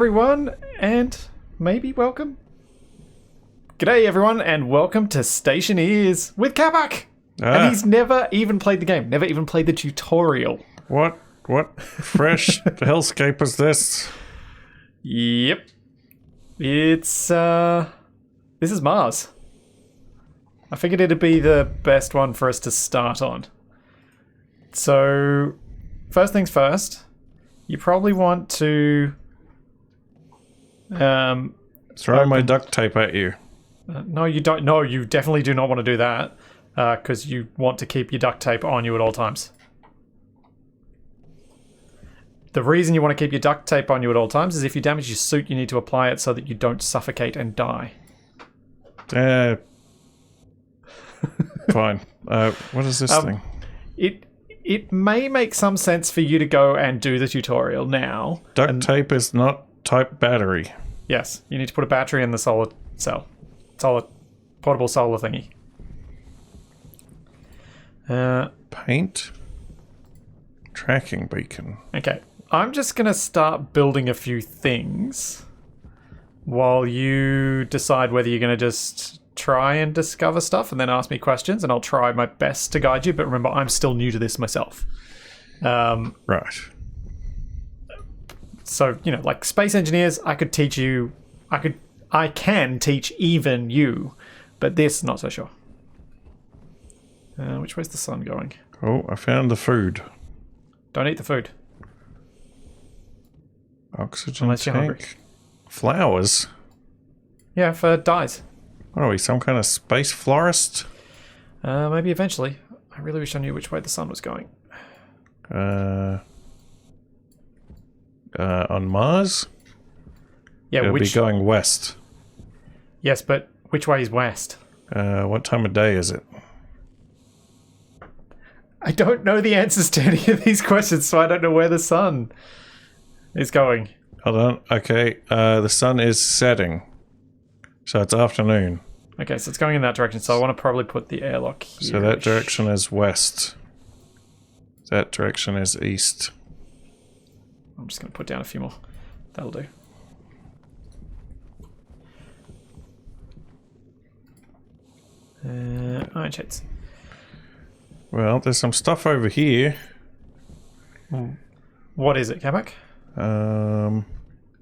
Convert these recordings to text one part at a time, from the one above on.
Everyone, and maybe welcome. G'day everyone, and welcome to Stationeers with Capac. And he's never even played the game, never even played the tutorial. What fresh hellscape is this? Yep. It's, this is Mars. I figured it'd be the best one for us to start on. So, first things first, you probably want to... Throw my duct tape at you. No, you don't. No, you definitely do not want to do that, because you want to keep your duct tape on you at all times. The reason you want to keep your duct tape on you at all times is if you damage your suit, you need to apply it so that you don't suffocate and die. Fine. What is this thing? It may make some sense for you to go and do the tutorial now. Duct tape is not type battery. Yes, you need to put a battery in the solar cell. Portable solar thingy. Paint. Tracking beacon. Okay, I'm just going to start building a few things while you decide whether you're going to just try and discover stuff and then ask me questions, and I'll try my best to guide you, but remember, I'm still new to this myself. Right. So, you know, like space engineers, I could teach you, I can teach even you, but this, not so sure. Which way's the sun going? Oh, I found the food. Don't eat the food. Oxygen Unless you're hungry. tank. Flowers. Yeah, for dyes. What are we, some kind of space florist? Maybe eventually. I really wish I knew which way the sun was going. On Mars? Yeah, It'll be going west. Yes, but which way is west? What time of day is it? I don't know the answers to any of these questions, so I don't know where the sun is going. Hold on. Okay, the sun is setting. So it's afternoon. Okay, so it's going in that direction, so I want to probably put the airlock here. So that direction is west. That direction is east. I'm just going to put down a few more. That'll do. Iron shades. Well, there's some stuff over here. What is it, Capac?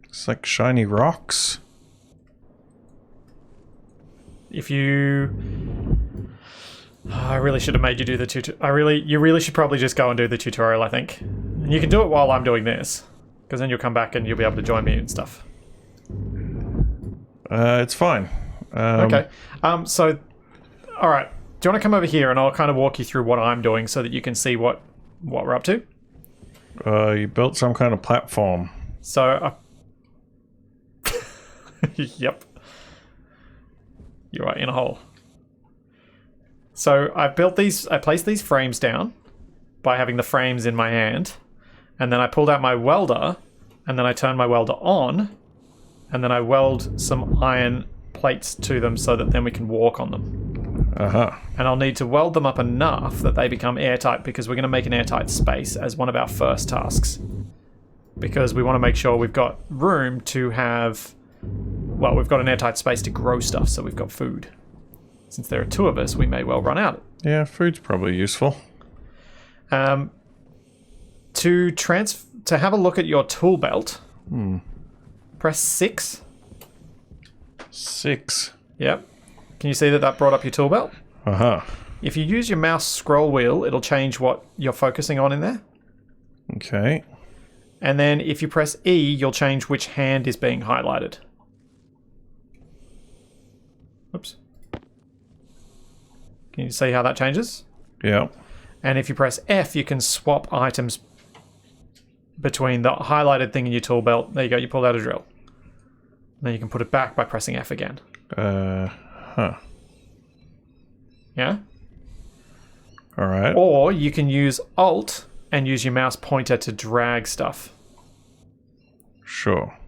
It's like shiny rocks. If you... I really should have made you do the tutorial. You really should probably just go and do the tutorial, I think. And you can do it while I'm doing this, because then you'll come back and you'll be able to join me and stuff. It's fine. Okay. So, all right. Do you want to come over here and I'll kind of walk you through what I'm doing so that you can see what we're up to? You built some kind of platform. So, yep. You are in a hole. So I placed these frames down by having the frames in my hand, and then I pulled out my welder, and then I turned my welder on, and then I weld some iron plates to them so that then we can walk on them. And I'll need to weld them up enough that they become airtight, because we're going to make an airtight space as one of our first tasks. Because we want to make sure we've got room to have... Well, we've got an airtight space to grow stuff, so we've got food. Since there are two of us, we may well run out. Yeah, food's probably useful. To have a look at your tool belt, press 6. 6. Yep. Can you see that brought up your tool belt? If you use your mouse scroll wheel, it'll change what you're focusing on in there. Okay. And then if you press E, you'll change which hand is being highlighted. Oops. Can you see how that changes? Yeah. And if you press F, you can swap items between the highlighted thing in your tool belt. There you go, you pulled out a drill. Then you can put it back by pressing F again. Yeah? Alright. Or you can use Alt and use your mouse pointer to drag stuff. Sure.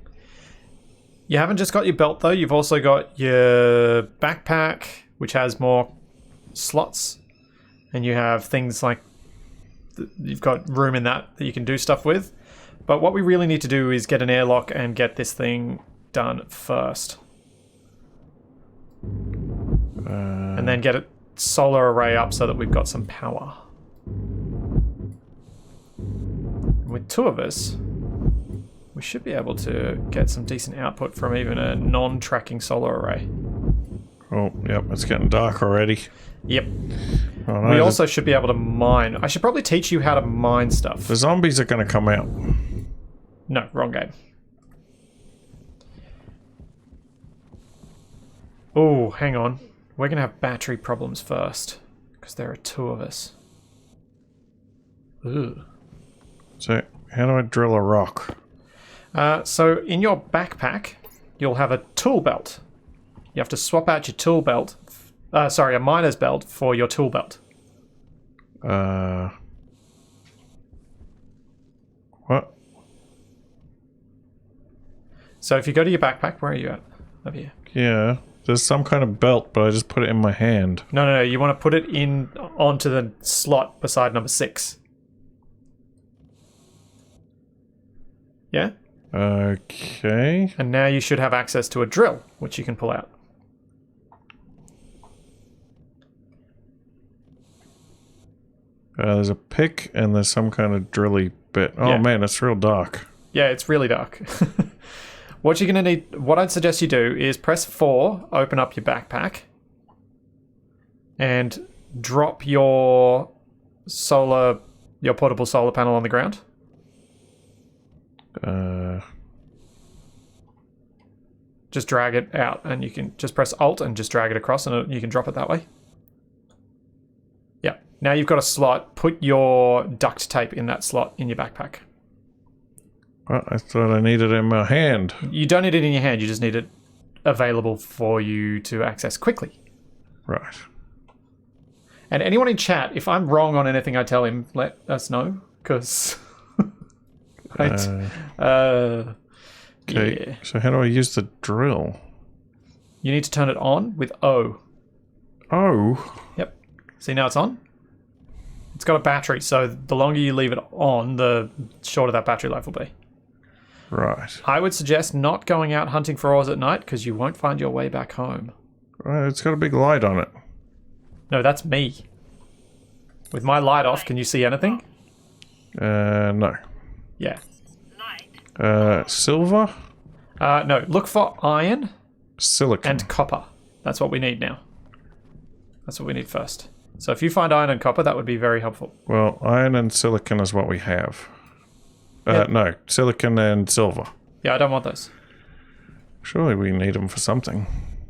You haven't just got your belt though, you've also got your backpack, which has more slots, and you have things like you've got room in that you can do stuff with. But what we really need to do is get an airlock and get this thing done first. And then get a solar array up so that we've got some power. With 2 of us, we should be able to get some decent output from even a non-tracking solar array. Oh, yep, it's getting dark already. Yep. Oh, no, We also should be able to mine. I should probably teach you how to mine stuff. the zombies are going to come out. No, wrong game. Oh, hang on. We're going to have battery problems first. Because there are 2 of us. Ooh. So, how do I drill a rock? So, in your backpack, you'll have a tool belt. You have to swap out your tool belt. Sorry, a miner's belt for your tool belt. What? So, if you go to your backpack, where are you at? Over here. Yeah, there's some kind of belt, but I just put it in my hand. No. You want to put it in onto the slot beside number 6. Yeah? Okay. And now you should have access to a drill, which you can pull out. There's a pick and there's some kind of drilly bit. Oh Yeah. man, it's real dark. Yeah, it's really dark. What you're going to need, what I'd suggest you do is press 4, open up your backpack, and drop your portable solar panel on the ground. Just drag it out, and you can just press Alt and just drag it across, and you can drop it that way. Yeah. Now you've got a slot. Put your duct tape in that slot in your backpack. Well, I thought I needed it in my hand. You don't need it in your hand. You just need it available for you to access quickly. Right. And anyone in chat, if I'm wrong on anything I tell him, let us know, because... Okay, yeah. so how do I use the drill? You need to turn it on with O. Oh. Yep. See, now it's on? It's got a battery, so the longer you leave it on, the shorter that battery life will be. Right. I would suggest not going out hunting for ores at night, because you won't find your way back home. Well, it's got a big light on it. No, that's me. With my light off, can you see anything? No. Yeah. Silver? No, look for iron Silicon. and copper. That's what we need now. That's what we need first. So if you find iron and copper, that would be very helpful. Well, iron and silicon is what we have. Yep. No, silicon and silver. Yeah, I don't want those. Surely we need them for something.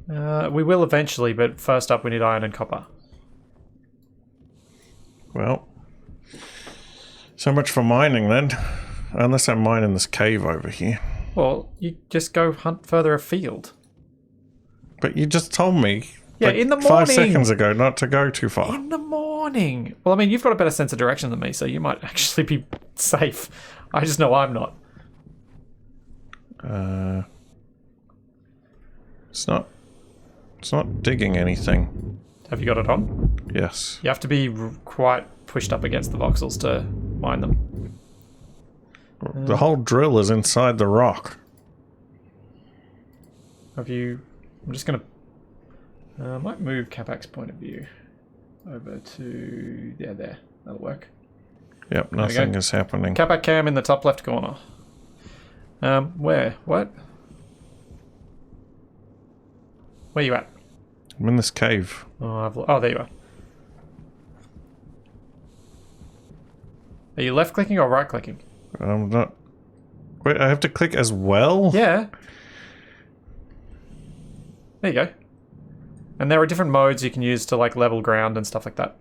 We will eventually, but first up we need iron and copper. Well, so much for mining then. Unless I'm mining this cave over here. Well, you just go hunt further afield. But you just told me Yeah, in the morning. 5 seconds ago not to go too far. In the morning. Well, I mean, you've got a better sense of direction than me, so you might actually be safe. I just know I'm not. It's not digging anything. Have you got it on? Yes. You have to be quite pushed up against the voxels to mine them. The whole drill is inside the rock. Have you... I'm just going to... I might move Capac's point of view over to... Yeah, there. That'll work. Yep, nothing is happening. Capac cam in the top left corner. Where? What? Where you at? I'm in this cave. Oh, there you are. Are you left clicking or right clicking? I'm not... Wait, I have to click as well? Yeah. There you go. And there are different modes you can use to like level ground and stuff like that.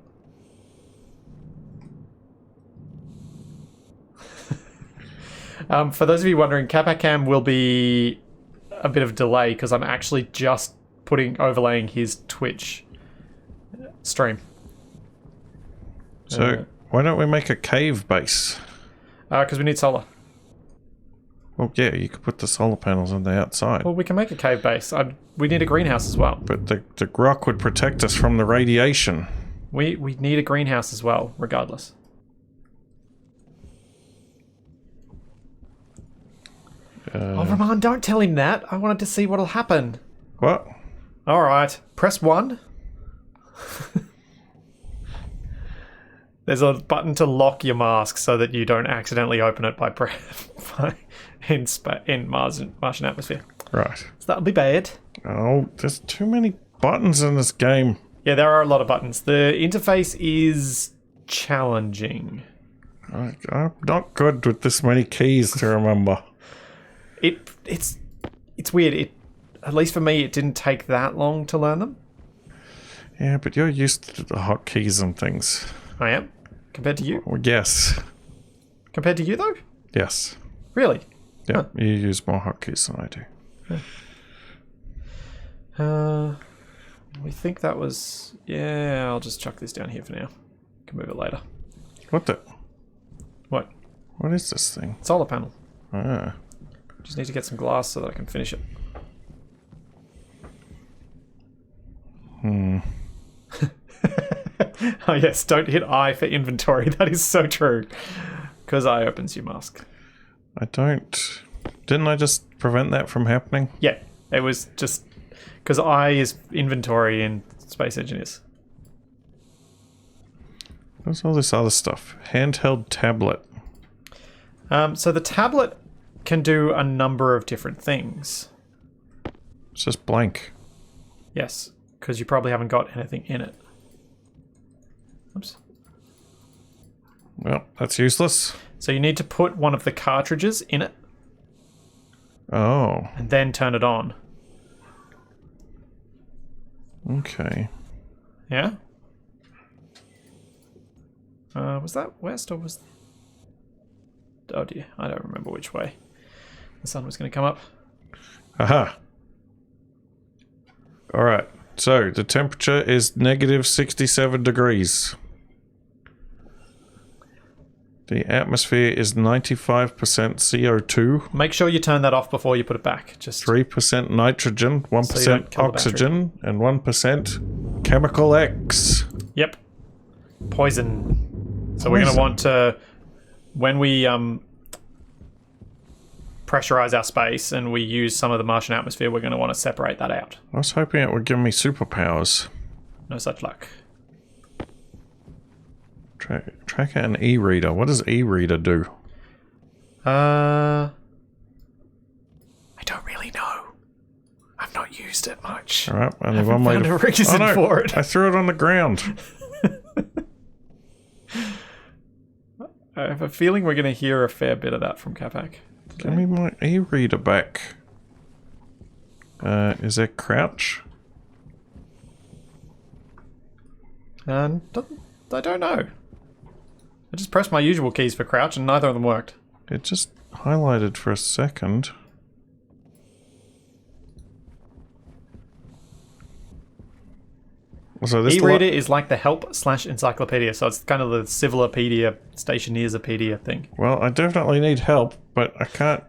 For those of you wondering, Capac cam will be a bit of delay because I'm actually just overlaying his Twitch stream. So, why don't we make a cave base? Because we need solar. Well, yeah, you could put the solar panels on the outside. Well, we can make a cave base. We need a greenhouse as well. But the rock would protect us from the radiation. We need a greenhouse as well, regardless. Oh, Roman, don't tell him that. I wanted to see what'll happen. What? Alright, press 1. There's a button to lock your mask so that you don't accidentally open it by in Martian atmosphere. Right. So that'll be bad. Oh, there's too many buttons in this game. Yeah, there are a lot of buttons. The interface is challenging. I'm not good with this many keys to remember. It's weird. At least for me, it didn't take that long to learn them. Yeah, but you're used to the hotkeys and things. I am? Compared to you? Well, yes. Compared to you, though? Yes. Really? Yeah, Huh. you use more hotkeys than I do. We think that was... Yeah, I'll just chuck this down here for now. Can move it later. What the... What? What is this thing? Solar panel. Ah. Just need to get some glass so that I can finish it. Oh yes, don't hit I for inventory. That is so true. Because I opens your mask. I don't... Didn't I just prevent that from happening? Yeah, it was just... Because I is inventory in Space Engineers. What's all this other stuff? Handheld tablet. So the tablet can do a number of different things. It's just blank. Yes, because you probably haven't got anything in it. Oops. Well, that's useless. So you need to put one of the cartridges in it Oh, and then turn it on. okay. Yeah? Was that west or was... Oh dear, I don't remember which way the sun was going to come up. Aha. Alright, so the temperature is negative 67 degrees. The atmosphere is 95% CO2, Make sure you turn that off before you put it back. Just 3% nitrogen, So you 1% don't kill the oxygen, and 1% chemical X. Yep. Poison. So we're going to Poison. want to, when we pressurize our space and we use some of the Martian atmosphere, we're going to want to separate that out. I was hoping it would give me superpowers. No such luck. Tracker and e-reader. What does e-reader do? I don't really know. I've not used it much. Alright, only haven't one way found to... a reason for it. I threw it on the ground. I have a feeling we're going to hear a fair bit of that from Capac. Give me my e-reader back. Is that crouch? I don't know. I just pressed my usual keys for crouch and neither of them worked. It just highlighted for a second. So this E-reader is like the help/encyclopedia, so it's kind of the Civilopedia, Stationeersopedia thing. Well, I definitely need help, but I can't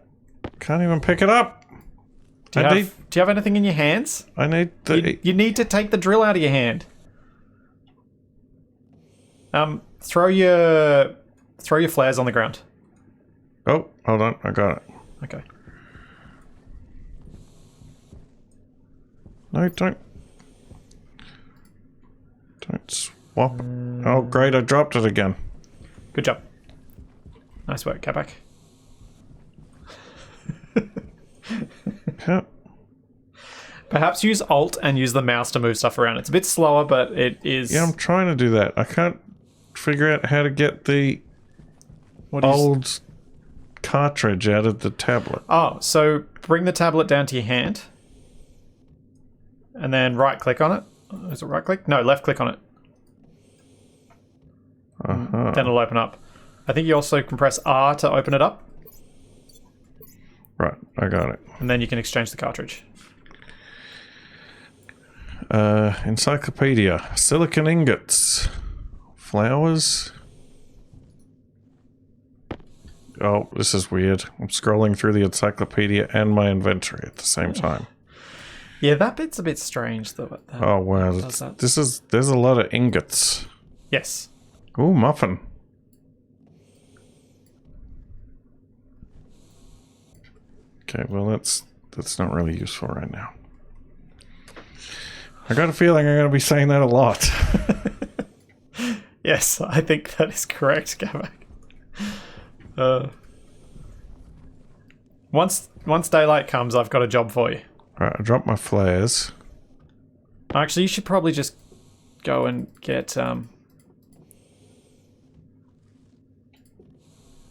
even pick it up. Do you have anything in your hands? I need the... You need to take the drill out of your hand. Throw your flares on the ground. Oh, hold on, I got it. Okay. No, don't swap. Oh, great, I dropped it again. Good job. Nice work, Capac. Yeah. Perhaps use Alt and use the mouse to move stuff around. It's a bit slower, but it is... Yeah, I'm trying to do that. I can't figure out how to get the old cartridge out of the tablet. Oh, so bring the tablet down to your hand. And then right-click on it. Is it right-click? No, left-click on it. Uh-huh. Then it'll open up. I think you also can press R to open it up. Right, I got it. And then you can exchange the cartridge. Encyclopedia. Silicon ingots. Flowers. Oh, this is weird. I'm scrolling through the encyclopedia and my inventory at the same time. Yeah, that bit's a bit strange, though. Oh, wow. There's a lot of ingots. Yes. Ooh, muffin. Okay, well that's not really useful right now. I got a feeling I'm going to be saying that a lot. Yes, I think that is correct, Capac. Once daylight comes, I've got a job for you. Alright, I dropped my flares. Actually, you should probably just go and get,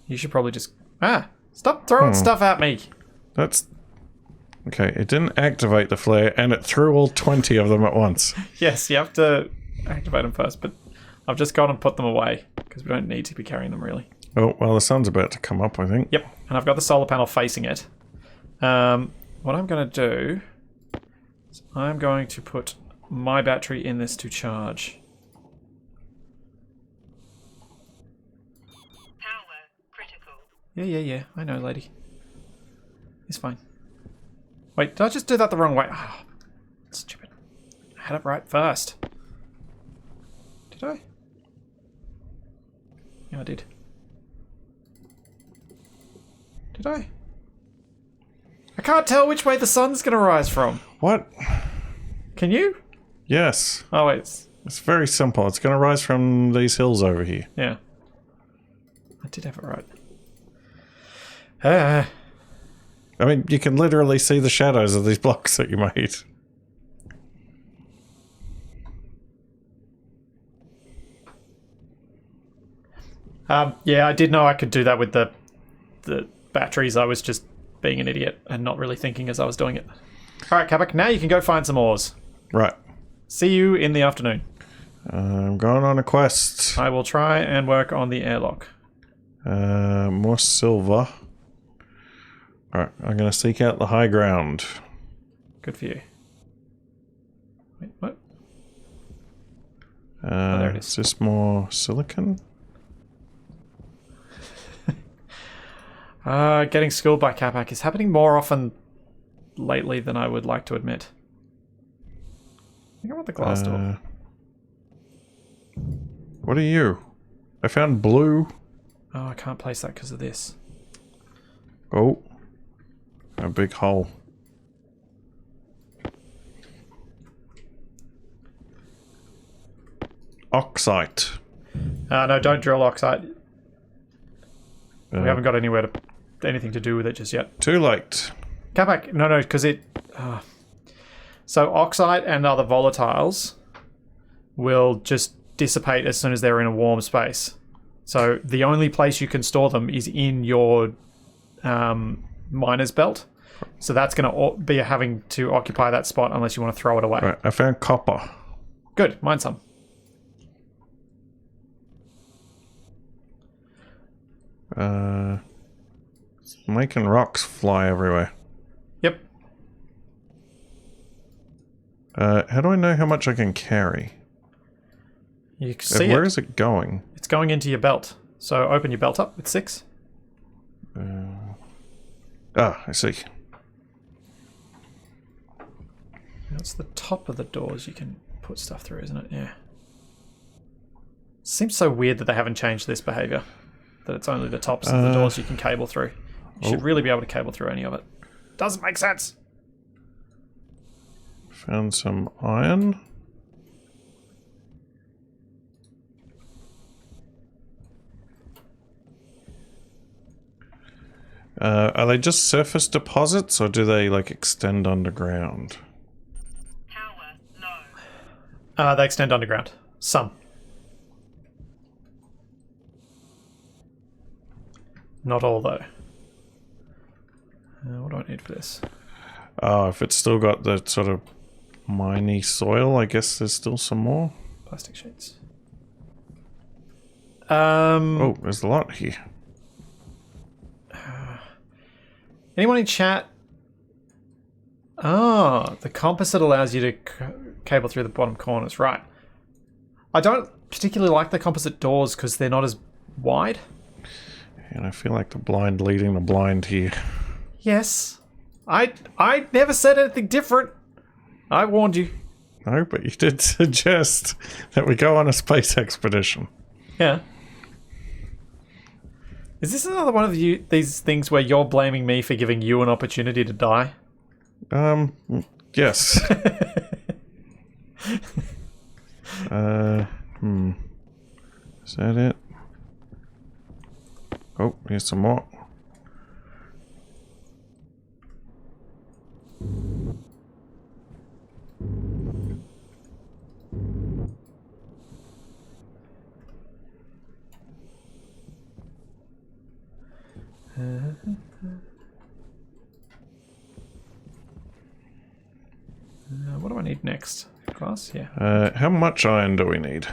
you should probably just... Stop throwing stuff at me! That's... Okay, it didn't activate the flare, and it threw all 20 of them at once. Yes, you have to activate them first, but I've just gone and put them away, because we don't need to be carrying them, really. Oh, well, the sun's about to come up, I think. Yep, and I've got the solar panel facing it. What I'm going to do is I'm going to put my battery in this to charge. Power critical. Yeah, I know, lady. It's fine. Wait, did I just do that the wrong way? Oh, stupid. I had it right first. Did I? Yeah, I did. Did I? I can't tell which way the sun's going to rise from. What? Can you? Yes. Oh, wait. It's very simple. It's going to rise from these hills over here. Yeah. I did have it right. I mean, you can literally see the shadows of these blocks that you made. Yeah, I did know I could do that with the batteries. I was just being an idiot and not really thinking as I was doing it. Alright, Capac, now you can go find some ores. Right. See you in the afternoon. I'm going on a quest. I will try and work on the airlock. More silver. Alright, I'm going to seek out the high ground. Good for you. Wait, what? There it is. Is this more silicon? Getting schooled by Capac is happening more often lately than I would like to admit. I think I want the glass door. What are you? I found blue. Oh, I can't place that because of this. Oh. A big hole. Oxite. No, don't drill oxide. We haven't got anything to do with it just yet. Too late. Capac, no, because it... So oxide and other volatiles will just dissipate as soon as they're in a warm space. So the only place you can store them is in your miner's belt. So that's going to be having to occupy that spot unless you want to throw it away. Right, I found copper. Good, mine some. It's making rocks fly everywhere. Yep. How do I know how much I can carry? You can see Where is it going? It's going into your belt. So open your belt up with 6. I see. That's the top of the doors you can put stuff through, isn't it? Yeah. Seems so weird that they haven't changed this behavior. That it's only the tops of the doors you can cable through. You should really be able to cable through any of it. Doesn't make sense. Found some iron. Are they just surface deposits, or do they, like, extend underground? Power low. They extend underground. Some. Not all, though. What do I need for this? Oh, if it's still got the sort of miney soil, I guess there's still some more. Plastic sheets. Oh, there's a lot here. Anyone in chat? Oh, the composite allows you to cable through the bottom corners. Right. I don't particularly like the composite doors because they're not as wide. And I feel like the blind leading the blind here. Yes. I never said anything different. I warned you. No, but you did suggest that we go on a space expedition. Yeah. Is this another one of these things where you're blaming me for giving you an opportunity to die? Yes. Is that it? Oh, here's some more. What do I need next? Glass? Yeah. How much iron do we need?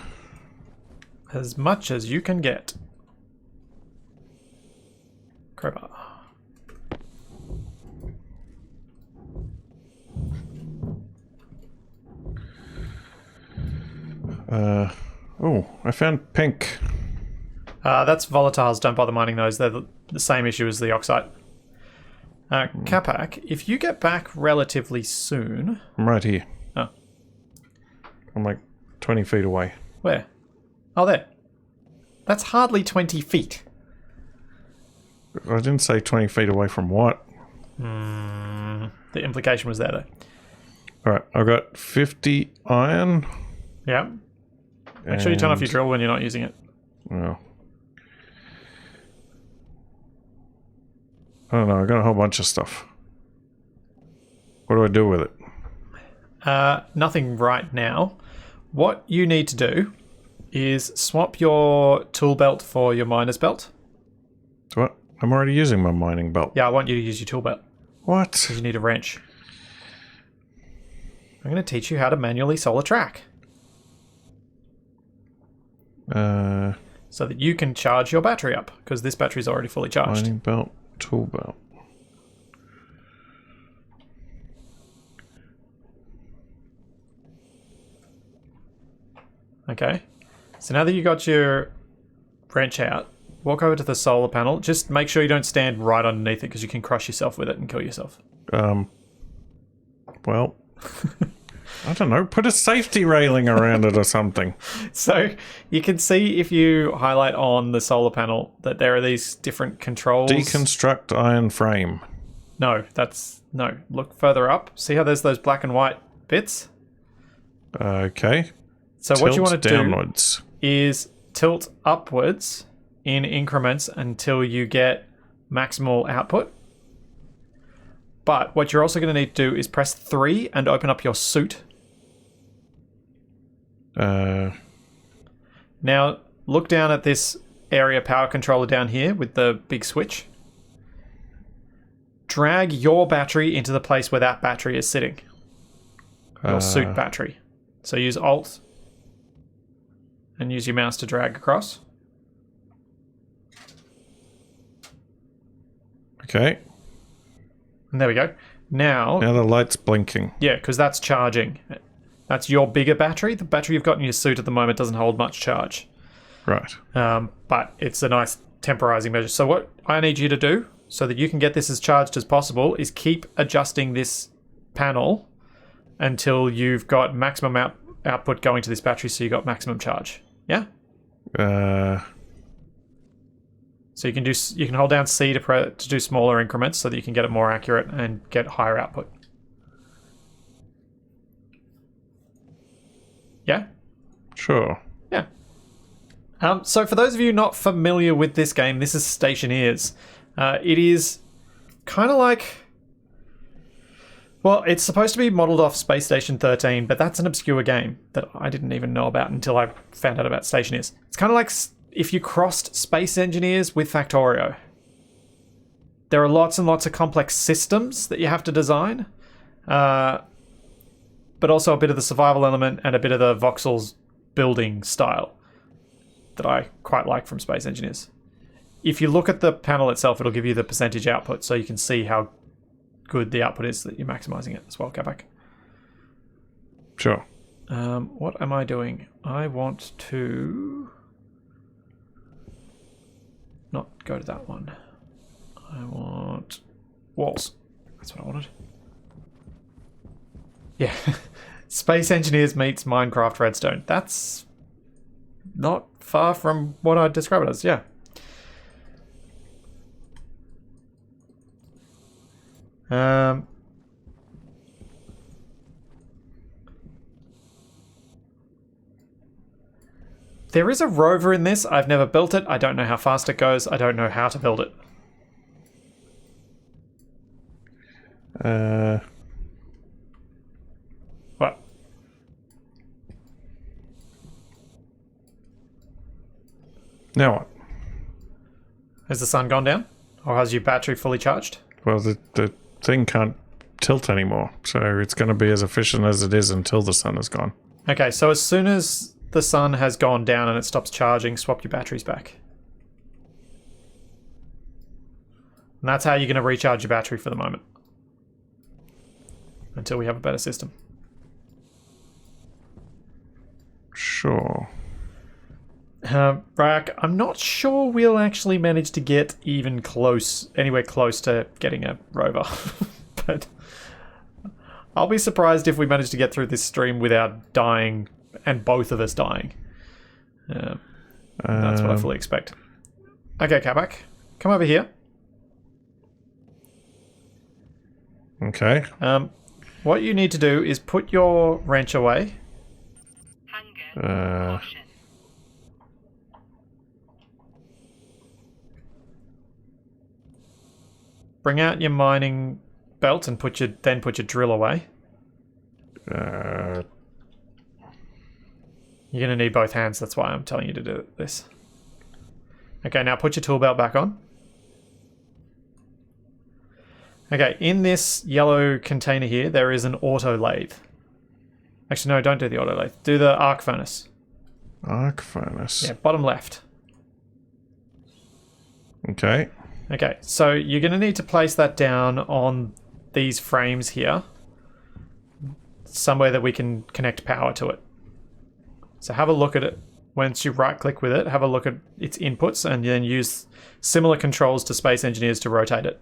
As much as you can get. Crowbar. Oh, I found pink. That's volatiles. Don't bother mining those. They're the same issue as the oxide. Capac, if you get back relatively soon... I'm right here. Oh. I'm like 20 feet away. Where? Oh, there. That's hardly 20 feet. I didn't say 20 feet away from what? The implication was there, though. Alright, I've got 50 iron. Yeah. Make sure you turn off your drill when you're not using it. Oh. I don't know, I got a whole bunch of stuff. What do I do with it? Nothing right now. What you need to do is swap your tool belt for your miner's belt. What? I'm already using my mining belt. Yeah, I want you to use your tool belt. What? Because you need a wrench. I'm going to teach you how to manually solder track. So that you can charge your battery up, because this battery's already fully charged. Mining belt, tool belt. Okay. So now that you got your wrench out, walk over to the solar panel. Just make sure you don't stand right underneath it, because you can crush yourself with it and kill yourself. Well, I don't know. Put a safety railing around it or something. So you can see if you highlight on the solar panel that there are these different controls. Deconstruct iron frame. No, no. Look further up. See how there's those black and white bits? Okay. So what you want to downwards. do is tilt upwards in increments until you get maximal output. But what you're also going to need to do is press 3 and open up your suit. Now, look down at this area power controller down here with the big switch. Drag your battery into the place where that battery is sitting. Your suit battery. So use Alt and use your mouse to drag across. Okay. And there we go. Now the light's blinking. Yeah, because that's charging. That's your bigger battery. The battery you've got in your suit at the moment doesn't hold much charge. Right. But it's a nice temporizing measure. So what I need you to do, so that you can get this as charged as possible, is keep adjusting this panel until you've got maximum output going to this battery, so you've got maximum charge. Yeah? So you can hold down C to do smaller increments so that you can get it more accurate and get higher output. Yeah? Sure. Yeah. So for those of you not familiar with this game, this is Stationeers. It is kind of like... Well, it's supposed to be modelled off Space Station 13, but that's an obscure game that I didn't even know about until I found out about Stationeers. It's kind of like if you crossed Space Engineers with Factorio. There are lots and lots of complex systems that you have to design, but also a bit of the survival element and a bit of the voxels building style that I quite like from Space Engineers. If you look at the panel itself, it'll give you the percentage output, so you can see how good the output is that you're maximizing it as well, Capac. Sure. What am I doing? I want to not go to that one. I want walls. That's what I wanted. Yeah. Space Engineers meets Minecraft Redstone. That's not far from what I'd describe it as, yeah. There is a rover in this. I've never built it. I don't know how fast it goes. I don't know how to build it. What? Now what? Has the sun gone down? Or has your battery fully charged? Well, the thing can't tilt anymore, so it's going to be as efficient as it is until the sun is gone. Okay, so as soon as the sun has gone down and it stops charging, swap your batteries back. And that's how you're going to recharge your battery for the moment. Until we have a better system. Sure. Brack, I'm not sure we'll actually manage to get even close, anywhere close to getting a rover. But I'll be surprised if we manage to get through this stream without dying, and both of us dying. That's what I fully expect. Okay, Capac, come over here. Okay. What you need to do is put your wrench away. Hunger. Caution. Bring out your mining belt and put your drill away. Uh, You're going to need both hands, that's why I'm telling you to do this. Okay, now put your tool belt back on. Okay, in this yellow container here, there is an auto lathe. Actually, no, don't do the auto lathe. Do the arc furnace. arc furnace. Yeah, bottom left. Okay. Okay, so you're going to need to place that down on these frames here. Somewhere that we can connect power to it. So have a look at it. Once you right click with it, have a look at its inputs and then use similar controls to Space Engineers to rotate it.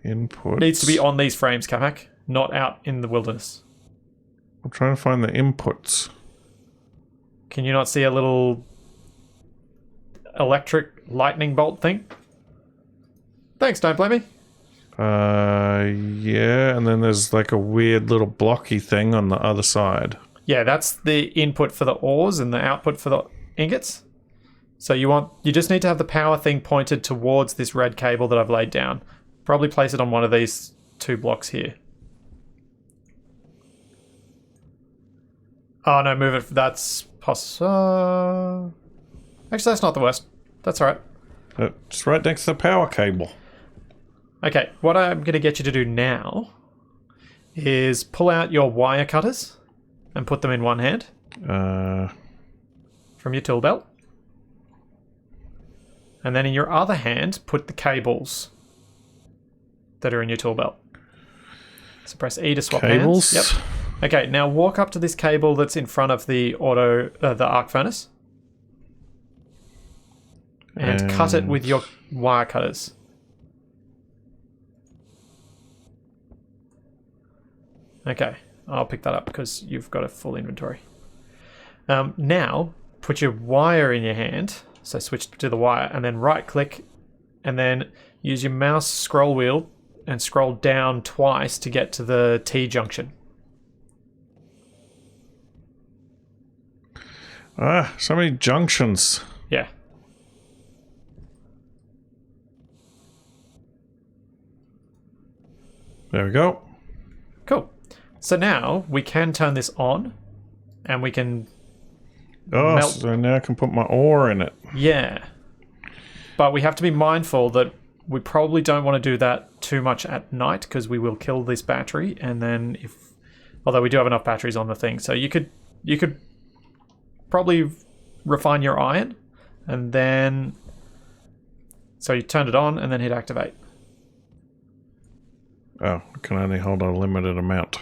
Input. It needs to be on these frames, Capac, not out in the wilderness. I'm trying to find the inputs. Can you not see a little electric lightning bolt thing? Thanks, don't blame me. Yeah, and then there's like a weird little blocky thing on the other side. Yeah, that's the input for the ores and the output for the ingots. So you just need to have the power thing pointed towards this red cable that I've laid down. Probably place it on one of these two blocks here. Oh no, move it. That's actually, that's not the worst. That's alright. It's right next to the power cable. Okay, what I'm going to get you to do now is pull out your wire cutters and put them in one hand from your tool belt. And then in your other hand, put the cables that are in your tool belt. So press E to swap cables. hands. Yep. Okay, now walk up to this cable that's in front of the the arc furnace. And cut it with your wire cutters. Okay, I'll pick that up because you've got a full inventory. Now, put your wire in your hand. So switch to the wire and then right click and then use your mouse scroll wheel and scroll down twice to get to the T junction. Ah, so many junctions. Yeah. There we go. Cool. So now we can turn this on and we can Oh, so now I can put my ore in it. Yeah. But we have to be mindful that we probably don't want to do that too much at night because we will kill this battery and then although we do have enough batteries on the thing. So you could probably refine your iron and then so you turned it on and then hit activate. Oh, I can only hold a limited amount.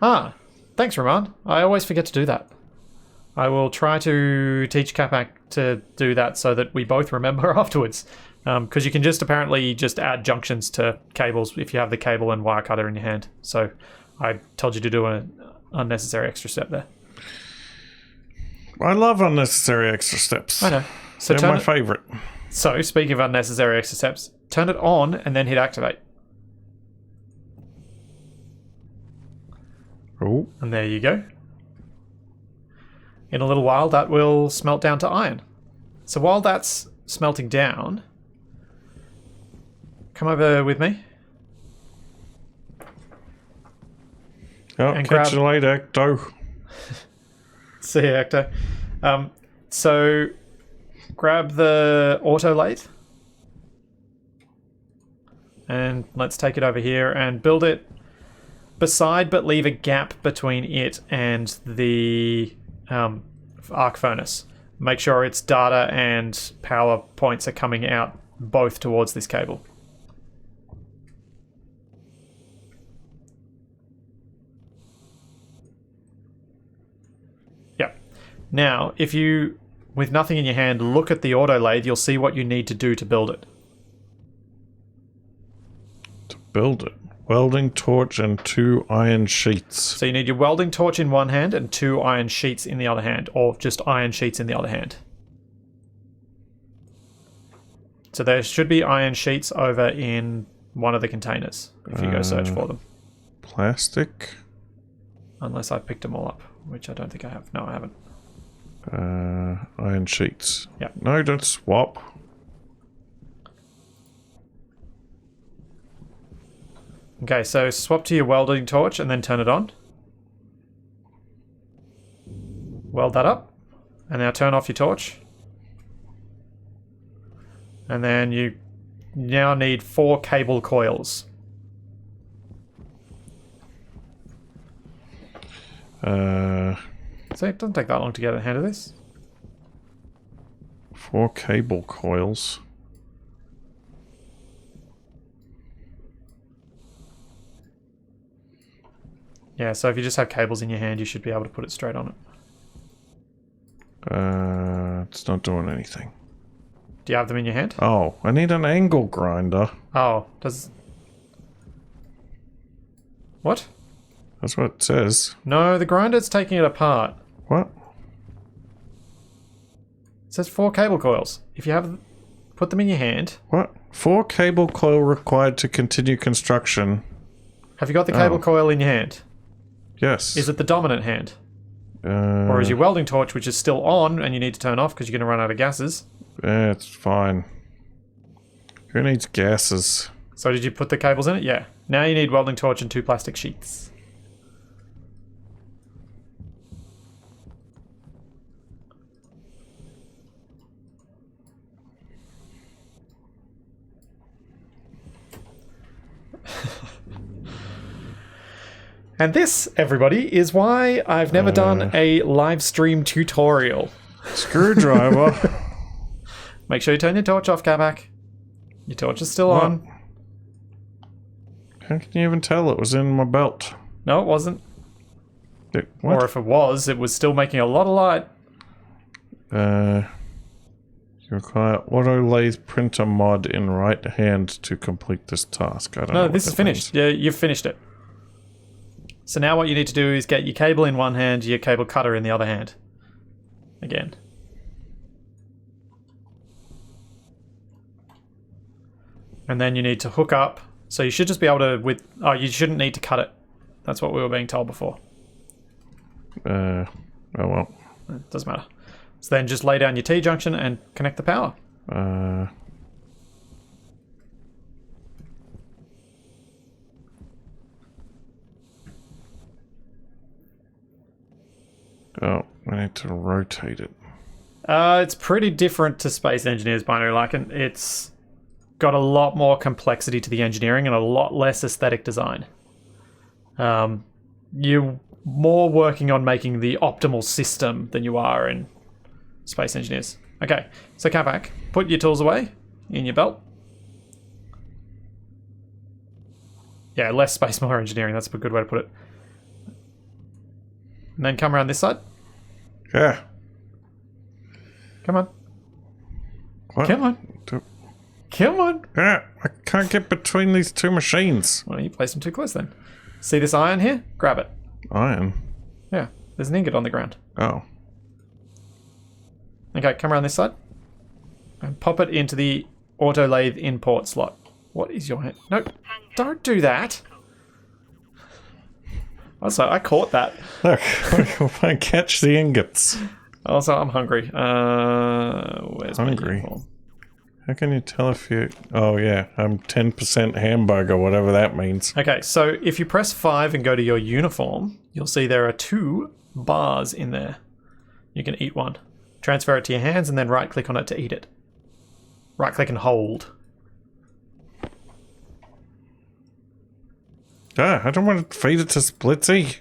Ah, thanks, Ramon. I always forget to do that. I will try to teach Capac to do that so that we both remember afterwards. Because you can just apparently just add junctions to cables if you have the cable and wire cutter in your hand. So I told you to do an unnecessary extra step there. I love unnecessary extra steps. I know. So They're my favourite. So, speaking of unnecessary extra steps, turn it on and then hit activate. Oh. And there you go. In a little while, that will smelt down to iron. So while that's smelting down, come over with me. Oh, And catch grab- you later, Ecto. See you, Hector. So grab the auto lathe. And let's take it over here and build it beside, but leave a gap between it and the arc furnace. Make sure its data and power points are coming out both towards this cable. Yep. Now, if you, with nothing in your hand, look at the auto lathe, you'll see what you need to do to build it. To build it. Welding torch and 2 iron sheets. So you need your welding torch in one hand and 2 iron sheets in the other hand, or just iron sheets in the other hand. So there should be iron sheets over in one of the containers, if you go search for them. Plastic. Unless I picked them all up, which I don't think I have. No, I haven't. Iron sheets. Yeah. No, don't swap. Okay, so swap to your welding torch and then turn it on. Weld that up. And now turn off your torch. And then you now need 4 cable coils. So it doesn't take that long to get a hand of this. 4 cable coils. Yeah, so if you just have cables in your hand, you should be able to put it straight on it. It's not doing anything. Do you have them in your hand? Oh, I need an angle grinder. Oh, does... What? That's what it says. No, the grinder's taking it apart. What? It says 4 cable coils. If you have... Put them in your hand. What? 4 cable coil required to continue construction. Have you got the cable coil in your hand? Yes. Is it the dominant hand? Or is your welding torch, which is still on, and you need to turn off because you're going to run out of gases? It's fine. Who needs gases? So did you put the cables in it? Yeah. Now you need welding torch and 2 plastic sheets. And this, everybody, is why I've never done a live stream tutorial. Screwdriver. Make sure you turn your torch off, Capac. Your torch is still on. How can you even tell it was in my belt? No, it wasn't. What? Or if it was still making a lot of light. You require auto lathe printer mod in right hand to complete this task. I don't know. No, what this is that finished. Yeah, you've finished it. So now what you need to do is get your cable in one hand, your cable cutter in the other hand. Again. And then you need to hook up. So you should just be able to... Oh, you shouldn't need to cut it. That's what we were being told before. Oh well. It doesn't matter. So then just lay down your T-junction and connect the power. Oh, I need to rotate it. It's pretty different to Space Engineers Binary Lycan. It's got a lot more complexity to the engineering and a lot less aesthetic design. You're more working on making the optimal system than you are in Space Engineers. Okay, so Capac, put your tools away in your belt. Yeah, less space, more engineering. That's a good way to put it. And then come around this side. Yeah. Come on. What? Come on. Come on. Yeah, I can't get between these 2 machines. Well, you place them too close then. See this iron here? Grab it. Iron? Yeah, there's an ingot on the ground. Oh. Okay, come around this side. And pop it into the auto lathe import slot. What is your hand? No, don't do that. Also, I caught that. Look, I catch the ingots. Also, I'm hungry. Where's my Hungry? uniform? How can you tell if you... Oh, yeah. I'm 10% hamburger, whatever that means. Okay, so if you press 5 and go to your uniform, you'll see there are 2 bars in there. You can eat one. Transfer it to your hands and then right-click on it to eat it. Right-click and hold. I don't want to feed it to Splitsy.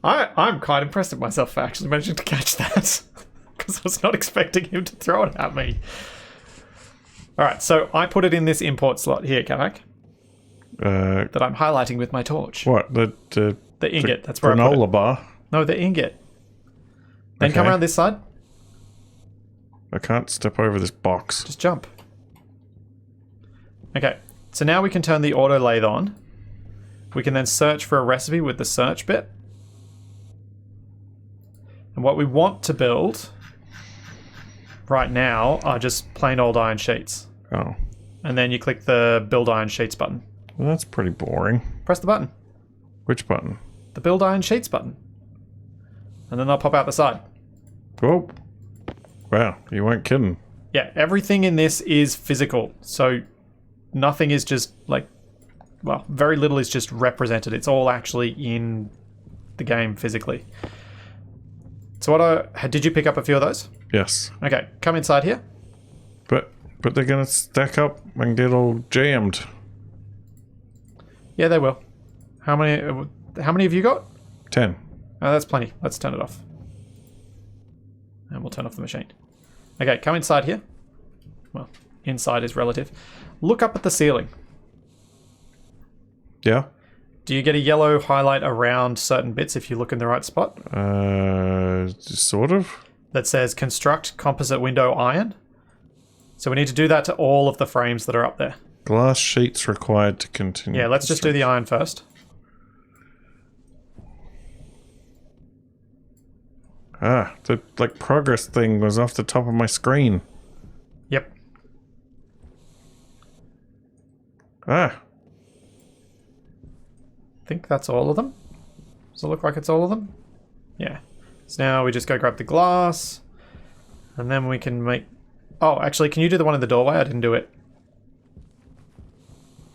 I'm quite impressed with myself for actually managing to catch that. Because I was not expecting him to throw it at me. Alright, so I put it in this import slot here, Capac. That I'm highlighting with my torch. What? The ingot, that's where I put granola it. bar? No, the ingot. Then come Okay. around this side. I can't step over this box. Just jump. Okay, so now we can turn the auto lathe on. We can then search for a recipe with the search bit. And what we want to build right now are just plain old iron sheets. Oh. And then you click the build iron sheets button. Well, that's pretty boring. Press the button. Which button? The build iron sheets button. And then they'll pop out the side. Oh. Wow, you weren't kidding. Yeah, everything in this is physical. So nothing is just like, well, very little is just represented. It's all actually in the game physically. So did you pick up a few of those? Yes. Okay, come inside here. But they're gonna stack up and get all jammed. Yeah, they will. How many have you got? 10. Oh, that's plenty. Let's turn it off. And we'll turn off the machine. Okay, come inside here. Well, inside is relative. Look up at the ceiling. Yeah? Do you get a yellow highlight around certain bits if you look in the right spot? Sort of. That says construct composite window iron. So we need to do that to all of the frames that are up there. Glass sheets required to continue. Yeah, let's just do the iron first. Ah, the progress thing was off the top of my screen. Yep. Ah. I think that's all of them. Does it look like it's all of them? Yeah. So now we just go grab the glass. And then we can make... Oh, actually, can you do the one in the doorway? I didn't do it.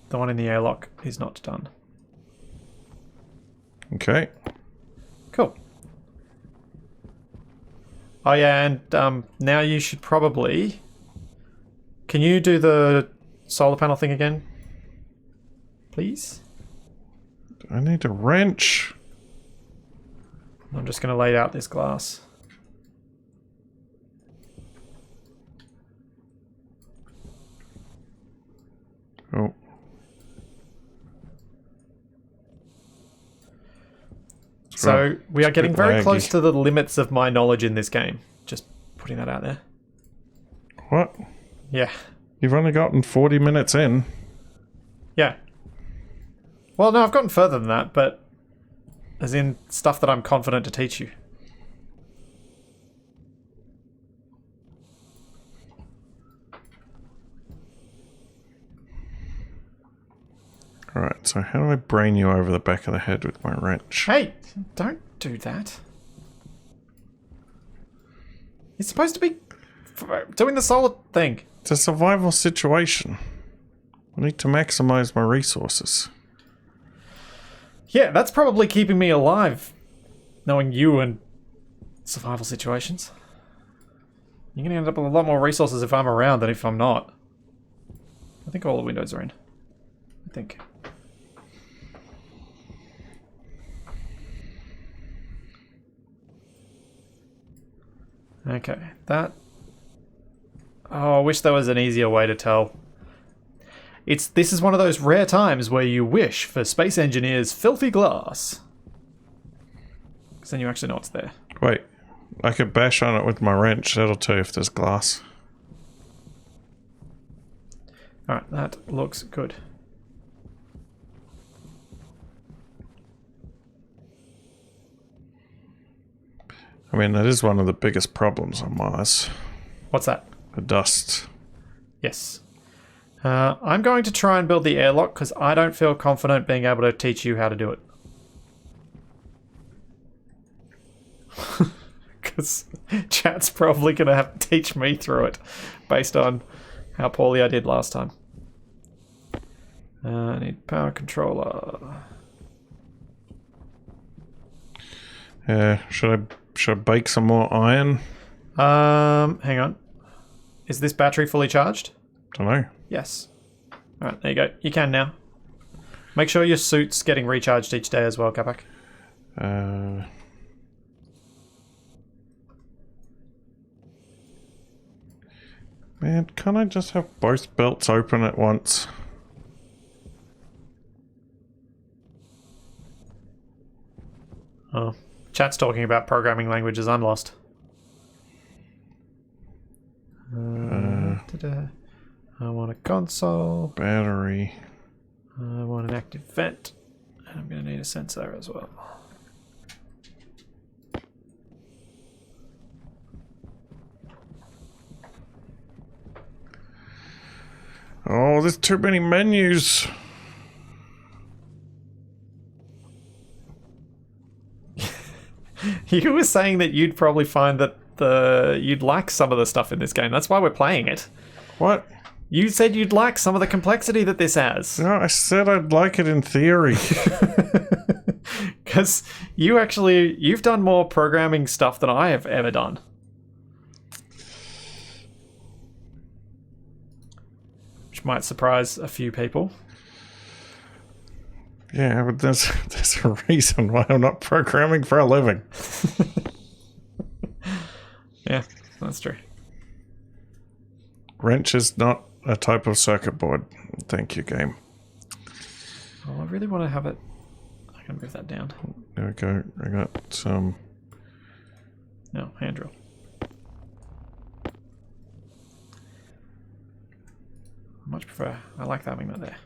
The one in the airlock is not done. Okay. Cool. Oh yeah, and now you should probably... Can you do the solar panel thing again? Please? I need a wrench. I'm just going to lay out this glass. Oh. So we are It's a getting bit very laggy. close to the limits of my knowledge in this game. Just putting that out there. What? Yeah. You've only gotten 40 minutes in. Yeah. Well, no, I've gotten further than that, but as in stuff that I'm confident to teach you. Alright, so how do I brain you over the back of the head with my wrench? Hey, don't do that. You're supposed to be doing the solar thing. It's a survival situation. I need to maximize my resources. Yeah, that's probably keeping me alive, knowing you and survival situations. You're going to end up with a lot more resources if I'm around than if I'm not. I think all the windows are in. I think. Okay, that... Oh, I wish there was an easier way to tell. This is one of those rare times where you wish for Space Engineer's filthy glass. Because then you actually know what's there. Wait, I could bash on it with my wrench. That'll tell you if there's glass. Alright, that looks good. I mean, that is one of the biggest problems on Mars. What's that? The dust. Yes. I'm going to try and build the airlock because I don't feel confident being able to teach you how to do it. Because chat's probably going to have to teach me through it based on how poorly I did last time. I need power controller. Should I bake some more iron? Hang on. Is this battery fully charged? Don't know. Yes. Alright, there you go. You can now. Make sure your suit's getting recharged each day as well, Capac. Man, can't I just have both belts open at once? Oh. Chat's talking about programming languages. I'm lost. I want a console. Battery. I want an active vent. And I'm going to need a sensor as well. Oh, there's too many menus. You were saying that you'd probably find that you'd like some of the stuff in this game. That's why we're playing it. What? You said you'd like some of the complexity that this has. No, I said I'd like it in theory. Because you've done more programming stuff than I have ever done. Which might surprise a few people. Yeah, but there's a reason why I'm not programming for a living. Yeah, that's true. Wrench is not a type of circuit board. Thank you, game. Oh, I really want to have it. I can move that down. There we go. I got some. No, hand drill. I much prefer. I like having that there.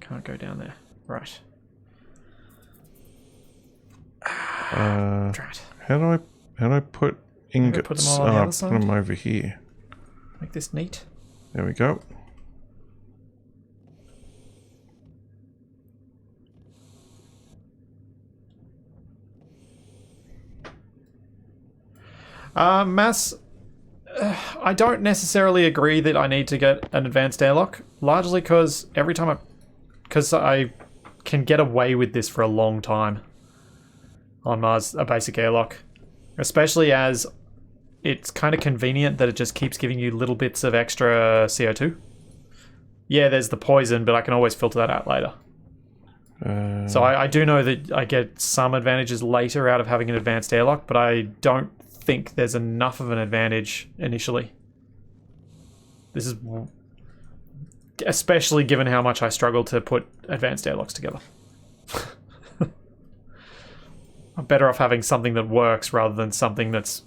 Can't go down there. Right. Drat. How do I put ingots? Put them all on the other side? Put them over here. Make this neat. There we go. Mass, I don't necessarily agree that I need to get an advanced airlock, largely because because I can get away with this for a long time on Mars, a basic airlock, especially as it's kind of convenient that it just keeps giving you little bits of extra CO2. Yeah, there's the poison, but I can always filter that out later. So I do know that I get some advantages later out of having an advanced airlock, but I don't think there's enough of an advantage initially. This is especially given how much I struggle to put advanced airlocks together. I'm better off having something that works rather than something that's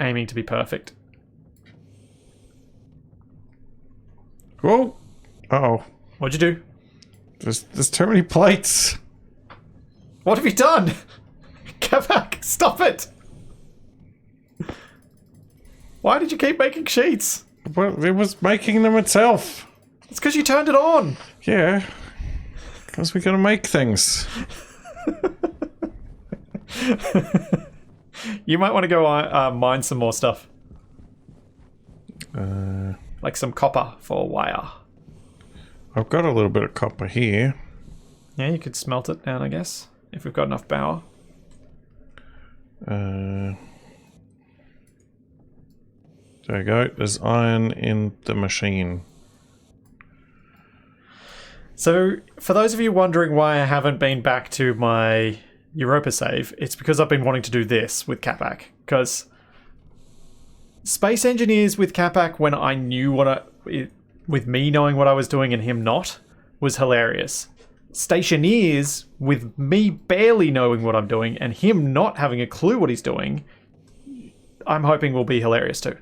aiming to be perfect. Whoa! Uh-oh. What'd you do? There's too many plates. What have you done? Capac, stop it! Why did you keep making sheets? Well, it was making them itself. It's because you turned it on. Yeah. Because we gotta make things. You might want to go mine some more stuff. Like some copper for wire. I've got a little bit of copper here. Yeah, you could smelt it down, I guess, if we've got enough power. There you go. There's iron in the machine. So, for those of you wondering why I haven't been back to my Europa save, it's because I've been wanting to do this with Capac. Because Space Engineers with Capac, when I knew with me knowing what I was doing and him not, was hilarious. Stationeers, with me barely knowing what I'm doing and him not having a clue what he's doing, I'm hoping will be hilarious too.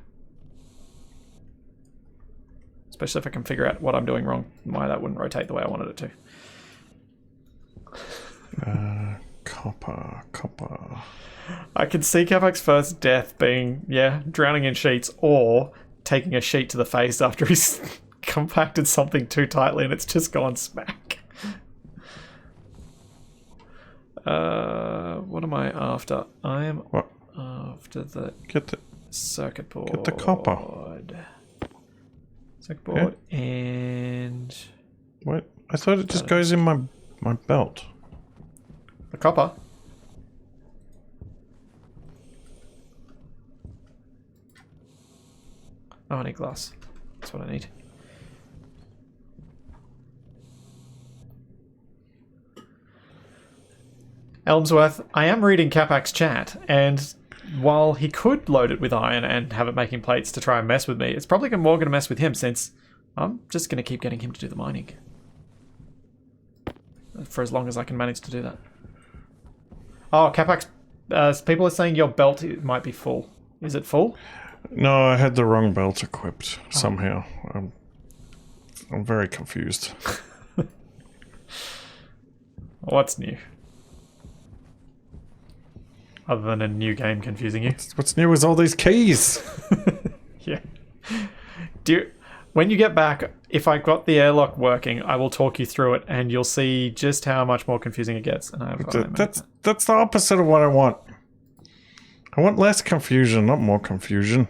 Especially if I can figure out what I'm doing wrong and why that wouldn't rotate the way I wanted it to. Copper. I can see Capac's first death being, drowning in sheets or taking a sheet to the face after he's compacted something too tightly and it's just gone smack. What am I after? I am after the circuit board. Get the copper. Circuit board and... What? I thought it just goes in my belt. The copper? Oh, I need glass. That's what I need. Elmsworth, I am reading Capac's chat, and while he could load it with iron and have it making plates to try and mess with me, it's probably more going to mess with him since I'm just going to keep getting him to do the mining. For as long as I can manage to do that. Oh, Capac's... people are saying your belt might be full. Is it full? No, I had the wrong belt equipped somehow. I'm very confused. What's new? Other than a new game confusing you. What's new is all these keys. Yeah. When you get back, if I got the airlock working, I will talk you through it, and you'll see just how much more confusing it gets. And that's the opposite of what I want. I want less confusion, not more confusion.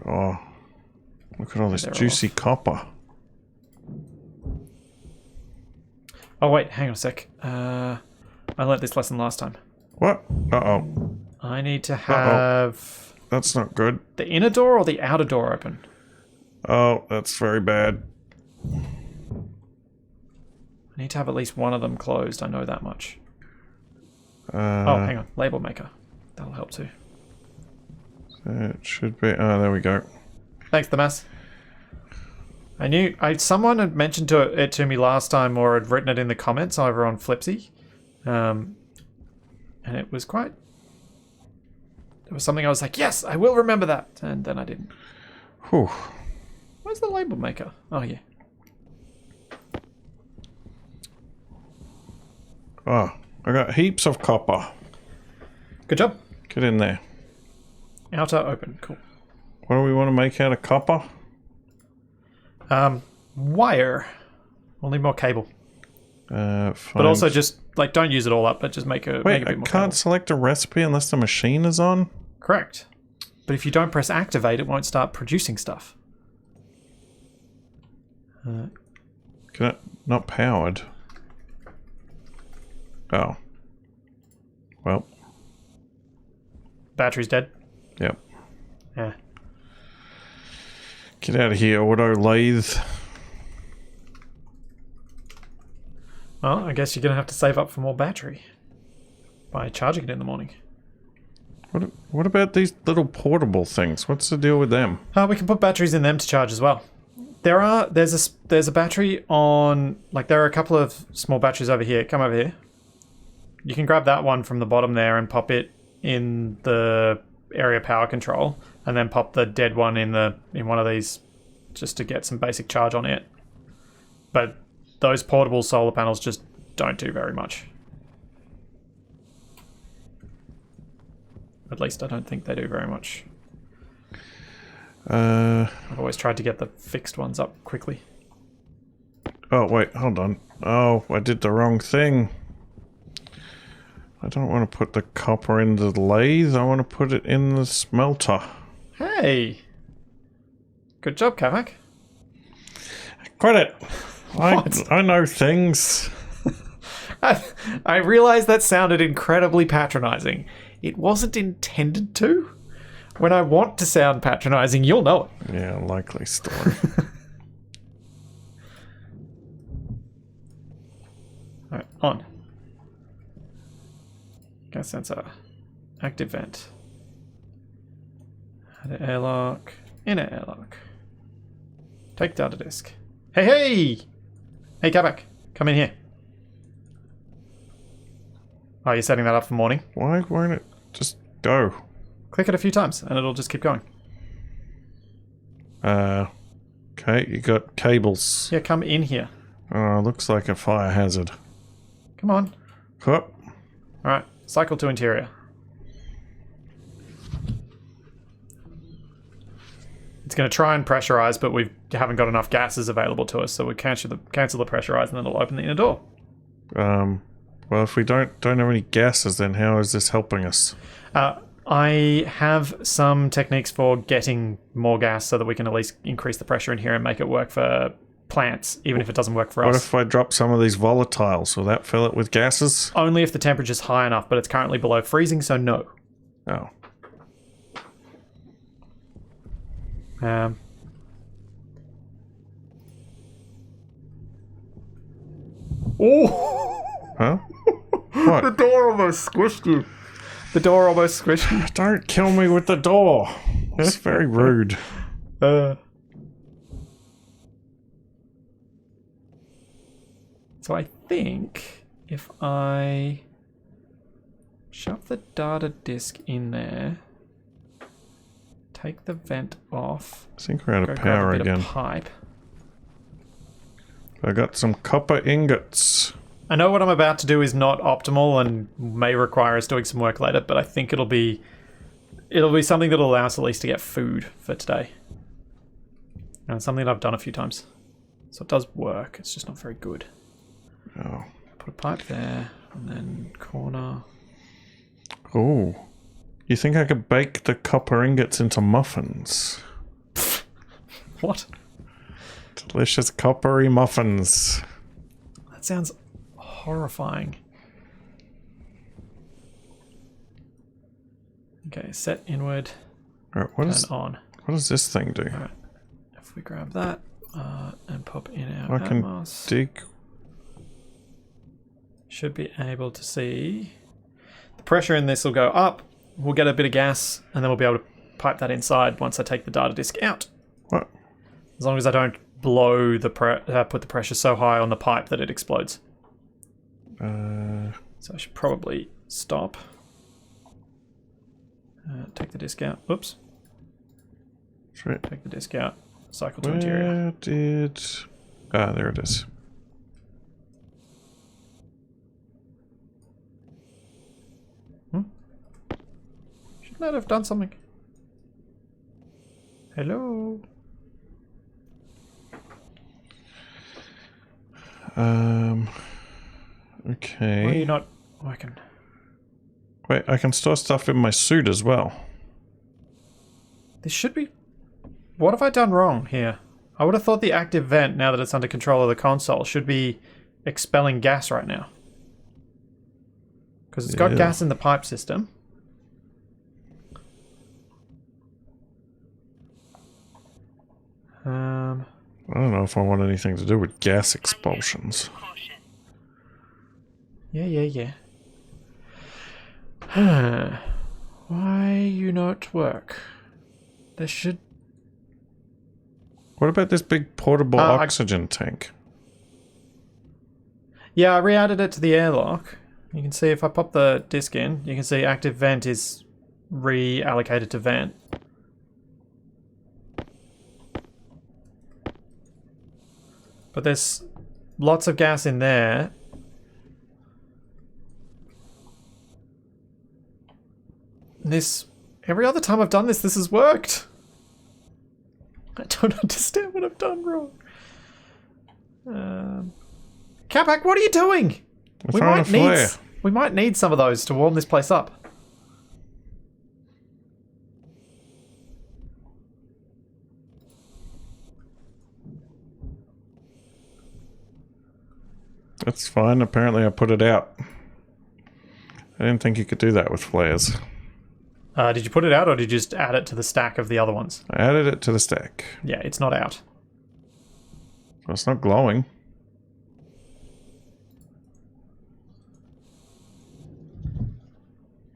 Oh, look at all this juicy copper. Oh wait, hang on a sec. I learnt this lesson last time. What? Uh-oh. I need to have... That's not good. The inner door or the outer door open? Oh, that's very bad. I need to have at least one of them closed, I know that much. Oh, hang on. Label maker. That'll help too. So it should be... Oh, there we go. Thanks, the mess. Someone had mentioned it to me last time, or had written it in the comments over on Flipsy. And it was quite... It was something I was like, yes, I will remember that. And then I didn't. Whew. Where's the label maker? Oh, yeah. Oh, I got heaps of copper. Good job. Get in there. Outer open. Cool. What do we want to make out of copper? Wire. We'll need more cable. But But also just, like, don't use it all up, but just make a bit more I can't cable. select a recipe unless the machine is on? Correct. But if you don't press activate, it won't start producing stuff. Not powered. Oh. Well. Battery's dead? Yep. Yeah. Get out of here, auto lathe. Well, I guess you're going to have to save up for more battery by charging it in the morning. What about these little portable things? What's the deal with them? We can put batteries in them to charge as well. There's a battery on, like, there are a couple of small batteries over here. Come over here. You can grab that one from the bottom there and pop it in the area power control, and then pop the dead one in one of these just to get some basic charge on it. But those portable solar panels just don't do very much. At least I don't think they do very much. I've always tried to get the fixed ones up quickly. Oh, wait, hold on. Oh, I did the wrong thing. I don't want to put the copper in the lathe. I want to put it in the smelter. Hey! Good job, Capac. Credit! I know things. I realised that sounded incredibly patronising. It wasn't intended to. When I want to sound patronising, you'll know it. Yeah, likely story. Alright, on. Gas sensor. Active vent. Outer airlock. Inner airlock. Take data disk. Hey, hey! Hey, Capac. Come in here. Oh, you're setting that up for morning? Why won't it just go? Click it a few times and it'll just keep going. Okay, you got cables. Yeah, come in here. Looks like a fire hazard. Come on. Hup. Alright, cycle to interior. It's going to try and pressurize, but we haven't got enough gases available to us, so we cancel the pressurize and then it'll open the inner door. Well, if we don't have any gases, then how is this helping us? I have some techniques for getting more gas so that we can at least increase the pressure in here and make it work for plants, even if it doesn't work for What us. if I drop some of these volatiles? Will that fill it with gases? Only if the temperature's high enough, but it's currently below freezing, so no. Oh. Oh! Huh? What? The door almost squished you. The door almost squished you. Don't kill me with the door. It's very rude. So I think if I shove the data disk in there, take the vent off, I think we're out go of grab power a bit again. of pipe. I got some copper ingots. I know what I'm about to do is not optimal and may require us doing some work later, but I think it'll be something that'll allow us at least to get food for today. And it's something that I've done a few times. So it does work, it's just not very good. Oh. Put a pipe there, and then corner. Oh. You think I could bake the copper ingots into muffins? What? Delicious coppery muffins. That sounds horrifying. Okay, set inward, Alright, turn on. what does this thing do? Alright, if we grab that and pop in our I can Atmos, dig. should be able to see the pressure in this will go up, we'll get a bit of gas, and then we'll be able to pipe that inside once I take the data disk out. What? As long as I don't blow the put the pressure so high on the pipe that it explodes. So I should probably stop. Take the disk out. Oops. Shit. Take the disk out. Cycle to interior. Where did... Ah, there it is. Should that have done something? Hello? Okay. Why are you not working? Wait, I can store stuff in my suit as well. This should be... What have I done wrong here? I would have thought the active vent, now that it's under control of the console, should be expelling gas right now. Because it's got gas in the pipe system. I don't know if I want anything to do with gas expulsions. Caution. Yeah. Why you not work? There should... What about this big portable oxygen tank? Yeah, I re-added it to the airlock. You can see if I pop the disk in, you can see active vent is reallocated to vent. But there's lots of gas in there. This... Every other time I've done this, this has worked. I don't understand what I've done wrong. Capac, what are you doing? We might need some of those to warm this place up. That's fine. Apparently I put it out. I didn't think you could do that with flares. Did you put it out or did you just add it to the stack of the other ones? I added it to the stack. Yeah, it's not out. Well, it's not glowing.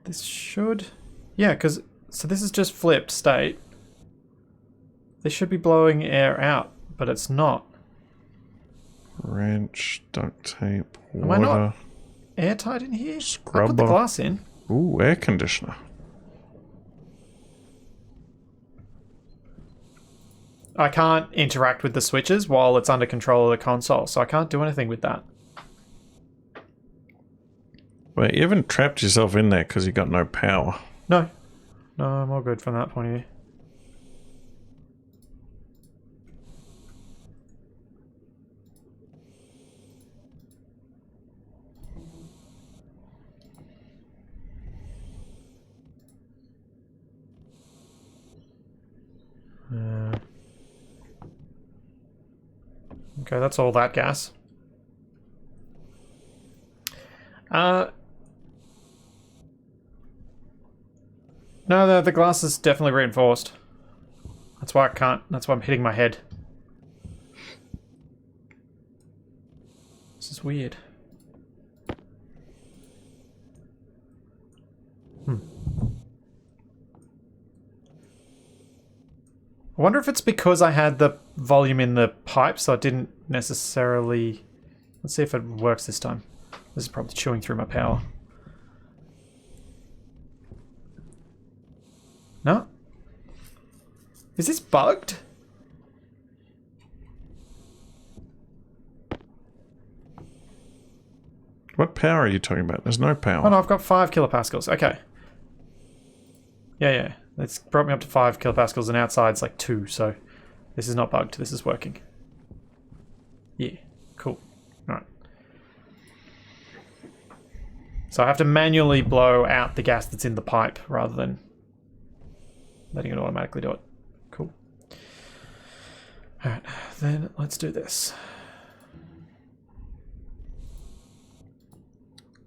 This should... Yeah, because... So this is just flipped state. This should be blowing air out, but it's not. Wrench, duct tape, water. Am I not airtight in here? Scrubber. I put the glass in. Ooh, air conditioner. I can't interact with the switches while it's under control of the console, so I can't do anything with that. Wait, you haven't trapped yourself in there because you got no power. No. No, I'm all good from that point of view. Okay, that's all that gas. No, the glass is definitely reinforced. That's why I can't. That's why I'm hitting my head. This is weird. I wonder if it's because I had the volume in the pipe, so it didn't necessarily... Let's see if it works this time. This is probably chewing through my power. No? Is this bugged? What power are you talking about? There's no power. Oh no, I've got 5 kilopascals. Okay. Yeah. It's brought me up to 5 kilopascals and outside's like 2, so this is not bugged. This is working. Yeah, cool. Alright. So I have to manually blow out the gas that's in the pipe rather than letting it automatically do it. Cool. Alright, then let's do this.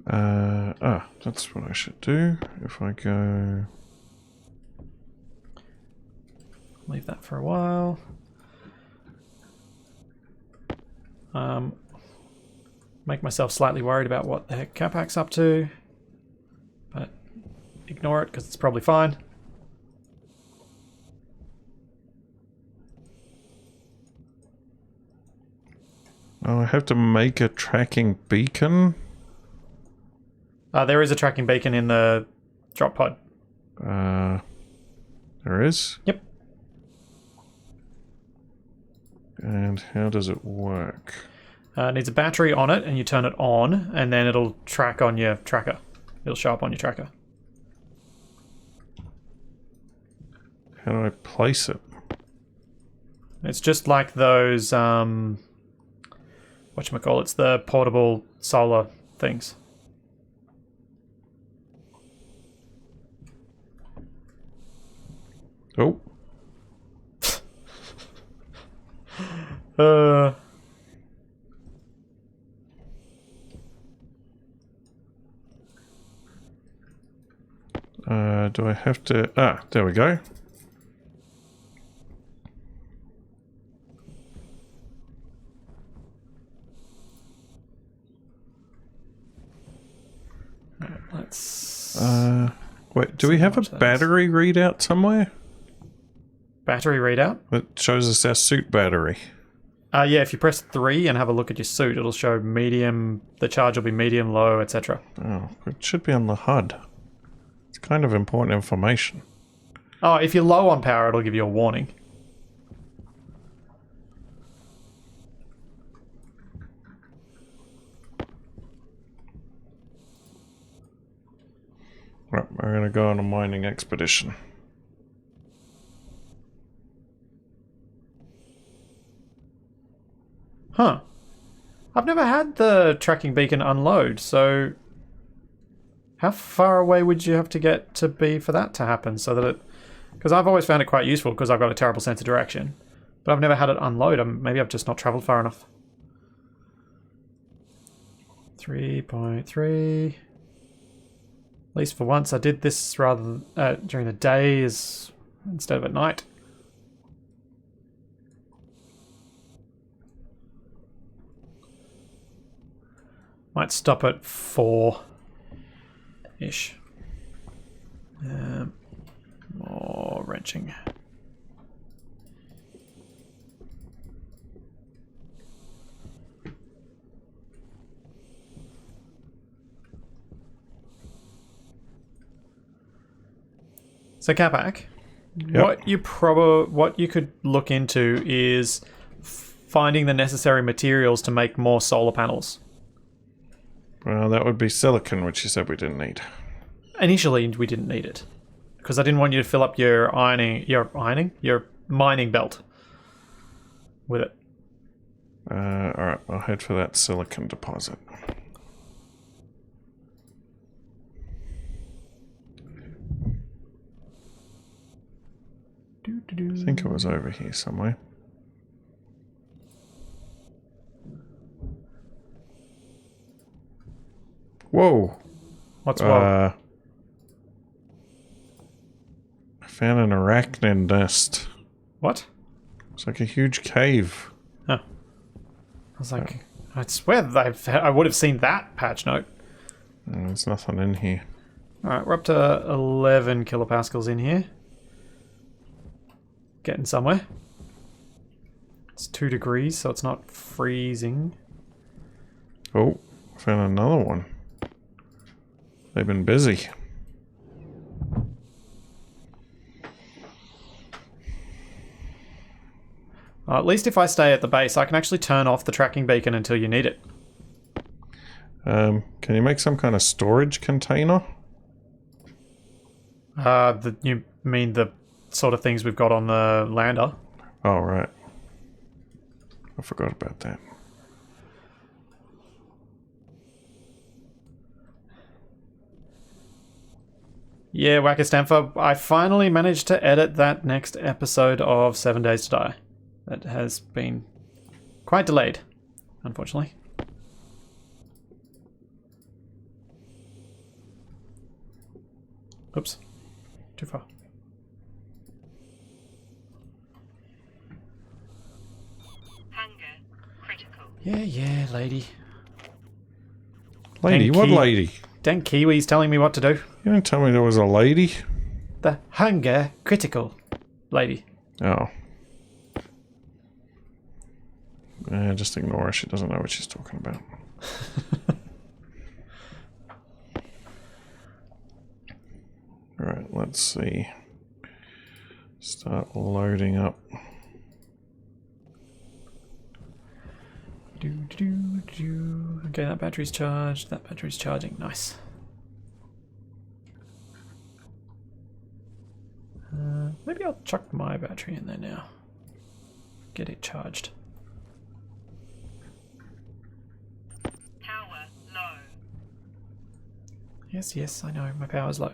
That's what I should do. If I go... Leave that for a while. Make myself slightly worried about what the heck Capac's up to. But ignore it because it's probably fine. Oh, I have to make a tracking beacon. There is a tracking beacon in the drop pod. There is? Yep. And how does it work? It needs a battery on it, and you turn it on, and then it'll track on your tracker. It'll show up on your tracker. How do I place it? It's just like those, whatchamacallit, it's the portable solar things. Oh. Do I have to... Ah, there we go. Let's... Wait, do we have a battery readout somewhere? Battery readout? That shows us our suit battery. Yeah, if you press 3 and have a look at your suit, it'll show medium, the charge will be medium, low, etc. Oh, it should be on the HUD. It's kind of important information. Oh, if you're low on power, it'll give you a warning. Right, we're going to go on a mining expedition. Huh. I've never had the tracking beacon unload, so how far away would you have to get to be for that to happen so that it... Because I've always found it quite useful because I've got a terrible sense of direction, but I've never had it unload. Maybe I've just not traveled far enough. 3.3. At least for once I did this rather than, during the day instead of at night. Might stop at 4-ish. More wrenching. So Capac, Yep. What you could look into is finding the necessary materials to make more solar panels. Well, that would be silicon, which you said we didn't need. Initially, we didn't need it because I didn't want you to fill up your mining belt with it. Alright, I'll head for that silicon deposit. I think it was over here somewhere. Whoa! What's wrong? I found an arachnid nest. What? It's like a huge cave. Oh. I was like, I swear that I would have seen that patch note. There's nothing in here. Alright, we're up to 11 kilopascals in here. Getting somewhere. It's 2 degrees, so it's not freezing. Oh, I found another one. They've been busy. At least if I stay at the base, I can actually turn off the tracking beacon until you need it. Can you make some kind of storage container? You mean the sort of things we've got on the lander? Oh, right. I forgot about that. Yeah, Whacker-Stamfer, I finally managed to edit that next episode of 7 Days to Die. That has been quite delayed, unfortunately. Oops. Too far. Hunger critical. Yeah, lady. Lady? What lady? Dang Kiwi's telling me what to do. You didn't tell me there was a lady. The hunger critical lady. Oh. Just ignore her. She doesn't know what she's talking about. Alright, let's see. Start loading up. Okay, that battery's charged. That battery's charging. Nice. Maybe I'll chuck my battery in there now. Get it charged. Power low. Yes, I know. My power's low.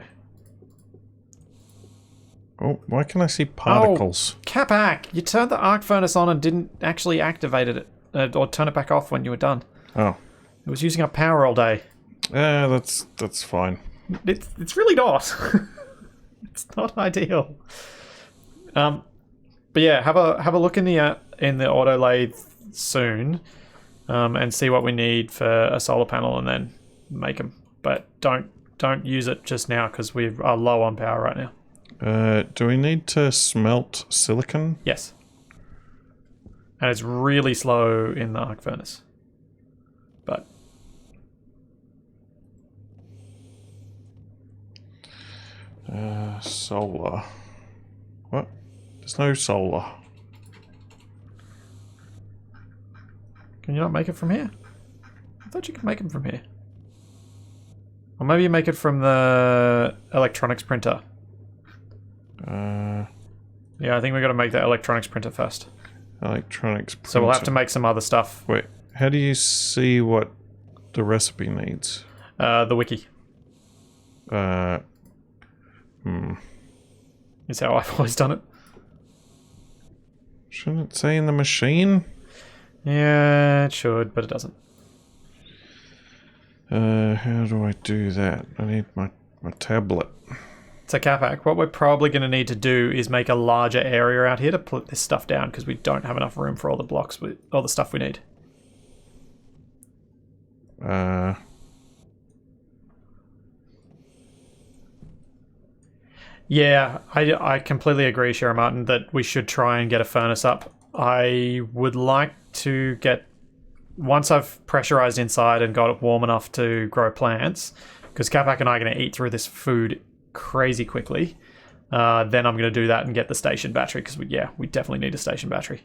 Oh, why can I see particles? Oh, Capac! You turned the arc furnace on and didn't actually activate it or turn it back off when you were done. Oh. It was using up power all day. Yeah, that's fine. It's really not. It's not ideal. But yeah, have a look in the auto lathe soon, and see what we need for a solar panel, and then make them. But don't use it just now because we are low on power right now. Do we need to smelt silicon? Yes. And it's really slow in the arc furnace. But solar. What? There's no solar. can you not make it from here? I thought you could make them from here. Or maybe you make it from the electronics printer. Yeah, I think we got to make that electronics printer first. Electronics printer. So we'll have to make some other stuff. Wait, how do you see what the recipe needs? The wiki is how I've always done it. Shouldn't it say in the machine? Yeah, it should, but it doesn't. How do I do that? I need my tablet. So Capac, what we're probably going to need to do is make a larger area out here to put this stuff down because we don't have enough room for all the blocks with all the stuff we need. Yeah, I completely agree, Shara Martin, that we should try and get a furnace up. I would like to get, once I've pressurized inside and got it warm enough to grow plants, because Capac and I are going to eat through this food crazy quickly. then I'm going to do that and get the station battery because we definitely need a station battery.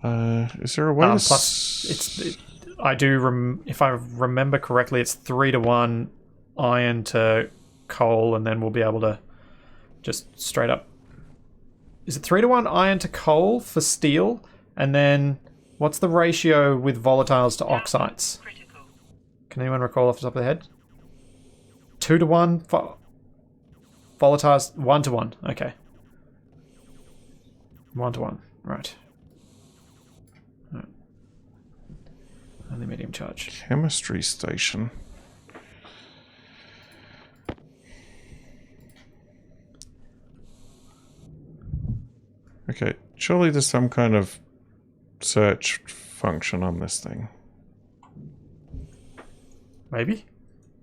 Is there a way to... Plus, if I remember correctly, it's 3-to-1 iron to coal, and then we'll be able to just straight up... Is it 3-to-1 iron to coal for steel? And then what's the ratio with volatiles to oxides? Critical. Can anyone recall off the top of the head? 2-to-1 for volatiles? 1-to-1. Okay. 1-to-1. Right. Only medium charge. Chemistry station. Okay, surely there's some kind of search function on this thing. Maybe?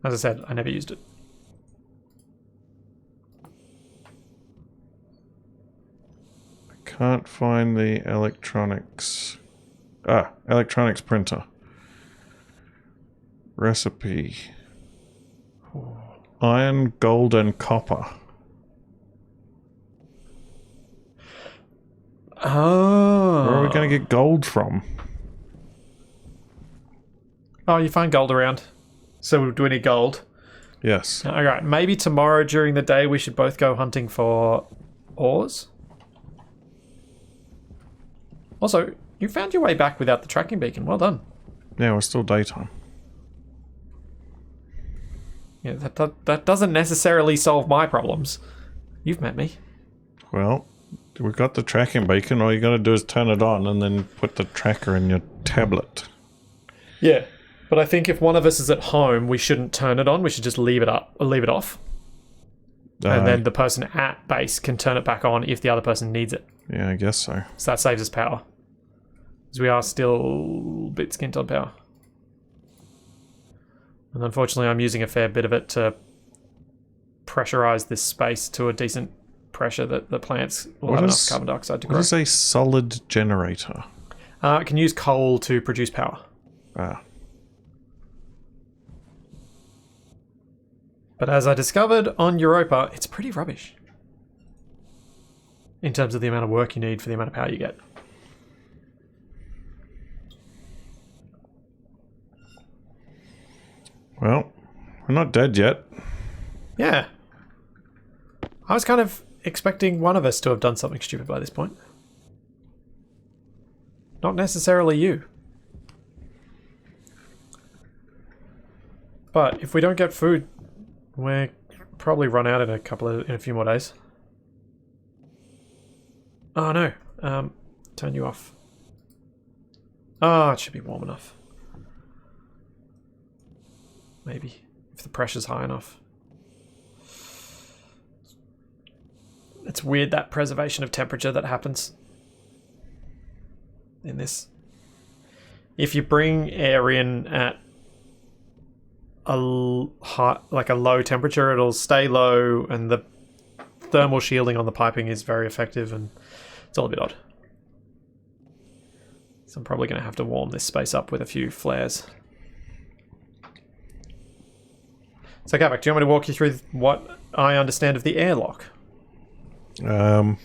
As I said, I never used it. I can't find the electronics. Electronics printer. Recipe. Iron, gold, and copper. Oh. Where are we going to get gold from? Oh, you find gold around. So do we need gold? Yes. Alright, maybe tomorrow during the day we should both go hunting for ores. Also, you found your way back without the tracking beacon. Well done. Yeah, we're still daytime. Yeah, that doesn't necessarily solve my problems. You've met me. Well, we've got the tracking beacon. All you got to do is turn it on and then put the tracker in your tablet. Yeah, but I think if one of us is at home, we shouldn't turn it on. We should just leave it up or leave it off. And then the person at base can turn it back on if the other person needs it. Yeah, I guess so. So that saves us power. Because we are still a bit skint on power. And unfortunately, I'm using a fair bit of it to pressurize this space to a decent pressure that the plants will have enough carbon dioxide to grow. What is a solid generator? It can use coal to produce power. Ah. But as I discovered on Europa, it's pretty rubbish. In terms of the amount of work you need for the amount of power you get. Well, we're not dead yet. Yeah. I was kind of expecting one of us to have done something stupid by this point. Not necessarily you. But if we don't get food, we'll probably run out in a few more days. Oh no. Turn you off. Oh, it should be warm enough. Maybe. If the pressure's high enough. It's weird, that preservation of temperature that happens in this. If you bring air in at a high, like a low temperature, it'll stay low, and the thermal shielding on the piping is very effective, and it's all a bit odd. So I'm probably going to have to warm this space up with a few flares. So, Capac, do you want me to walk you through what I understand of the airlock? Power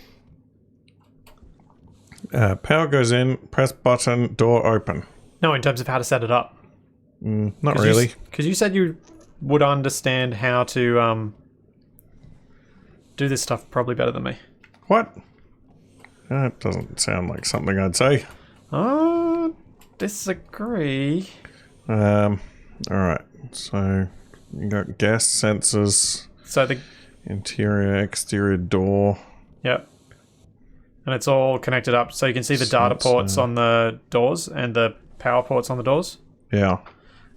goes in, press button, door open. No, in terms of how to set it up. Not really. Because you said you would understand how to do this stuff probably better than me. What? That doesn't sound like something I'd say. Disagree. Alright, so you got gas sensors. So the interior, exterior door. Yep. And it's all connected up, so you can see the data ports on the doors and the power ports on the doors. Yeah.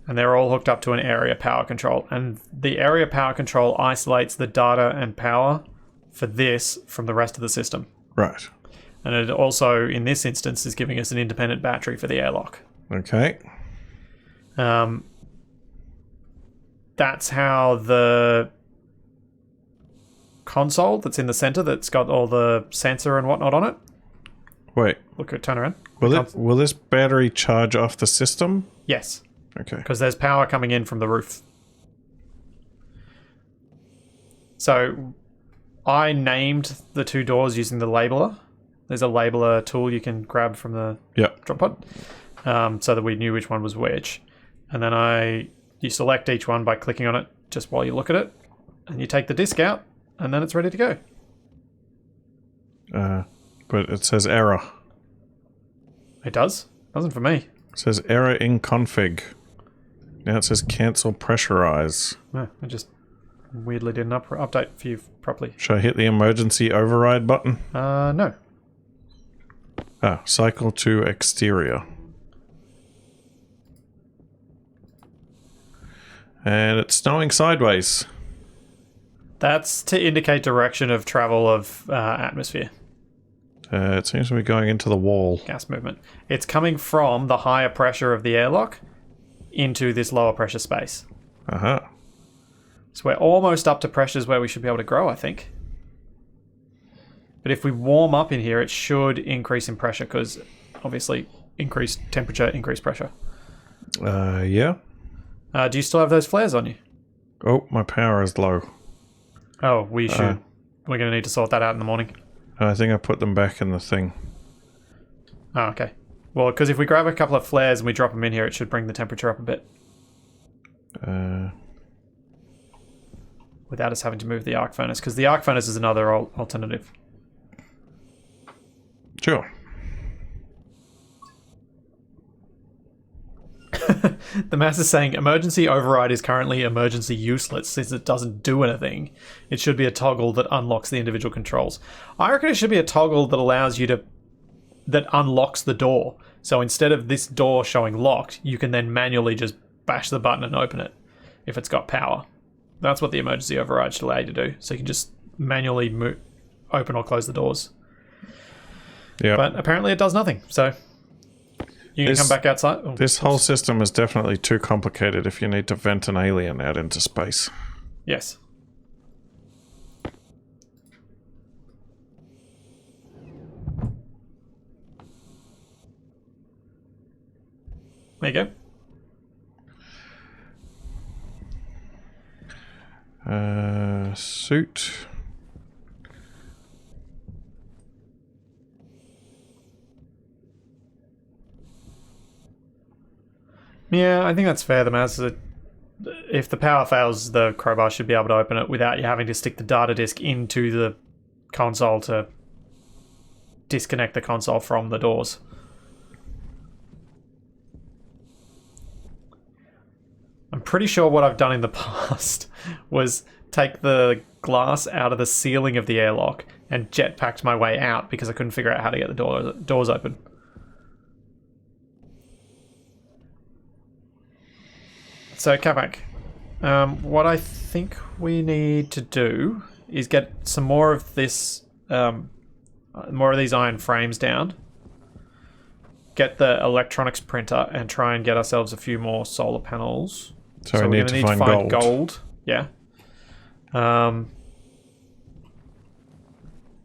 And they're all hooked up to an area power control. And the area power control isolates the data and power for this from the rest of the system. Right. And it also, in this instance, is giving us an independent battery for the airlock. Okay. That's how the console that's in the center that's got all the sensor and whatnot on it. Wait. Look, turn around. Will this battery charge off the system? Yes. Okay. Because there's power coming in from the roof. So I named the 2 doors using the labeler. There's a labeler tool you can grab from the Yep. drop pod, so that we knew which one was which. And then you select each one by clicking on it just while you look at it, and you take the disc out, and then it's ready to go. But it says error. It does? Doesn't for me. It says error in config. Now it says cancel pressurize. No, I just weirdly didn't update for you properly. Should I hit the emergency override button? No. Cycle to exterior. And it's snowing sideways. That's to indicate direction of travel of atmosphere. It seems to be going into the wall. Gas movement. It's coming from the higher pressure of the airlock into this lower pressure space. Uh-huh. So we're almost up to pressures where we should be able to grow, I think. But if we warm up in here, it should increase in pressure because obviously increased temperature, increased pressure. Yeah. Do you still have those flares on you? Oh, my power is low. Oh, we should. We're going to need to sort that out in the morning. I think I put them back in the thing. Oh, okay. Well, because if we grab a couple of flares and we drop them in here, it should bring the temperature up a bit. Without us having to move the arc furnace, because the arc furnace is another alternative. Sure. The mass is saying emergency override is currently emergency useless since it doesn't do anything. It should be a toggle that unlocks the individual controls. I reckon it should be a toggle that allows you to... that unlocks the door. So instead of this door showing locked, you can then manually just bash the button and open it if it's got power. That's what the emergency override should allow you to do. So you can just manually open or close the doors. Yeah. But apparently it does nothing. So you can come back outside. Oh, this whole system is definitely too complicated if you need to vent an alien out into space. Yes. There you go. Suit. Yeah, I think that's fair. If the power fails, the crowbar should be able to open it without you having to stick the data disk into the console to disconnect the console from the doors. I'm pretty sure what I've done in the past was take the glass out of the ceiling of the airlock and jetpacked my way out because I couldn't figure out how to get the doors open. So, Capac, what I think we need to do is get some more of this, more of these iron frames down, get the electronics printer, and try and get ourselves a few more solar panels. So we're we going need to to find gold. Yeah.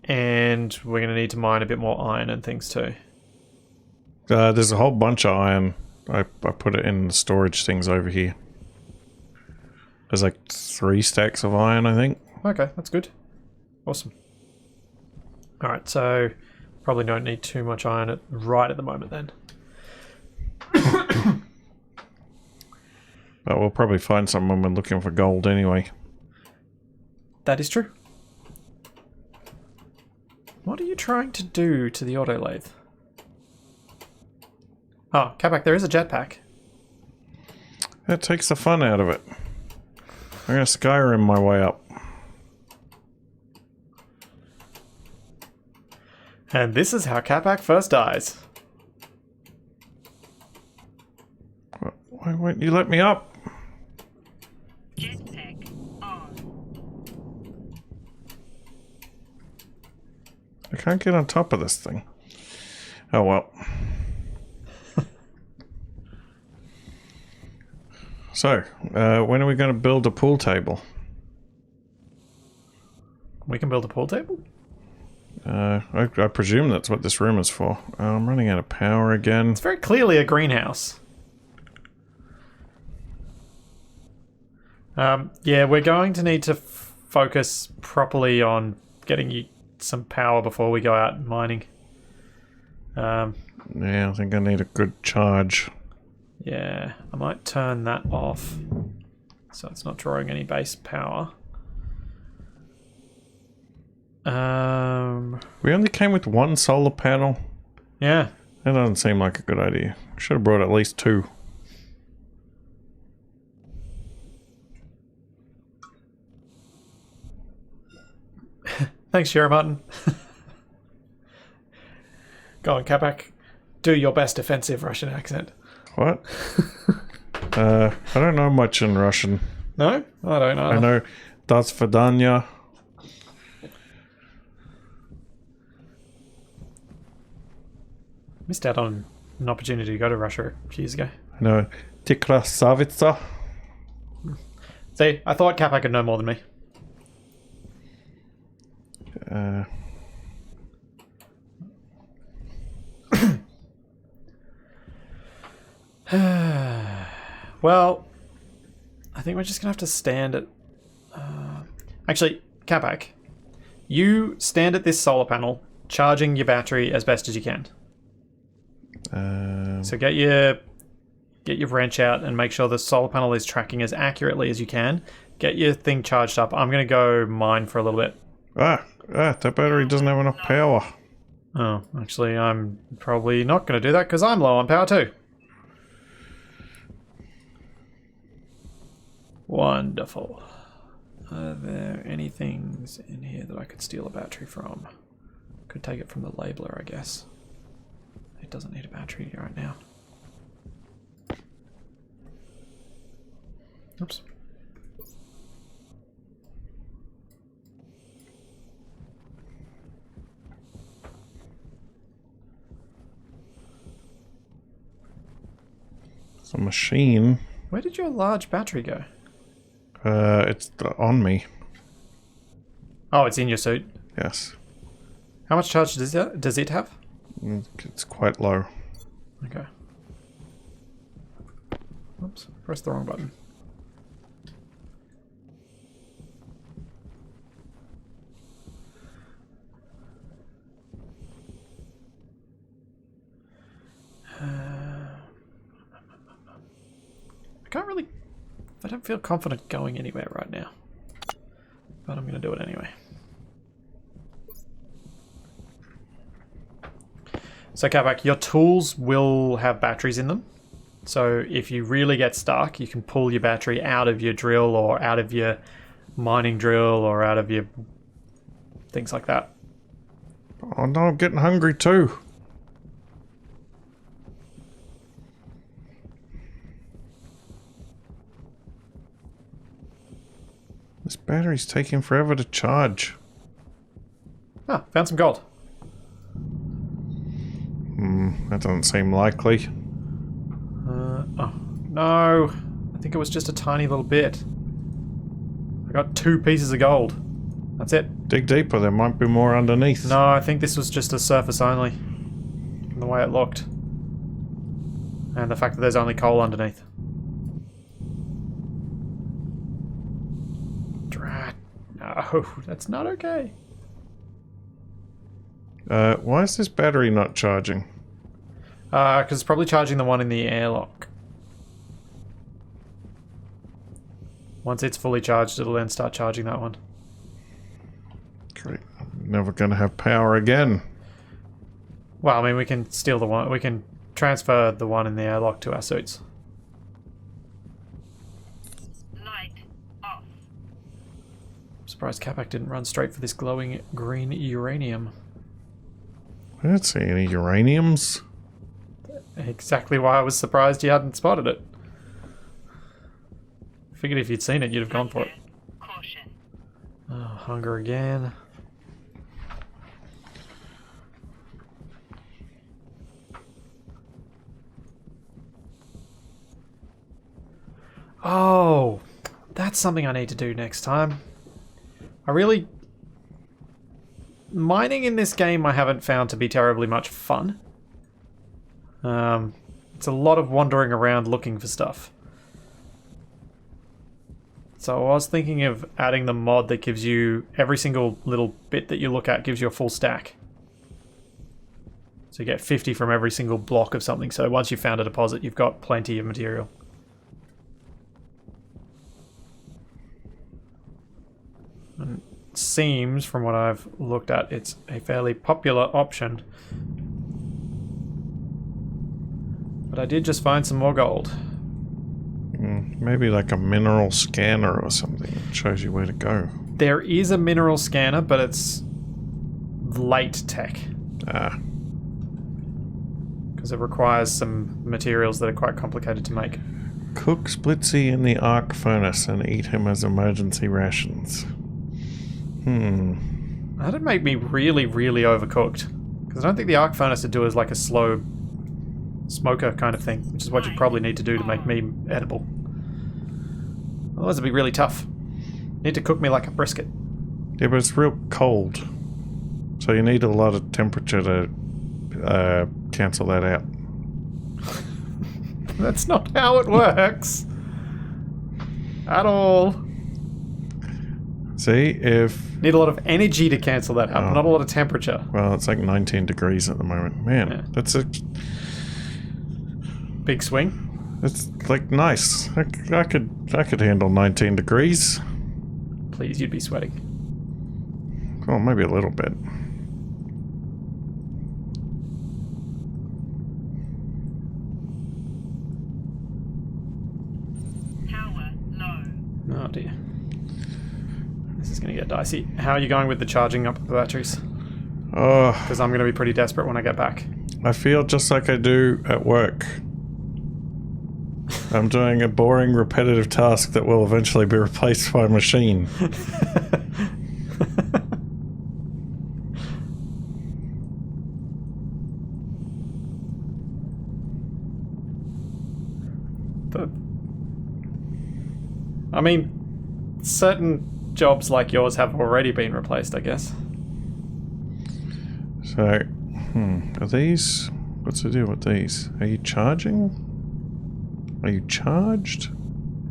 And we're going to need to mine a bit more iron and things too. There's a whole bunch of iron. I put it in the storage things over here. There's like 3 stacks of iron, I think. Okay, that's good. Awesome. Alright, so probably don't need too much iron right at the moment then. But we'll probably find some when we're looking for gold anyway. That is true. What are you trying to do to the auto lathe? Oh, Capac, there is a jetpack. That takes the fun out of it. I'm going to Skyrim my way up. And this is how Capac first dies. Why won't you let me up? Jetpack on. I can't get on top of this thing. Oh well. So, when are we going to build a pool table? We can build a pool table? I presume that's what this room is for. I'm running out of power again. It's very clearly a greenhouse. Yeah, we're going to need to focus properly on getting you some power before we go out mining. Yeah, I think I need a good charge. Yeah, I might turn that off so it's not drawing any base power. We only came with one solar panel. Yeah. That doesn't seem like a good idea. Should have brought at least 2. Thanks, Shira Martin. Go on, Capac. Do your best offensive Russian accent. What? I don't know much in Russian. No? I don't know. I know Das Vidanya. Missed out on an opportunity to go to Russia a few years ago. I know Tikra Savitsa. See, I thought Capac could know more than me. Well, I think we're just gonna have to stand at. Actually, Capac, you stand at this solar panel, charging your battery as best as you can. So get your wrench out and make sure the solar panel is tracking as accurately as you can. Get your thing charged up. I'm gonna go mine for a little bit. That battery doesn't have enough power. Oh, actually, I'm probably not going to do that because I'm low on power too. Wonderful. Are there any things in here that I could steal a battery from? Could take it from the labeler, I guess. It doesn't need a battery right now. Oops. It's a machine. Where did your large battery go? It's on me. Oh, it's in your suit. Yes. How much charge does it have? It's quite low. Okay. Oops, pressed the wrong button. I don't feel confident going anywhere right now. But I'm going to do it anyway. So Capac, your tools will have batteries in them. So if you really get stuck, you can pull your battery out of your drill or out of your mining drill or out of your things like that. Oh no, I'm getting hungry too. This battery's taking forever to charge. Ah, found some gold. That doesn't seem likely. Oh, no. I think it was just a tiny little bit. I got 2 pieces of gold. That's it. Dig deeper, there might be more underneath. No, I think this was just a surface only. From the way it looked. And the fact that there's only coal underneath. Drat. No, that's not okay. Why is this battery not charging? Because it's probably charging the one in the airlock. Once it's fully charged, it'll then start charging that one. Great. I'm never gonna have power again. Well, I mean, we can steal the one. We can transfer the one in the airlock to our suits. Light off. I'm surprised Capac didn't run straight for this glowing green uranium. I don't see any uraniums. Exactly why I was surprised you hadn't spotted it. Figured if you'd seen it, you'd have gone for it. Caution. Oh, hunger again. Oh, that's something I need to do next time. Mining in this game I haven't found to be terribly much fun. It's a lot of wandering around looking for stuff. So I was thinking of adding the mod that gives you every single little bit that you look at gives you a full stack. So you get 50 from every single block of something. So once you've found a deposit, you've got plenty of material. And it seems, from what I've looked at, it's a fairly popular option. But I did just find some more gold. Maybe like a mineral scanner or something that shows you where to go. There is a mineral scanner, but it's late tech. Ah. Because it requires some materials that are quite complicated to make. Cook Splitsy in the arc furnace and eat him as emergency rations. That'd make me really, really overcooked. Because I don't think the arc furnace would do as like a slow smoker kind of thing, which is what you'd probably need to do to make me edible. Otherwise it'd be really tough. You need to cook me like a brisket. Yeah, but it's real cold. So you need a lot of temperature to cancel that out. That's not how it works. At all. See, if... Need a lot of energy to cancel that out, not a lot of temperature. Well, it's like 19 degrees at the moment. Man, Yeah. that's a... Big swing. It's like nice. I could handle 19 degrees. Please, you'd be sweating. Well, maybe a little bit. Power low. Oh dear. This is going to get dicey. How are you going with the charging up of the batteries? Oh, Because I'm going to be pretty desperate when I get back. I feel just like I do at work. I'm doing a boring, repetitive task that will eventually be replaced by a machine. I mean, certain jobs like yours have already been replaced, I guess. So, are these... What's the deal with these? Are you charging? Are you charged?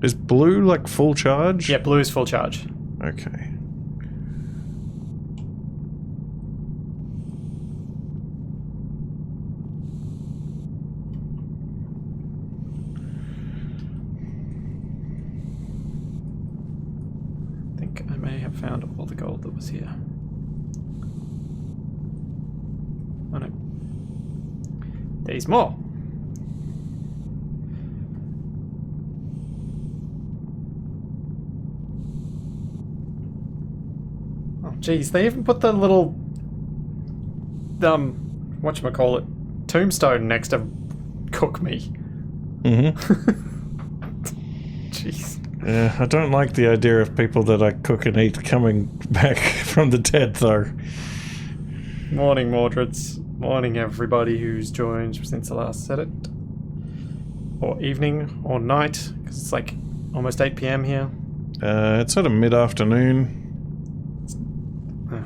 Is blue like full charge? Yeah, blue is full charge. Okay. I think I may have found all the gold that was here. Oh no. There's more. Oh jeez, they even put the little whatchamacallit, tombstone next to cook me. Jeez. Yeah, I don't like the idea of people that I cook and eat coming back from the dead, though. Morning, Mordreds. Morning, everybody who's joined since I last said it. Or evening, or night, because it's like almost 8 PM here. It's sort of mid-afternoon. Oh.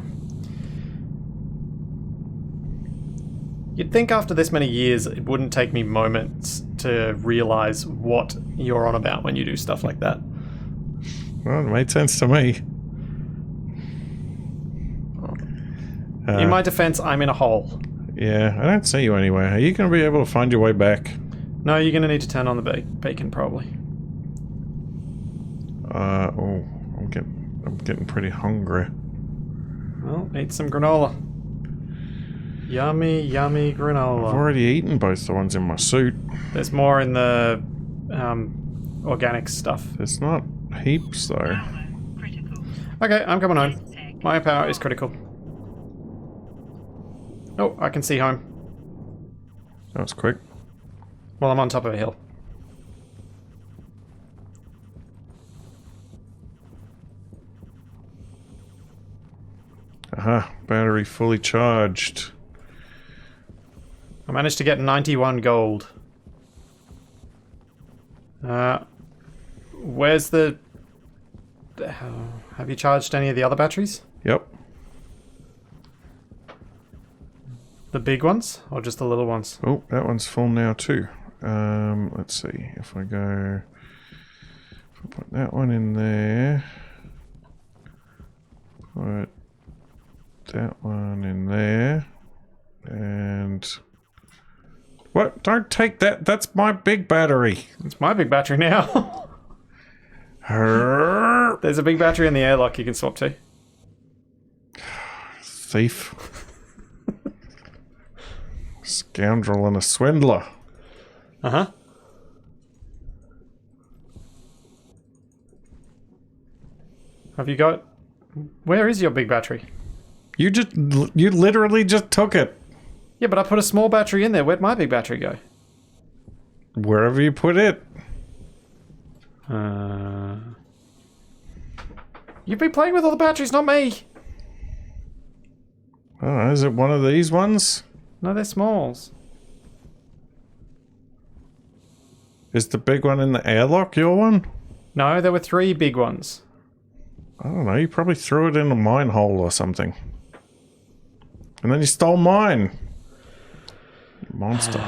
You'd think after this many years it wouldn't take me moments to realise what you're on about when you do stuff like that. Well, it made sense to me. In my defence, I'm in a hole. Yeah, I don't see you anywhere. Are you going to be able to find your way back? No, you're going to need to turn on the bacon, probably. Oh, I'm getting pretty hungry. Well, eat some granola. Yummy, yummy granola. I've already eaten both the ones in my suit. There's more in the organic stuff. There's not heaps, though. Power critical. Okay, I'm coming home. My power is critical. Oh, I can see home. That was quick. Well, I'm on top of a hill. Aha, battery fully charged. I managed to get 91 gold. Where's the... have you charged any of the other batteries? Yep. The big ones? Or just the little ones? Oh, that one's full now too. Let's see. If I Put that one in there. Put that one in there. And... What? Don't take that. That's my big battery. It's my big battery now. There's a big battery in the airlock you can swap to. Thief. Scoundrel and a swindler. Uh-huh. Have you got... Where is your big battery? You literally just took it. Yeah, but I put a small battery in there. Where'd my big battery go? Wherever you put it. You've been playing with all the batteries, not me. I don't know, is it one of these ones? No, they're smalls. Is the big one in the airlock your one? No, there were 3 big ones. I don't know, you probably threw it in a mine hole or something. And then you stole mine. You monster.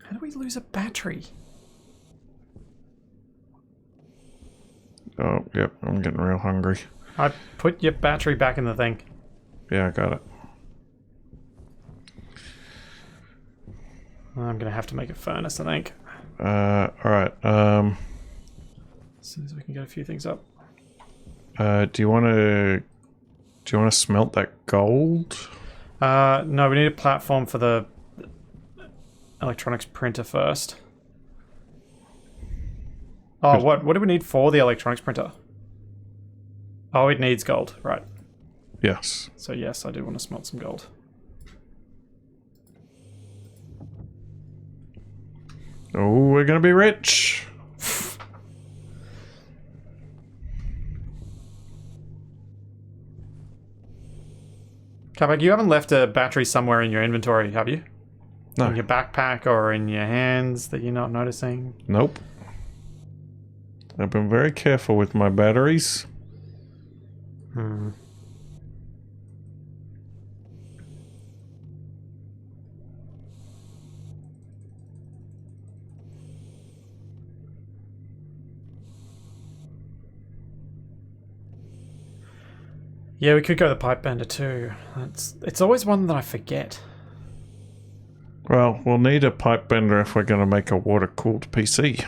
How do we lose a battery? Oh, yep, I'm getting real hungry. I put your battery back in the thing. Yeah, I got it. I'm gonna have to make a furnace, I think. Alright, As soon as we can get a few things up. do you want to smelt that gold? No, we need a platform for the electronics printer first. Oh, what do we need for the electronics printer? Oh, it needs gold, right. Yes. So yes, I do want to smelt some gold. Oh, we're gonna be rich. Capac, you haven't left a battery somewhere in your inventory, have you? No. In your backpack or in your hands that you're not noticing? Nope. I've been very careful with my batteries. Yeah, we could go the pipe bender too. It's always one that I forget. Well, we'll need a pipe bender if we're going to make a water-cooled PC.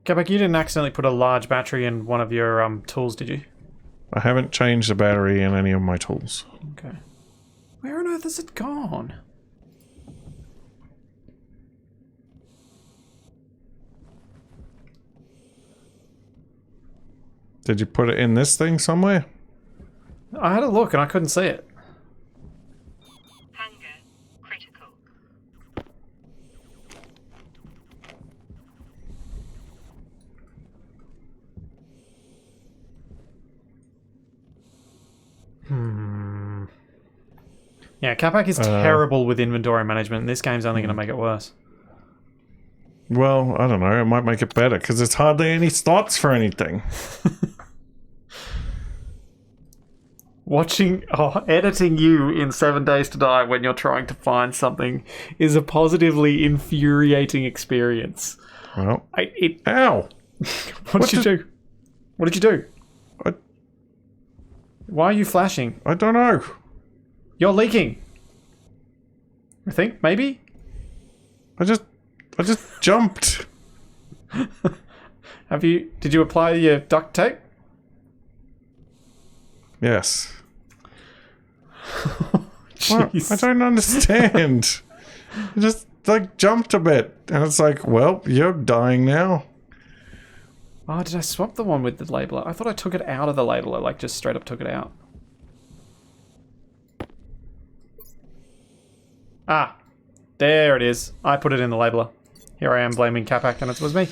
Capac, you didn't accidentally put a large battery in one of your tools, did you? I haven't changed the battery in any of my tools. Okay. Where on earth has it gone? Did you put it in this thing somewhere? I had a look and I couldn't see it. Hunger critical. Yeah, Capac is terrible with inventory management, and this game's only going to make it worse. Well, I don't know. It might make it better, because there's hardly any slots for anything. Editing you in 7 Days to Die when you're trying to find something is a positively infuriating experience. Well, Ow! ow! What did you do? What did you do? I, Why are you flashing? I don't know. You're leaking. I think, maybe? I just jumped. Did you apply your duct tape? Yes. What? Jeez. I don't understand. I just, like, jumped a bit. And it's like, well, you're dying now. Oh, did I swap the one with the labeler? I thought I took it out of the labeler, like just straight up took it out. Ah, there it is. I put it in the labeler. Here I am blaming Capac and it was me.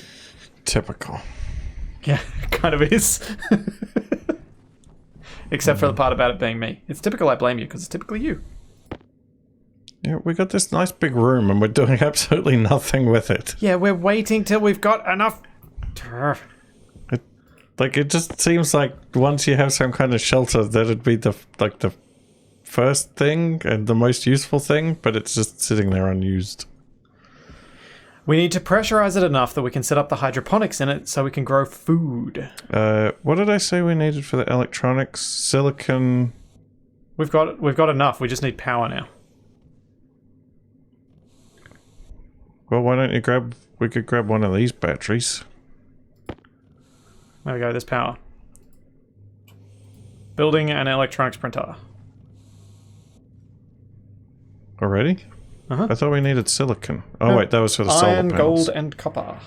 Typical. Yeah, it kind of is. Except for the part about it being me. It's typical I blame you because it's typically you. Yeah, we got this nice big room and we're doing absolutely nothing with it. Yeah, we're waiting till we've got enough... It just seems like once you have some kind of shelter, that'd be the first thing and the most useful thing, but it's just sitting there unused. We need to pressurize it enough that we can set up the hydroponics in it so we can grow food. What did I say we needed for the electronics? Silicon. We've got enough. We just need power now. Well, why don't you grab... We could grab one of these batteries. There we go, there's power. Building an electronics printer. Already? Uh-huh. I thought we needed silicon. Oh, wait, that was for the solar Iron, panels. gold, and copper.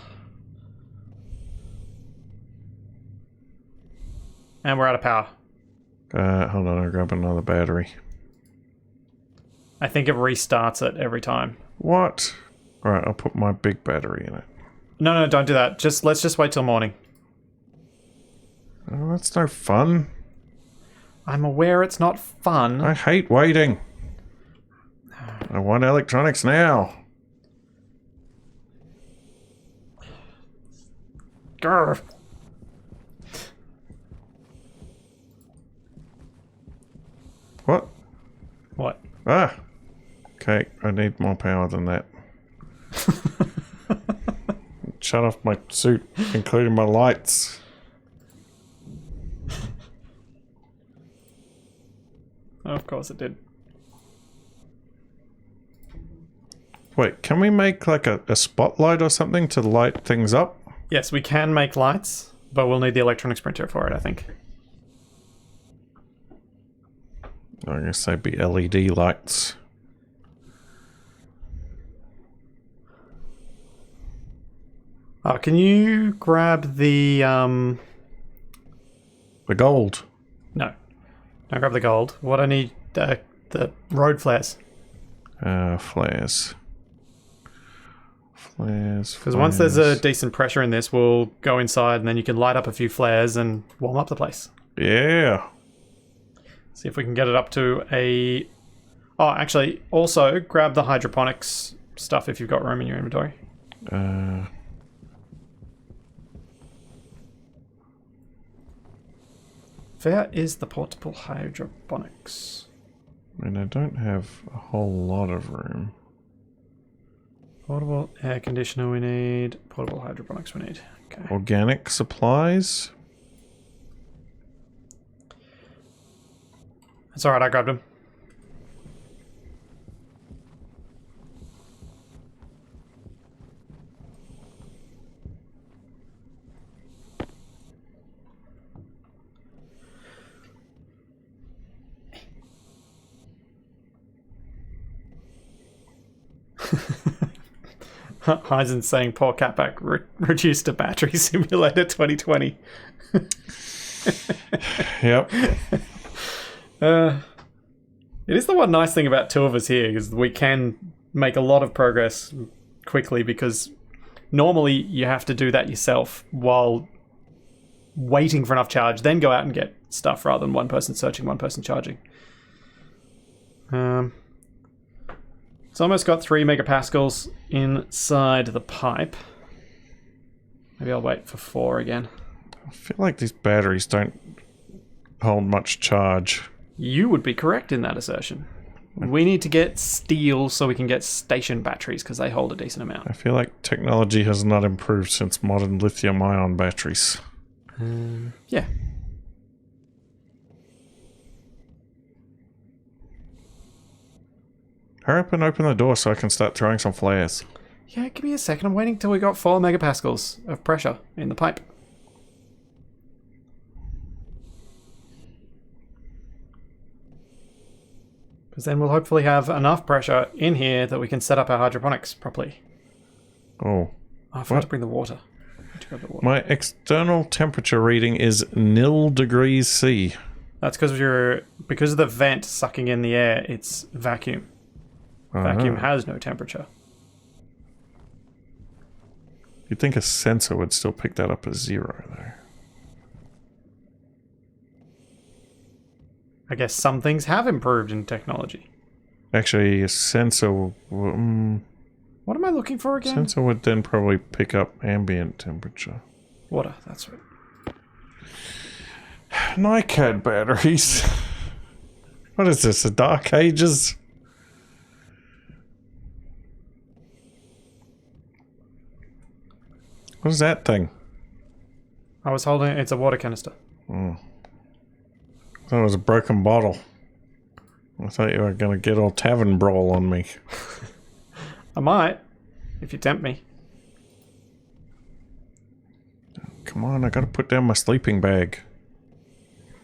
And we're out of power. Hold on, I'll grab another battery. I think it restarts it every time. What? Alright, I'll put my big battery in it. No, don't do that. Let's just wait till morning. Oh, that's no fun. I'm aware it's not fun. I hate waiting. I want electronics now. Grr. What? What? Ah! Okay, I need more power than that. Shut off my suit, including my lights. Oh, of course it did. Wait, can we make like a spotlight or something to light things up? Yes, we can make lights, but we'll need the electronics printer for it, I think. I guess they'd be LED lights. Oh, can you grab the The gold. No. Don't grab the gold. What I need, the road flares. Flares. Flares. Because once there's a decent pressure in this, we'll go inside and then you can light up a few flares and warm up the place. Yeah. See if we can get it up to a... Oh, actually, also grab the hydroponics stuff if you've got room in your inventory. Where is the portable hydroponics? I mean, I don't have a whole lot of room. Portable air conditioner we need. Portable hydroponics we need. Okay. Organic supplies. That's alright, I grabbed them. Heisen's saying poor Capac reduced to battery simulator 2020. Yep. It is the one nice thing about two of us here is we can make a lot of progress quickly because normally you have to do that yourself while waiting for enough charge, then go out and get stuff rather than one person searching, one person charging. It's almost got 3 megapascals inside the pipe. Maybe I'll wait for 4 again. I feel like these batteries don't hold much charge. You would be correct in that assertion. We need to get steel so we can get station batteries because they hold a decent amount. I feel like technology has not improved since modern lithium-ion batteries. Yeah. Hurry up and open the door so I can start throwing some flares. Yeah, give me a second. I'm waiting till we got 4 megapascals of pressure in the pipe. Because then we'll hopefully have enough pressure in here that we can set up our hydroponics properly. Oh. I forgot to bring the water. To grab the water. My external temperature reading is 0 degrees C. That's because of the vent sucking in the air, it's vacuum. Vacuum has no temperature. You'd think a sensor would still pick that up as 0, though. I guess some things have improved in technology. Actually, a sensor... What am I looking for again? Sensor would then probably pick up ambient temperature. Water, that's right. NiCad batteries. What is this, the Dark Ages? What is that thing? I was holding it. It's a water canister. I thought it was a broken bottle. I thought you were going to get all tavern brawl on me. I might, if you tempt me. Come on, I gotta put down my sleeping bag.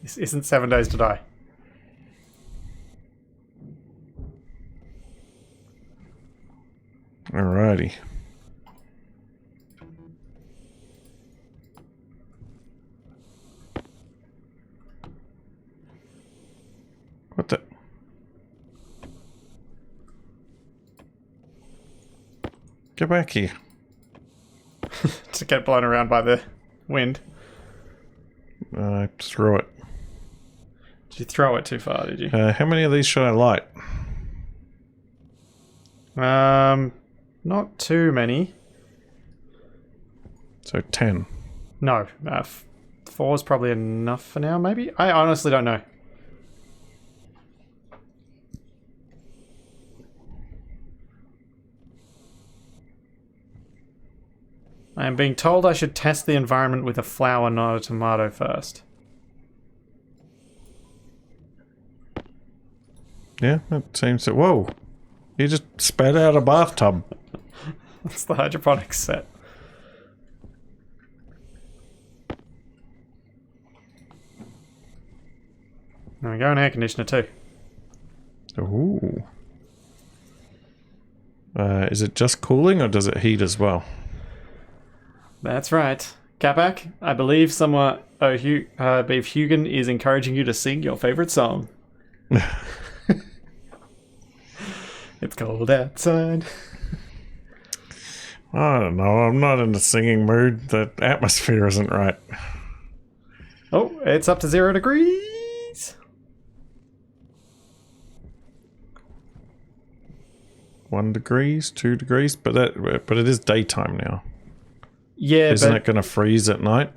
This isn't 7 Days to Die. Alrighty. What the? Get back here. To get blown around by the wind. I threw it. Did you throw it too far, did you? How many of these should I light? Not too many. So 10. No, 4 is probably enough for now, maybe? I honestly don't know. I am being told I should test the environment with a flower, not a tomato first. Yeah, that seems to... Whoa! You just spat out a bathtub. That's the hydroponics set. There we go, an air conditioner too. Ooh. Is it just cooling or does it heat as well? That's right. Capac, I believe somewhat. Beef Hugan is encouraging you to sing your favorite song. It's cold outside. I don't know. I'm not in the singing mood. The atmosphere isn't right. Oh, it's up to 0 degrees. 1 degrees, 2 degrees, but it is daytime now. Yeah, Isn't but it going to freeze at night?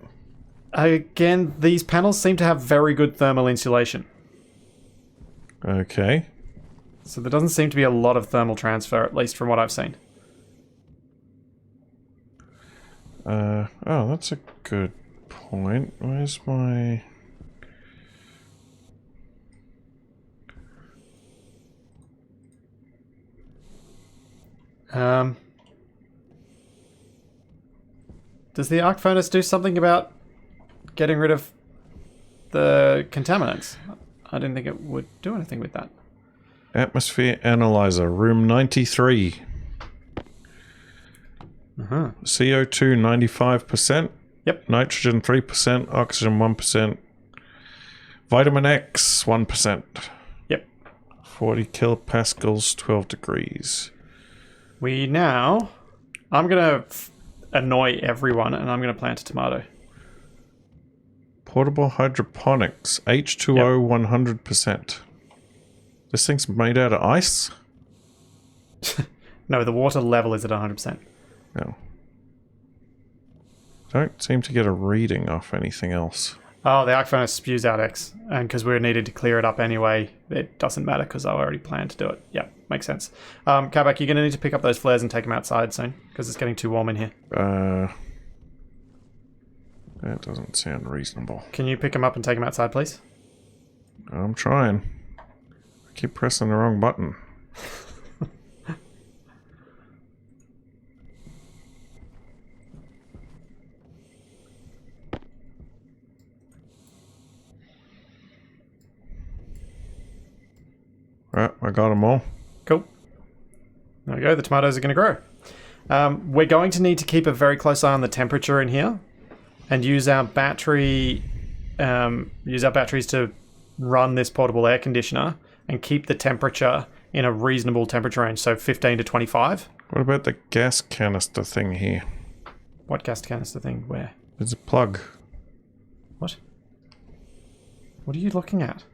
again, these panels seem to have very good thermal insulation. Okay. So there doesn't seem to be a lot of thermal transfer, at least from what I've seen. Oh, that's a good point. Where's my... Does the arc furnace do something about getting rid of the contaminants? I didn't think it would do anything with that. Atmosphere analyzer, room 93. Uh-huh. CO2 95%. Yep. Nitrogen 3%. Oxygen 1%. Vitamin X 1%. Yep. 40 kilopascals, 12 degrees. We now... I'm going to annoy everyone and I'm going to plant a tomato. Portable hydroponics, H2O 100%. This thing's made out of ice? No, the water level is at 100%. No. Don't seem to get a reading off anything else. Oh, the arc furnace spews out X, and because we needed to clear it up anyway, it doesn't matter because I already planned to do it. Yeah, makes sense. Capac, you're going to need to pick up those flares and take them outside soon, because it's getting too warm in here. That doesn't sound reasonable. Can you pick them up and take them outside, please? I'm trying. I keep pressing the wrong button. Right, I got them all. Cool. There we go. The tomatoes are going to grow. We're going to need to keep a very close eye on the temperature in here, and use our batteries to run this portable air conditioner and keep the temperature in a reasonable temperature range, so 15 to 25. What about the gas canister thing here? What gas canister thing? Where? There's a plug. What? What are you looking at?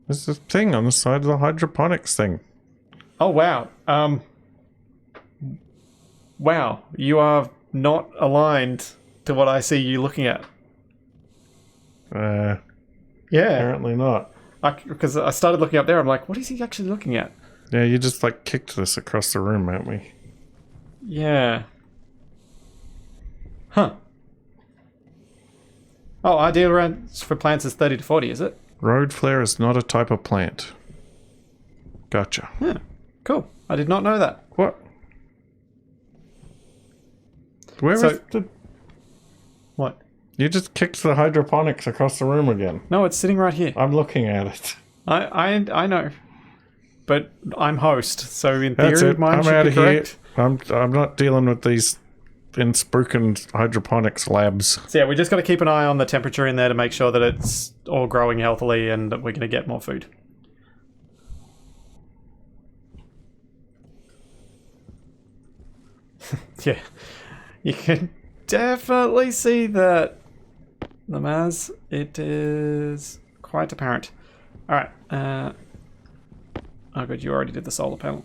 There's a thing on the side of the hydroponics thing. Oh, wow. Wow. You are not aligned to what I see you looking at. Yeah. Yeah. Apparently not. Because I started looking up there, I'm like, what is he actually looking at? Yeah, you just like kicked this across the room at me. Yeah. Huh. Oh, ideal range for plants is 30 to 40, is it? Road flare is not a type of plant. Gotcha. Yeah. Cool. I did not know that. What? Where So- is the... What? You just kicked the hydroponics across the room again. No, it's sitting right here. I'm looking at it. I know. But I'm host, so in That's theory it. mine I'm should out be of here. correct. I'm not dealing with these inspoken hydroponics labs. So yeah, we just got to keep an eye on the temperature in there to make sure that it's all growing healthily and that we're going to get more food. Yeah, you can definitely see that the Maz, it is quite apparent. Alright, oh good, you already did the solar panel.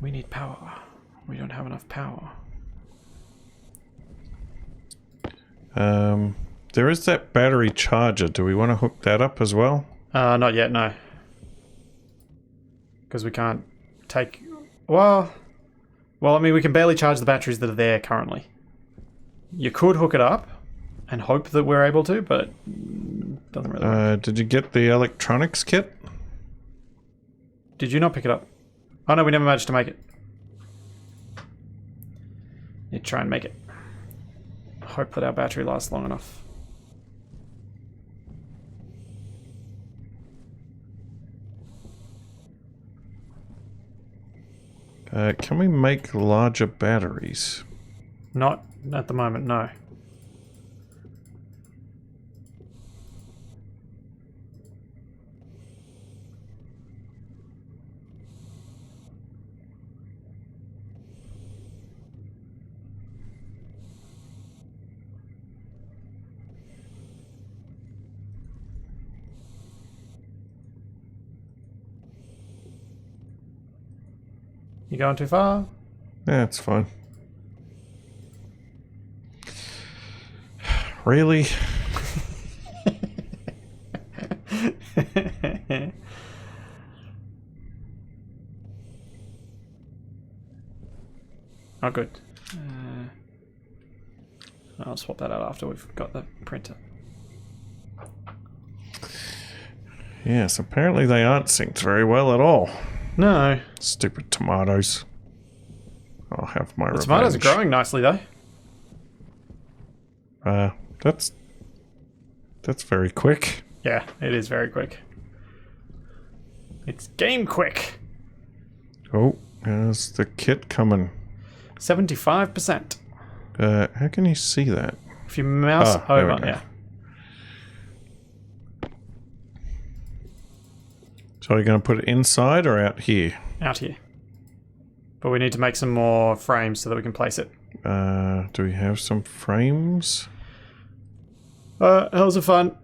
We need power. We don't have enough power. There is that battery charger. Do we want to hook that up as well? Not yet, no. Because we can't take... Well, I mean, we can barely charge the batteries that are there currently. You could hook it up and hope that we're able to, but doesn't really work. Did you get the electronics kit? Did you not pick it up? Oh no, we never managed to make it. You try and make it. Hope that our battery lasts long enough. Can we make larger batteries? Not at the moment, no. You going too far? Yeah, it's fine. Really? Oh, good. I'll swap that out after we've got the printer. Yes, apparently they aren't synced very well at all. No. Stupid tomatoes. I'll have my The revenge. tomatoes are growing nicely, though. That's very quick. Yeah, it is very quick. It's game quick. Oh, there's the kit coming. 75%. How can you see that? If you mouse there we over, go. yeah. So are you going to put it inside or out here? Out here. But we need to make some more frames so that we can place it. Do we have some frames? How's it fun?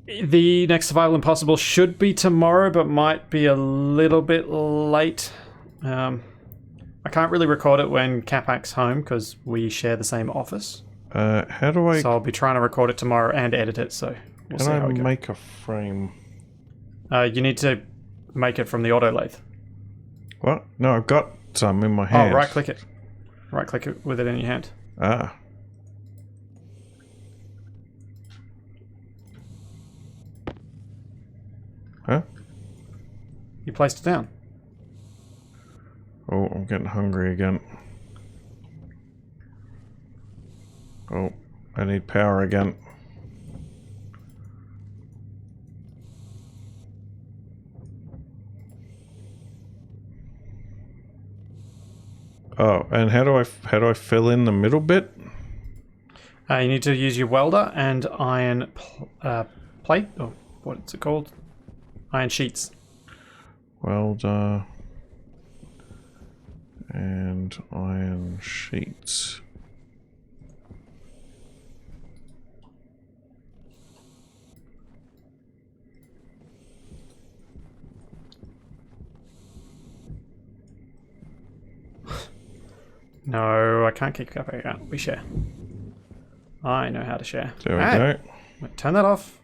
The next Survival Impossible should be tomorrow, but might be a little bit late. I can't really record it when Capac's home because we share the same office. How do I... So I'll be trying to record it tomorrow and edit it, so we'll see Can how I we go. make a frame? You need to make it from the auto lathe. What? No, I've got some in my hand. Oh, right click it. Right click it with it in your hand. Ah. Huh? You placed it down. Oh, I'm getting hungry again. Oh, I need power again. Oh, and how do I fill in the middle bit? You need to use your welder and iron plate. Oh, what's it called? Iron sheets. Welder and iron sheets. No, I can't kick Capac out. We share. I know how to share. There we Hey, go. turn that off.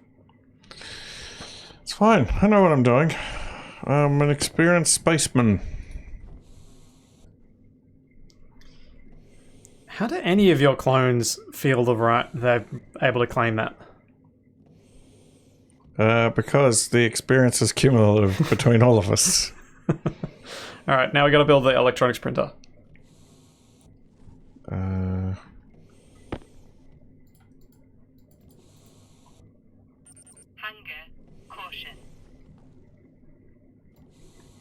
It's fine. I know what I'm doing. I'm an experienced spaceman. How do any of your clones feel they're able to claim that? Because the experience is cumulative between all of us. Alright, now we gotta build the electronics printer. Hunger. Caution.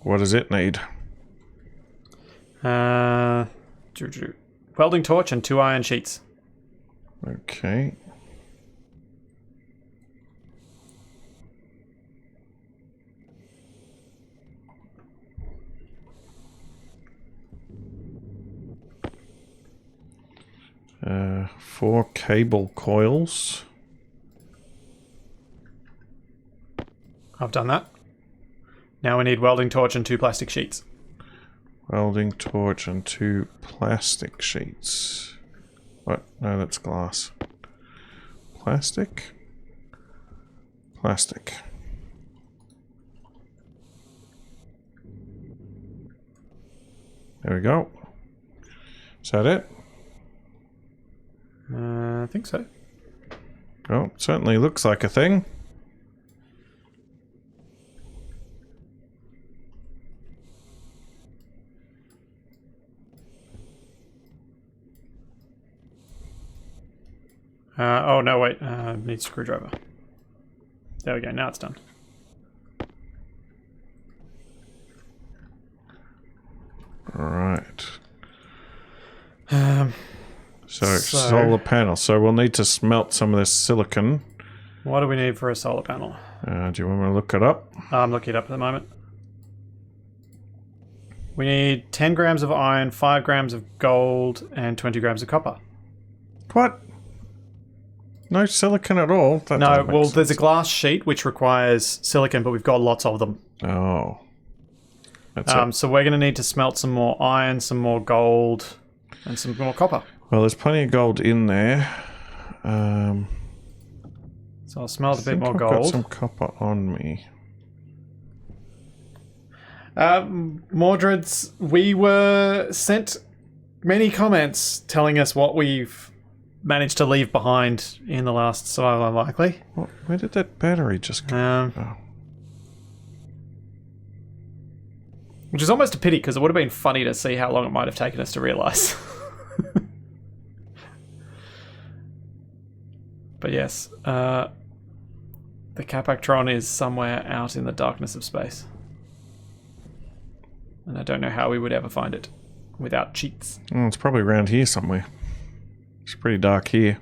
What does it need? Welding torch and 2 iron sheets. Okay. Uh, 4 cable coils. I've done that. Now we need welding torch and 2 plastic sheets. Welding torch and 2 plastic sheets. What? No, that's glass. Plastic? Plastic. There we go. Is that it? I think so. Oh, certainly looks like a thing. Oh no, wait. Need screwdriver. There we go. Now it's done. Right. Um, So solar panel. So we'll need to smelt some of this silicon. What do we need for a solar panel? Do you want me to look it up? I'm looking it up at the moment. We need 10 grams of iron, 5 grams of gold, and 20 grams of copper. What? No silicon at all? That No, doesn't make well, sense. there's a glass sheet which requires silicon, but we've got lots of them. Oh. That's it. So we're going to need to smelt some more iron, some more gold, and some more copper. Well, there's plenty of gold in there. So I'll smelt a bit think more I've got gold. some copper on me. Mordred's, we were sent many comments telling us what we've managed to leave behind in the last Survival Unlikely. What? Where did that battery just go? Oh. Which is almost a pity because it would have been funny to see how long it might have taken us to realise. But yes, the Capactron is somewhere out in the darkness of space. And I don't know how we would ever find it without cheats. Oh, it's probably around here somewhere. It's pretty dark here.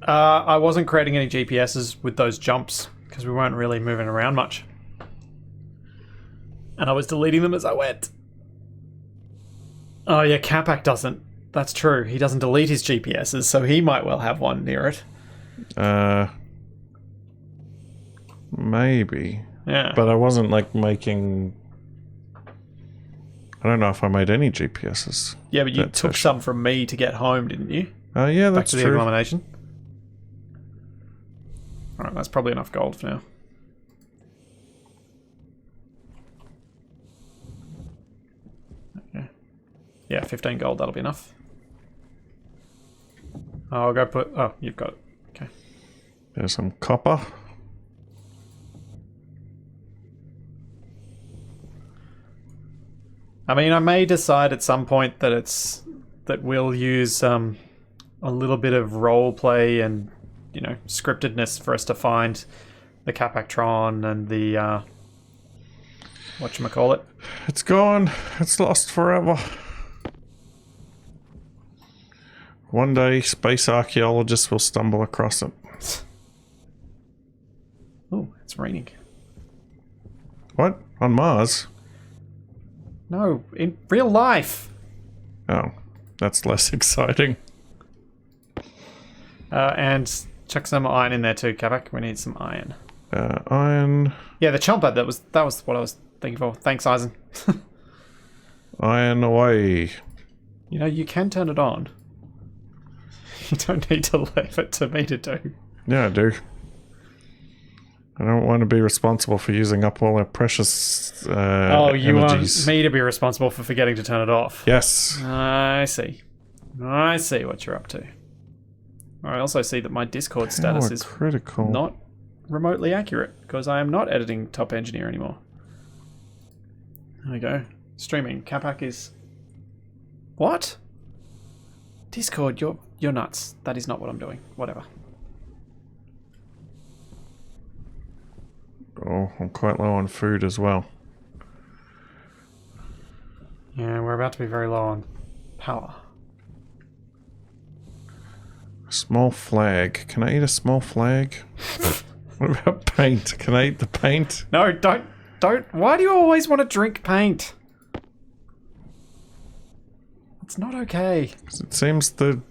I wasn't creating any GPSs with those jumps because we weren't really moving around much. And I was deleting them as I went. Oh yeah, Capac doesn't. That's true. He doesn't delete his GPSs, so he might well have one near it. Maybe. Yeah. But I wasn't like making... I don't know if I made any GPSs. Yeah, but you that took session. some from me to get home, didn't you? Oh yeah, Back that's to the true. elimination. Alright, that's probably enough gold for now. Okay. Yeah, 15 gold, that'll be enough. I'll go put... Oh, you've got it. Okay. There's some copper. I mean, I may decide at some point that we'll use a little bit of role play and, you know, scriptedness for us to find the Capactron and the whatchamacallit. It's gone. It's lost forever. One day, space archaeologists will stumble across it. Oh, it's raining. What? On Mars? No, in real life. Oh, that's less exciting. And Chuck some iron in there too, Capac. We need some iron. Iron. Yeah, the chomper. That was what I was thinking for. Thanks, Eisen. Iron away. You know, you can turn it on. You don't need to leave it to me to do. Yeah, I do. I don't want to be responsible for using up all our precious You energies. want me to be responsible for forgetting to turn it off? Yes. I see. I see what you're up to. I also see that my Discord status Power is critical. not remotely accurate because I am not editing Top Engineer anymore. There we go. Streaming. Capac is... What? Discord, you're nuts. That is not what I'm doing. Whatever. Oh, I'm quite low on food as well. Yeah, we're about to be very low on power. Small flag. Can I eat a small flag? What about paint? Can I eat the paint? No, don't. Why do you always want to drink paint? It's not okay. It seems the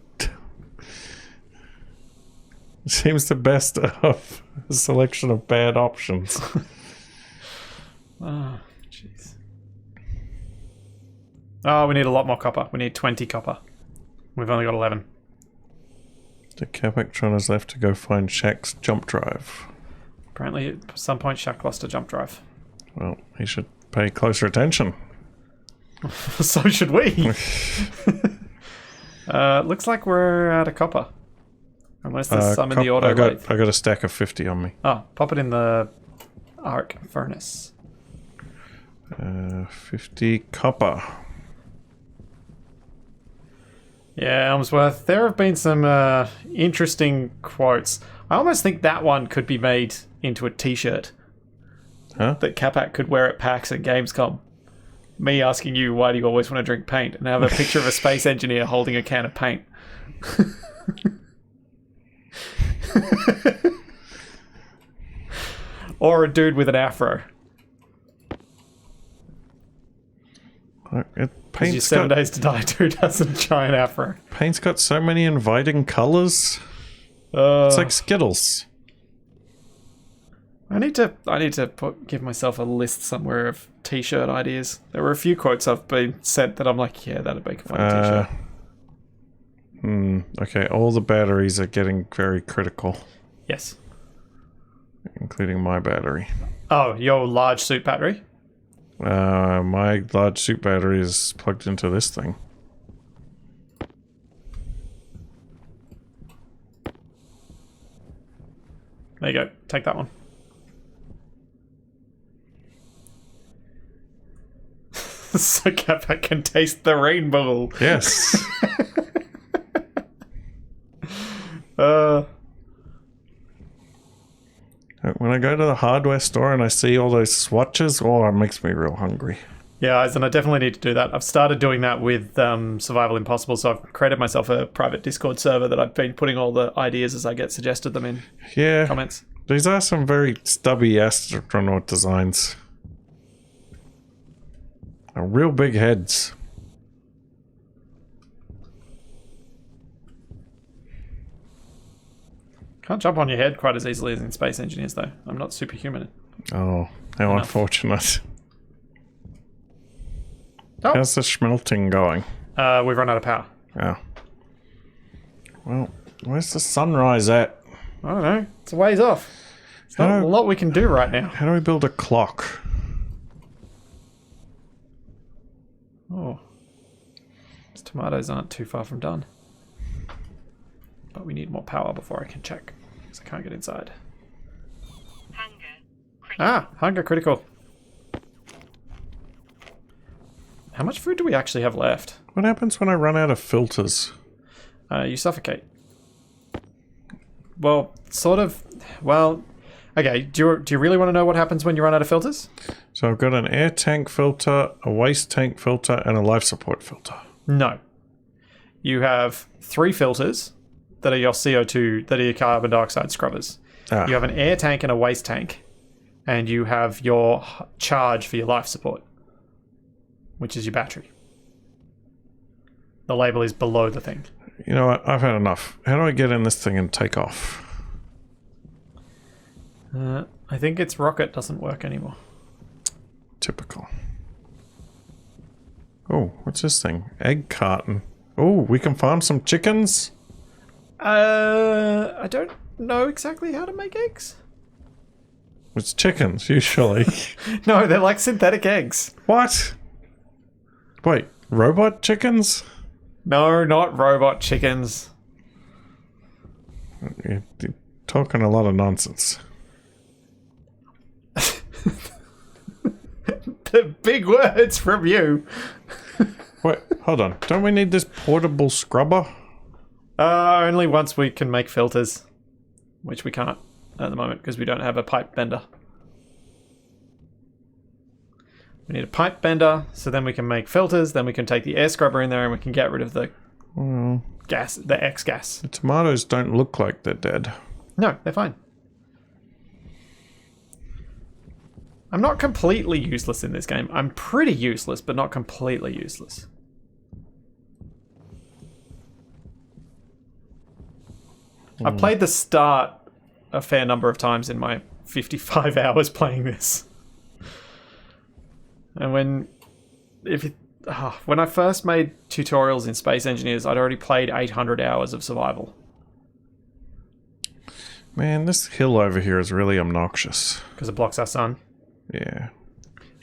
best of a selection of bad options. Oh, jeez. Oh, we need a lot more copper. We need 20 copper. We've only got 11. The Capac has left to go find Shaq's jump drive. Apparently, at some point, Shaq lost a jump drive. Well, he should pay closer attention. So should we. Looks like we're out of copper. Unless there's some in the auto I got a stack of 50 on me. Oh, pop it in the arc furnace. 50 copper. Yeah, Elmsworth. There have been some interesting quotes. I almost think that one could be made into a t-shirt. Huh? That Capac could wear at PAX and Gamescom. Me asking you, why do you always want to drink paint? And have a picture of a space engineer holding a can of paint. Or a dude with an afro. Because your 7 days to die dude has a giant afro. Paint's got so many inviting colors. It's like Skittles. I need to give myself a list somewhere of t-shirt ideas. There were a few quotes I've been sent that I'm like, yeah, that'd make a funny t-shirt. Okay, all the batteries are getting very critical. Yes. Including my battery. Oh, your large suit battery? My large suit battery is plugged into this thing. There you go. Take that one. So Capac can taste the rainbow. Yes. When I go to the hardware store and I see all those swatches, oh, it makes me real hungry. Yeah, and I definitely need to do that. I've started doing that with Survival Impossible, so I've created myself a private Discord server that I've been putting all the ideas as I get suggested them in comments. These are some very stubby astronaut designs. They're real big heads. Can't jump on your head quite as easily as in Space Engineers, though. I'm not superhuman. Oh, how unfortunate. Oh. How's the smelting going? We've run out of power. Oh. Well, where's the sunrise at? I don't know. It's a ways off. There's not a lot we can do right now. How do we build a clock? Oh. These tomatoes aren't too far from done. But we need more power before I can check. Because I can't get inside. Hunger critical. Ah! Hunger critical. How much food do we actually have left? What happens when I run out of filters? You suffocate. Well, sort of. Well, okay. Do you really want to know what happens when you run out of filters? So I've got an air tank filter, a waste tank filter, and a life support filter. No. You have 3 filters that are your CO2, that are your carbon dioxide scrubbers. Ah. You have an air tank and a waste tank. And you have your charge for your life support, which is your battery. The label is below the thing. You know what? I've had enough. How do I get in this thing and take off? I think its rocket doesn't work anymore. Typical. Oh, what's this thing? Egg carton. Oh, we can farm some chickens? I don't know exactly how to make eggs. It's chickens, usually. No, they're like synthetic eggs. What? Wait, robot chickens? No, not robot chickens. You're talking a lot of nonsense. The big words from you. Wait, hold on. Don't we need this portable scrubber? Only once we can make filters. Which we can't at the moment because we don't have a pipe bender. We need a pipe bender, so then we can make filters, then we can take the air scrubber in there and we can get rid of the gas, the X gas. The tomatoes don't look like they're dead. No, they're fine. I'm not completely useless in this game. I'm pretty useless, but not completely useless. I've played the start a fair number of times in my 55 hours playing this. And when I first made tutorials in Space Engineers, I'd already played 800 hours of survival. Man, this hill over here is really obnoxious. Because it blocks our sun. Yeah.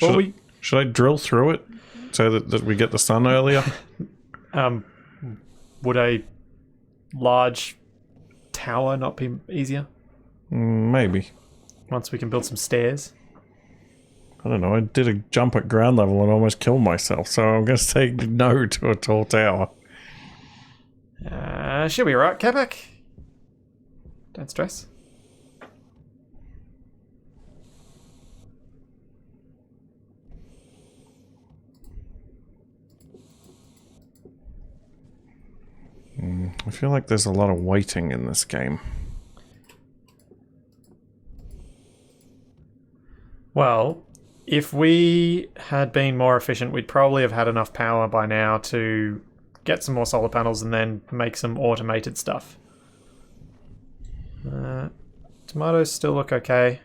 Well, Should I drill through it so that we get the sun earlier? Would a large tower not be easier? Maybe. Once we can build some stairs? I don't know. I did a jump at ground level and almost killed myself, so I'm going to say no to a tall tower. She'll be alright, Capac. Don't stress. I feel like there's a lot of waiting in this game. Well, if we had been more efficient, we'd probably have had enough power by now to get some more solar panels and then make some automated stuff. Tomatoes still look okay.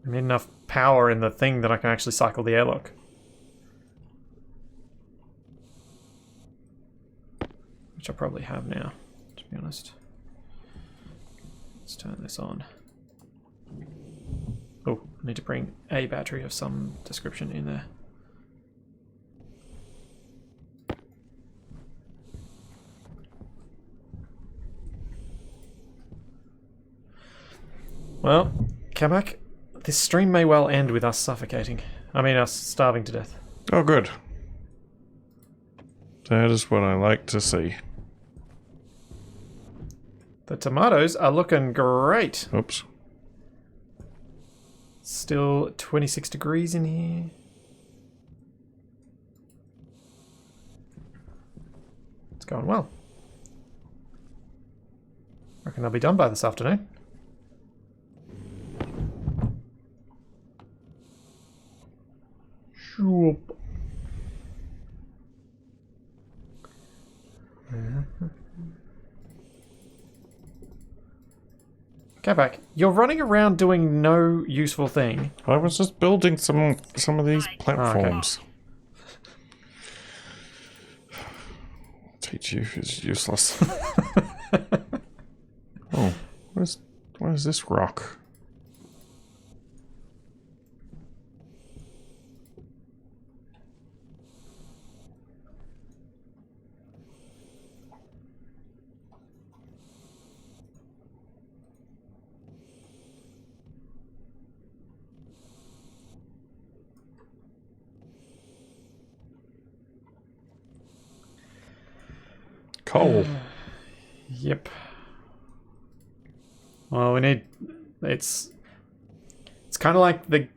I need enough power in the thing that I can actually cycle the airlock. Which I probably have now, to be honest. Let's turn this on. Oh, I need to bring a battery of some description in there. Well, Capac, this stream may well end with us suffocating. I mean, us starving to death. Oh, good. That is what I like to see. The tomatoes are looking great. Oops. Still 26 degrees in here. It's going well. Reckon I'll be done by this afternoon. Sure. Capac, you're running around doing no useful thing. I was just building some of these platforms. Teach you is useless. Oh, what is this rock? Coal. Yep. Well, we need... It's kind of like the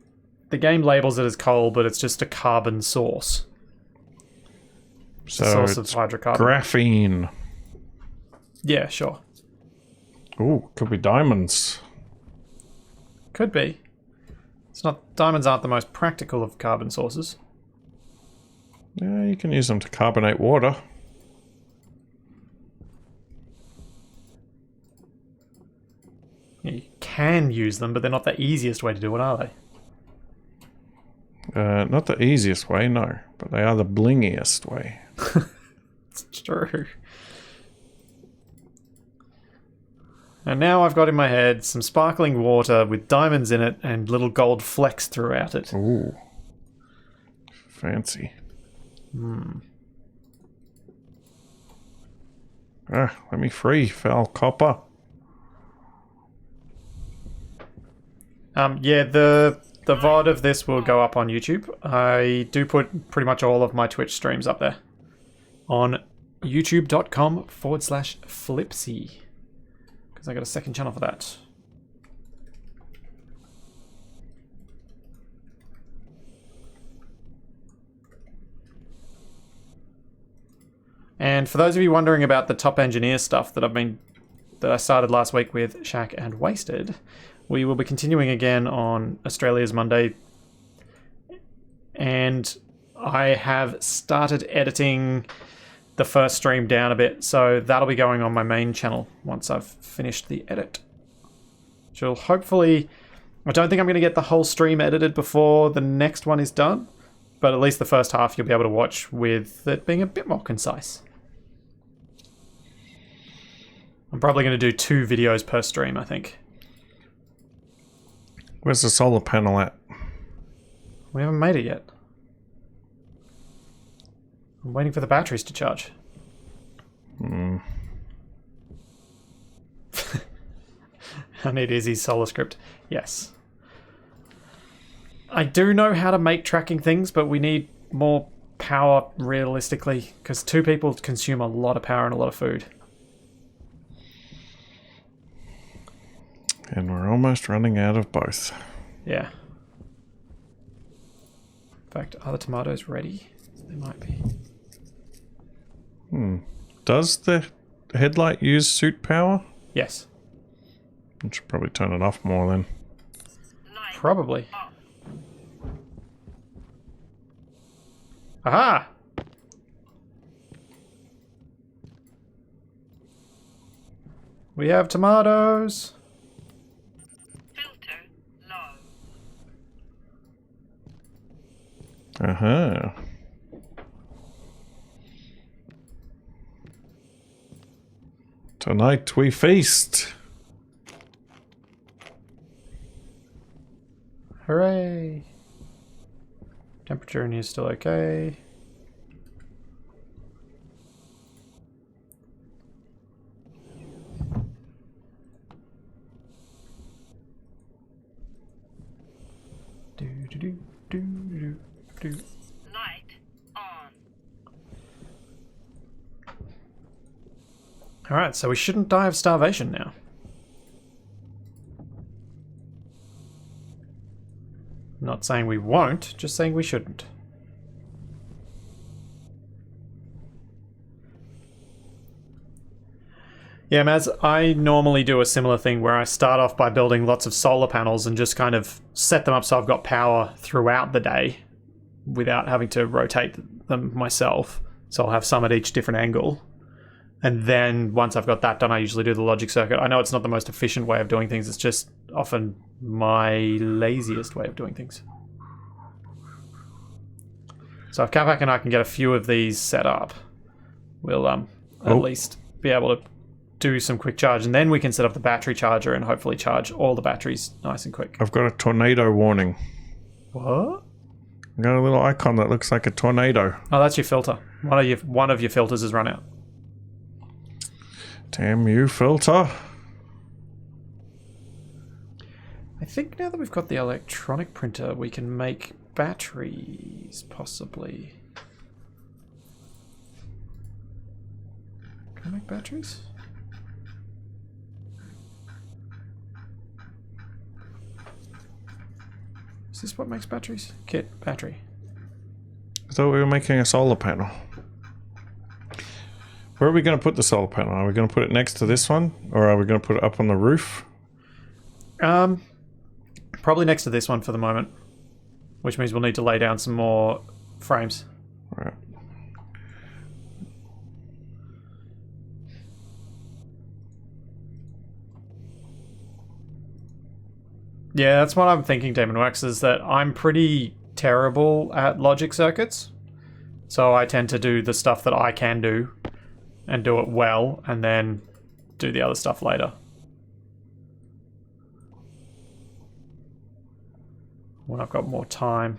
game labels it as coal, but it's just a carbon source. So Source it's of hydrocarbon. graphene. Yeah, sure. Ooh, could be diamonds. Could be. It's not... Diamonds aren't the most practical of carbon sources. Yeah, you can use them to carbonate water. can use them, but they're not the easiest way to do it, are they? Not the easiest way, no. But they are the blingiest way. It's true. And now I've got in my head some sparkling water with diamonds in it and little gold flecks throughout it. Ooh. Fancy. Let me free, foul copper. Yeah, the VOD of this will go up on YouTube. I do put pretty much all of my Twitch streams up there on youtube.com/Flipsy. Because I got a second channel for that. And for those of you wondering about the top engineer stuff that I started last week with Shaq and Wasted, we will be continuing again on Australia's Monday. And I have started editing the first stream down a bit, so that'll be going on my main channel once I've finished the edit. Which will hopefully... I don't think I'm going to get the whole stream edited before the next one is done, but at least the first half you'll be able to watch with it being a bit more concise. I'm probably going to do 2 videos per stream, I think. Where's the solar panel at? We haven't made it yet. I'm waiting for the batteries to charge. I need Izzy's solar script. Yes. I do know how to make tracking things, but we need more power realistically, because 2 people consume a lot of power and a lot of food. And we're almost running out of both. Yeah. In fact, are the tomatoes ready? They might be. Does the headlight use suit power? Yes. I should probably turn it off more then. Probably. Aha! We have tomatoes. Filter low. Uh-huh. Tonight we feast. Hooray! Temperature in here is still okay. Do do do do do do. Light on. All right, so we shouldn't die of starvation now. Not saying we won't, just saying we shouldn't. Yeah, Maz, I normally do a similar thing where I start off by building lots of solar panels and just kind of set them up so I've got power throughout the day without having to rotate them myself. So I'll have some at each different angle. And then once I've got that done, I usually do the logic circuit. I know it's not the most efficient way of doing things. It's just often my laziest way of doing things. So if Capac and I can get a few of these set up, we'll at least be able to do some quick charge. And then we can set up the battery charger and hopefully charge all the batteries nice and quick. I've got a tornado warning. What? I've got a little icon that looks like a tornado. Oh, that's your filter. One of your filters has run out. Damn you, filter. I think now that we've got the electronic printer, we can make batteries, possibly. Can I make batteries? Is this what makes batteries? Kit, battery. I thought we were making a solar panel. Where are we going to put the solar panel? Are we going to put it next to this one? Or are we going to put it up on the roof? Probably next to this one for the moment. Which means we'll need to lay down some more frames. Right. Yeah, that's what I'm thinking, Demon Wax, is that I'm pretty terrible at logic circuits. So I tend to do the stuff that I can do and do it well, and then do the other stuff later. When I've got more time.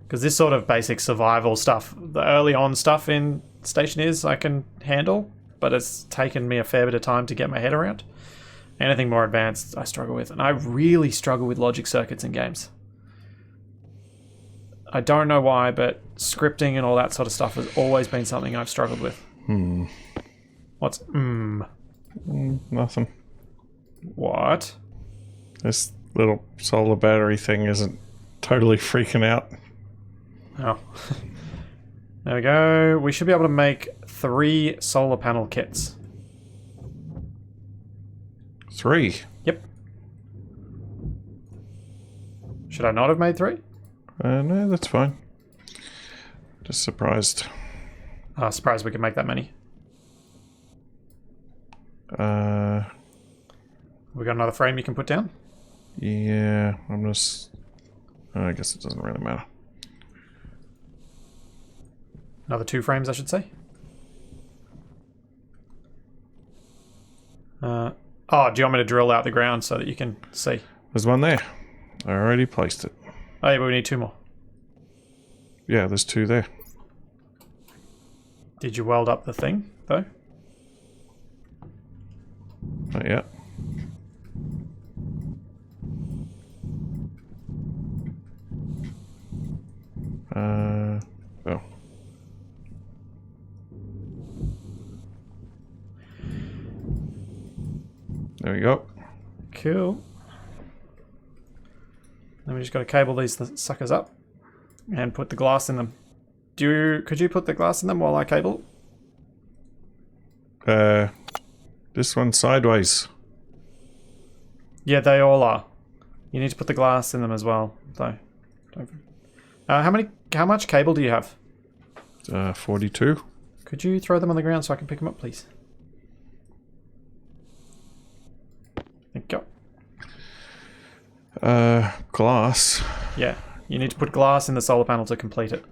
Because this sort of basic survival stuff, the early on stuff in Stationeers I can handle, but it's taken me a fair bit of time to get my head around. Anything more advanced I struggle with, and I really struggle with logic circuits in games. I don't know why, but scripting and all that sort of stuff has always been something I've struggled with. What's Nothing. What? This little solar battery thing isn't totally freaking out. Oh. There we go. We should be able to make 3 solar panel kits. 3? Yep. Should I not have made 3? No, that's fine. Just surprised. Surprised we could make that many. We got another frame you can put down? Yeah, I'm just... I guess it doesn't really matter. Another 2 frames, I should say. Do you want me to drill out the ground so that you can see? There's one there. I already placed it. Oh yeah, but we need 2 more. Yeah, there's 2 there. Did you weld up the thing, though? Not yet. Oh. There we go. Cool. Then we just got to cable these suckers up and put the glass in them. Could you put the glass in them while I cable? This one's sideways. Yeah, they all are. You need to put the glass in them as well, though. How much cable do you have? 42. Could you throw them on the ground so I can pick them up, please? Thank you. Glass. Yeah, you need to put glass in the solar panel to complete it.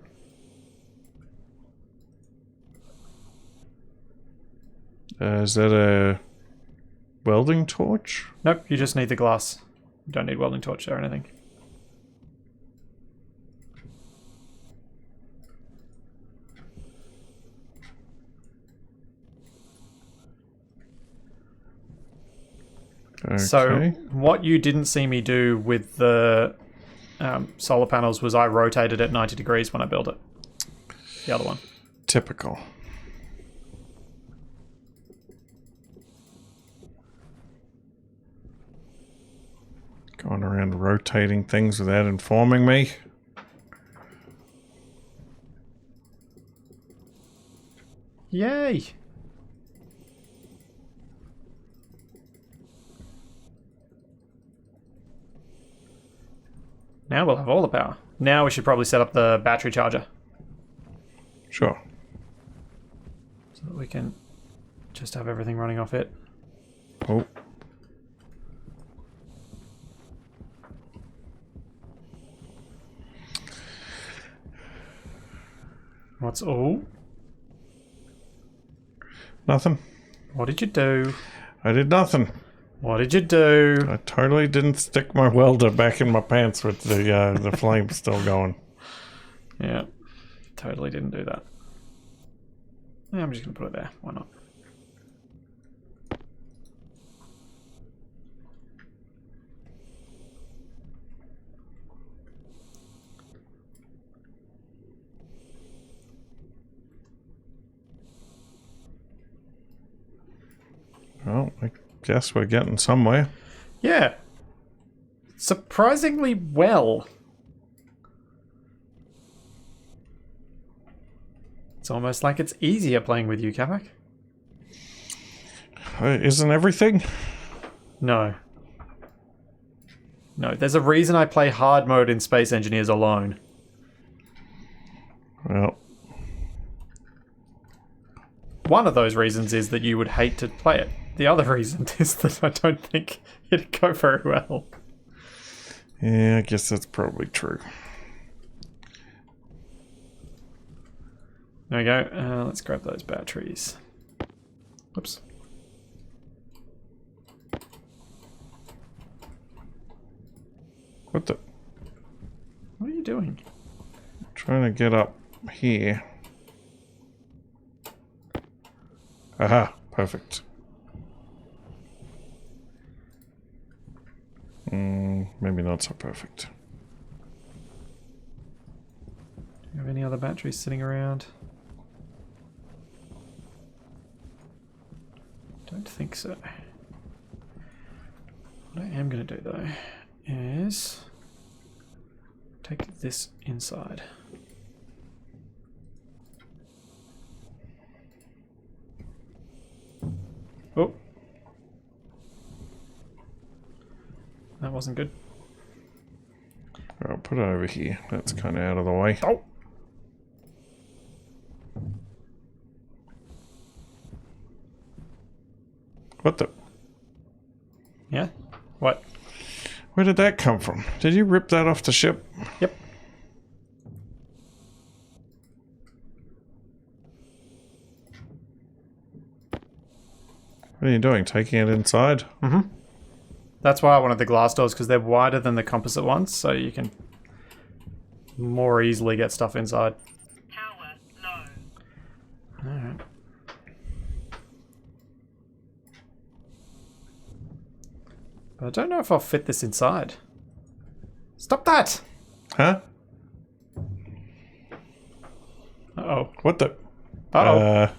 Is that a welding torch? Nope, you just need the glass. You don't need welding torch or anything. Okay. So what you didn't see me do with the solar panels was I rotated it 90 degrees when I built it. The other one. Typical. Going around rotating things without informing me. Yay! Now we'll have all the power. Now we should probably set up the battery charger. Sure. So that we can just have everything running off it. Oh. What's all? Nothing. What did you do? I did nothing. What did you do? I totally didn't stick my welder back in my pants with the flame still going. Yeah, totally didn't do that. Yeah, I'm just going to put it there. Why not? Well, I guess we're getting somewhere. Yeah. Surprisingly well. It's almost like it's easier playing with you, Capac. Isn't everything? No. No, there's a reason I play hard mode in Space Engineers alone. Well, One of those reasons is that you would hate to play it. the other reason is that I don't think it'd go very well. Yeah, I guess that's probably true. There we go. Let's grab those batteries. Oops. What the? What are you doing? Trying to get up here. Aha, perfect. Maybe not so perfect. Do you have any other batteries sitting around? Don't think so. What I am going to do though is take this inside. Oh. That wasn't good. I'll put it over here. That's kind of out of the way. Oh! What the? Yeah? What? Where did that come from? Did you rip that off the ship? Yep. What are you doing? Taking it inside? Mm-hmm. That's why I wanted the glass doors, because they're wider than the composite ones, so you can more easily get stuff inside. Power low. Alright. But I don't know if I'll fit this inside. Stop that! Huh? Uh-oh. What the? Uh-oh.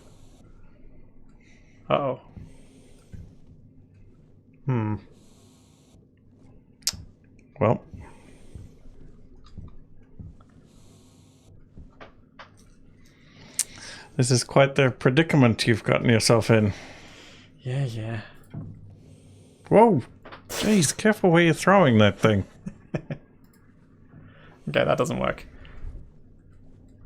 Uh-oh. Hmm. Well. This is quite the predicament you've gotten yourself in. Yeah, yeah. Whoa! Jeez, careful where you're throwing that thing. Okay, that doesn't work.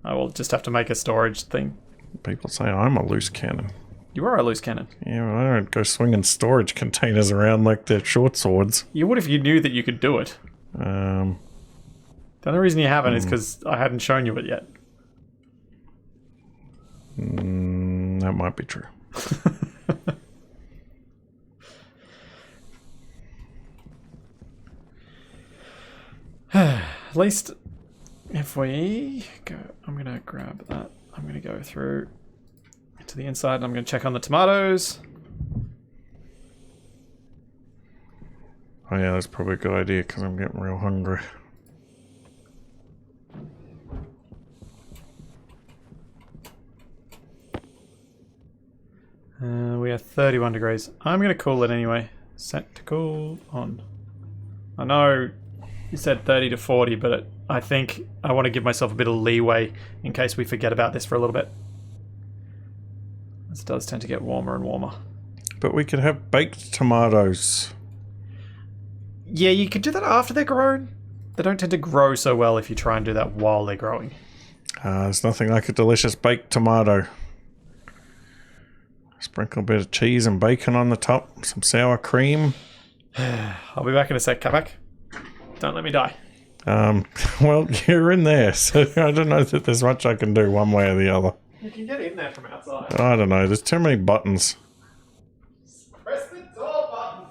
I will just have to make a storage thing. People say I'm a loose cannon. You are a loose cannon. Yeah, well, I don't go swinging storage containers around like they're short swords. You would if you knew that you could do it. The only reason you haven't is because I hadn't shown you it yet. That might be true. At least if we go, I'm going to grab that. I'm going to go through to the inside and I'm going to check on the tomatoes. Oh yeah, that's probably a good idea because I'm getting real hungry. We are 31 degrees. I'm going to cool it anyway. Set to cool on. I know you said 30 to 40, but I think I want to give myself a bit of leeway in case we forget about this for a little bit. This does tend to get warmer and warmer. But we could have baked tomatoes. Yeah, you could do that after they're grown. They don't tend to grow so well if you try and do that while they're growing. There's nothing like a delicious baked tomato. Sprinkle a bit of cheese and bacon on the top. Some sour cream. I'll be back in a sec, Capac. Don't let me die. Well, you're in there, so I don't know that there's much I can do one way or the other. You can get in there from outside. I don't know, there's too many buttons. Press the door button.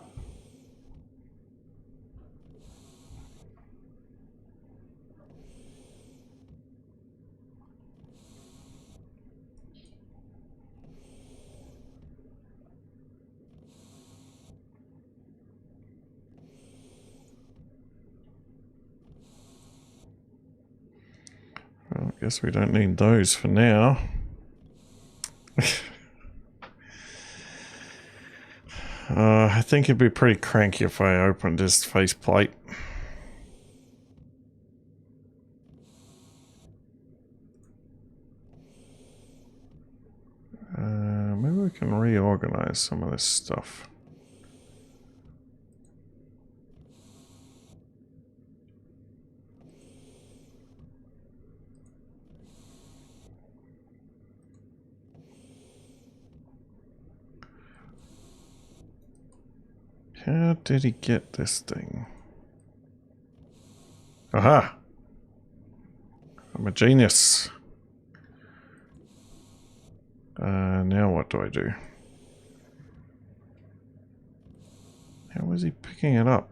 Well, I guess we don't need those for now. I think it'd be pretty cranky if I opened this faceplate. Maybe we can reorganize some of this stuff. How did he get this thing? Aha! I'm a genius. Now what do I do? How is he picking it up?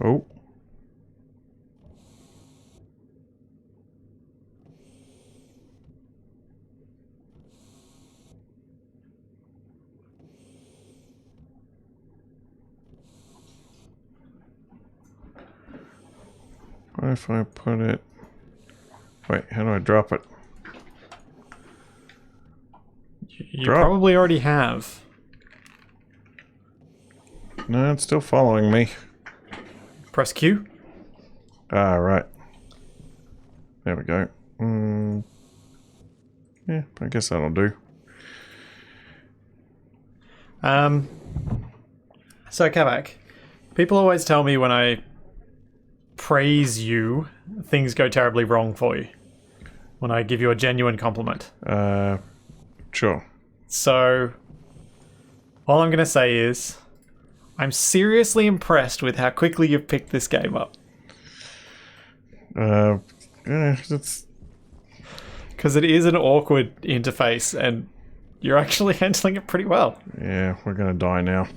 Oh. What if I put it... Wait, how do I drop it? You Drop. probably already have. No, it's still following me. Press Q. Ah, right. There we go. Yeah, I guess that'll do. So, Capac, people always tell me when I praise you, things go terribly wrong for you. When I give you a genuine compliment. Sure. So, all I'm going to say is, I'm seriously impressed with how quickly you've picked this game up. It's... Because it is an awkward interface, and you're actually handling it pretty well. Yeah, we're gonna die now.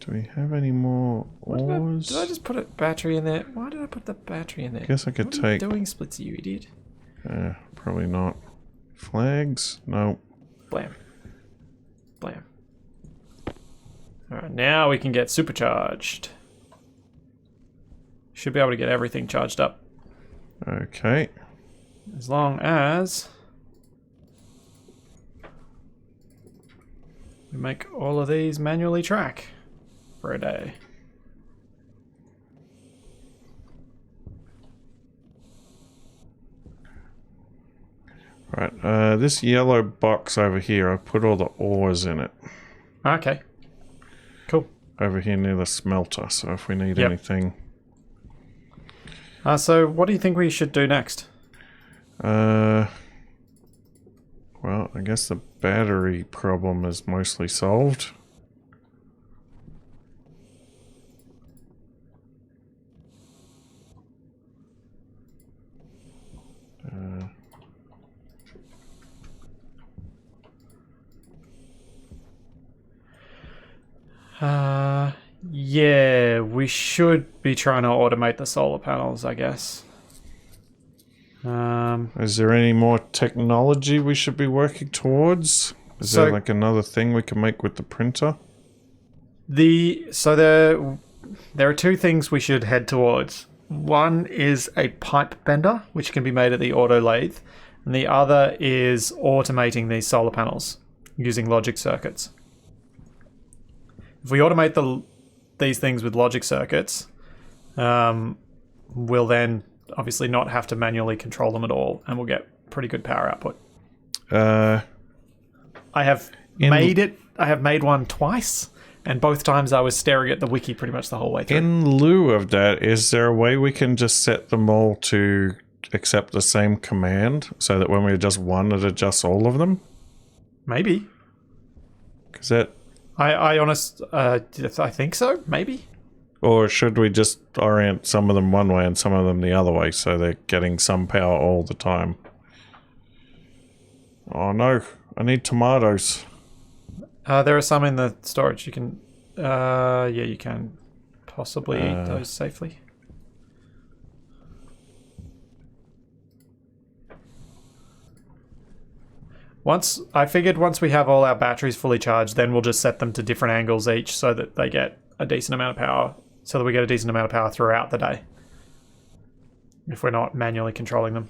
Do we have any more ores? Did I just put a battery in there? Why did I put the battery in there? Guess I could what are take... you doing, Splitsy, you idiot? Probably not. Flags? No. Blam. Blam. Alright, now we can get supercharged. Should be able to get everything charged up. Okay. As long as we make all of these manually track for a day. Right, this yellow box over here, I put all the ores in it. Okay. Cool. Over here near the smelter, so if we need anything... So what do you think we should do next? Well, I guess the battery problem is mostly solved. Yeah, we should be trying to automate the solar panels, I guess. Is there any more technology we should be working towards? Is there like another thing we can make with the printer? There are two things we should head towards. One is a pipe bender, which can be made at the auto lathe, and the other is automating these solar panels using logic circuits. If we automate these things with logic circuits, we'll then obviously not have to manually control them at all, and we'll get pretty good power output. I have made one twice, and both times I was staring at the wiki pretty much the whole way through. In lieu of that, is there a way we can just set them all to accept the same command, so that when we adjust one, it adjusts all of them? Maybe. Because that... I think so, maybe. Or should we just orient some of them one way and some of them the other way, so they're getting some power all the time? Oh no, I need tomatoes. There are some in the storage. You can, yeah, you can possibly eat those safely. I figured once we have all our batteries fully charged, then we'll just set them to different angles each so that they get a decent amount of power, so that we get a decent amount of power throughout the day. If we're not manually controlling them.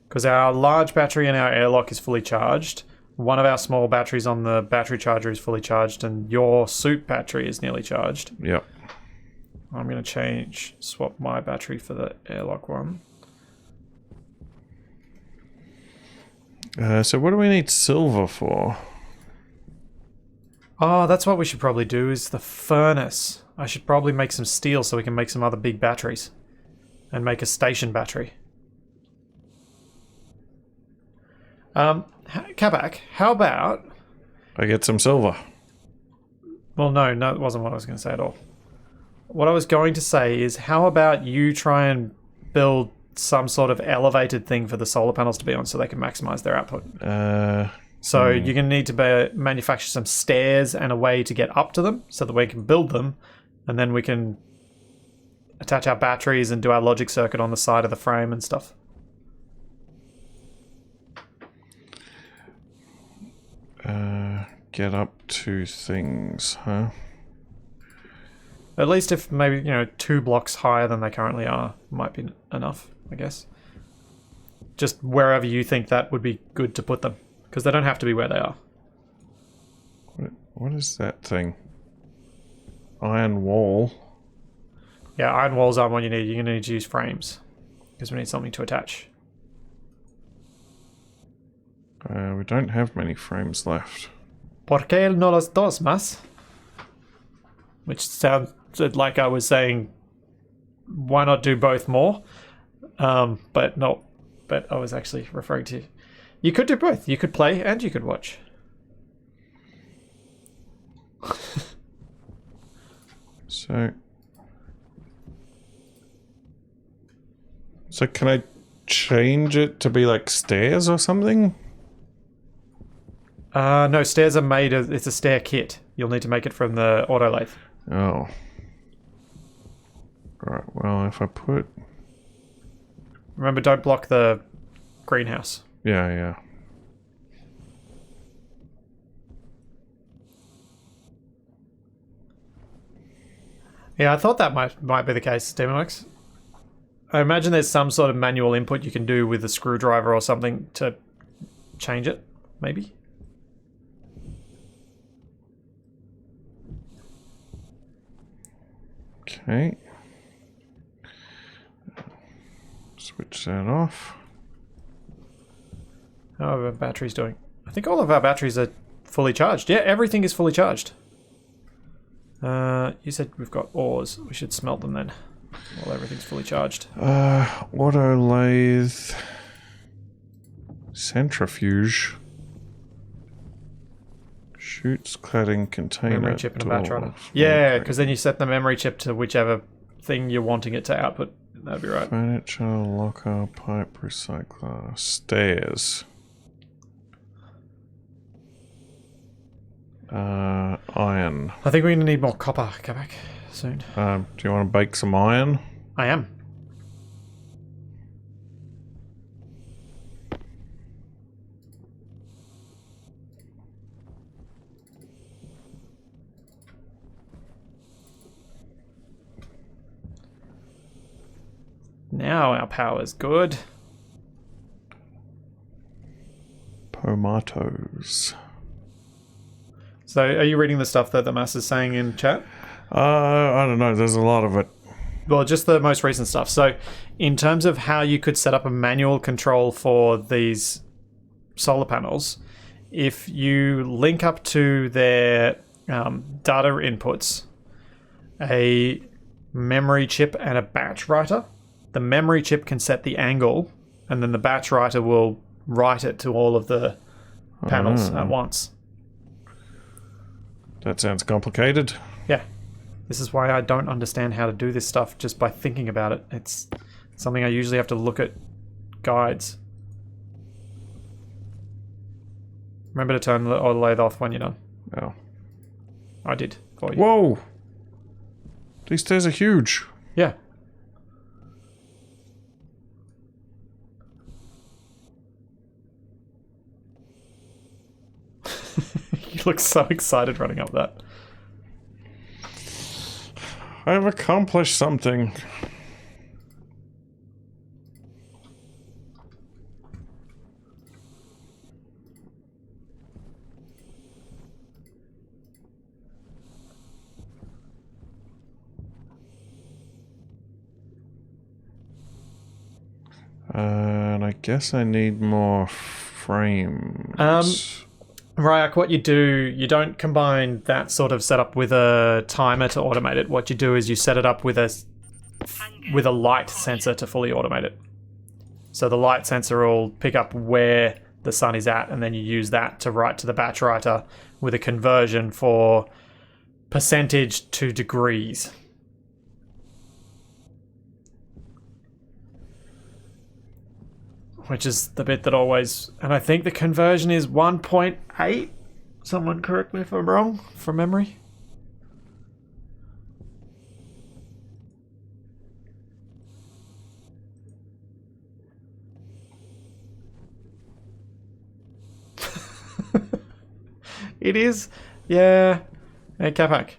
Because our large battery in our airlock is fully charged. One of our small batteries on the battery charger is fully charged, and your suit battery is nearly charged. Yep. I'm going to swap my battery for the airlock one. So what do we need silver for? Oh, that's what we should probably do, is the furnace. I should probably make some steel so we can make some other big batteries. and make a station battery. Capac, how about... I get some silver. Well, no, it wasn't what I was going to say at all. What I was going to say is, how about you try and build some sort of elevated thing for the solar panels to be on so they can maximize their output? So you're going to need to manufacture some stairs and a way to get up to them so that we can build them, and then we can attach our batteries and do our logic circuit on the side of the frame and stuff. Get up to things, huh? At least if maybe, 2 blocks higher than they currently are might be enough, I guess. Just wherever you think that would be good to put them, because they don't have to be where they are. What is that thing? Iron wall. Yeah, iron walls aren't what you need. You're going to need to use frames, because we need something to attach. We don't have many frames left. ¿Por qué no los dos más? Which sounded like I was saying, why not do both more? But I was actually referring to... You could do both. You could play and you could watch. So can I change it to be like stairs or something? No, stairs are made of... It's a stair kit. You'll need to make it from the auto lathe. Oh. Right, well, if I put... Remember, don't block the greenhouse. Yeah. Yeah, I thought that might be the case, Demonworks. I imagine there's some sort of manual input you can do with a screwdriver or something to change it, maybe? Okay. Switch that off. How are our batteries doing? I think all of our batteries are fully charged. Yeah, everything is fully charged. You said we've got ores. We should smelt them then. Well, everything's fully charged. Auto lathe. Centrifuge. Shoots, cladding, container. Memory chip and a batch door, writer. Yeah, because then you set the memory chip to whichever thing you're wanting it to output. That'd be right. Furniture, locker, pipe, recycler, stairs. Iron. I think we're going to need more copper, Capac, soon. Do you want to bake some iron? I am. Now our power's good. Tomatoes. So, are you reading the stuff that the mass is saying in chat? I don't know. There's a lot of it. Well, just the most recent stuff. So, in terms of how you could set up a manual control for these solar panels, if you link up to their data inputs, a memory chip and a batch writer, the memory chip can set the angle, and then the batch writer will write it to all of the panels at once. That sounds complicated. Yeah. This is why I don't understand how to do this stuff just by thinking about it. It's something I usually have to look at guides. Remember to turn the auto lathe off when you're done. Oh. I did for you. Whoa! These stairs are huge. Yeah. You look so excited running up that. I've accomplished something. And I guess I need more frames. Ryak, what you do, you don't combine that sort of setup with a timer to automate it. What you do is you set it up with a with a light sensor to fully automate it. So the light sensor will pick up where the sun is at, and then you use that to write to the batch writer with a conversion for percentage to degrees. Which is the bit that always... And I think the conversion is 1.8. Someone correct me if I'm wrong, from memory. It is. Yeah. Hey, Capac.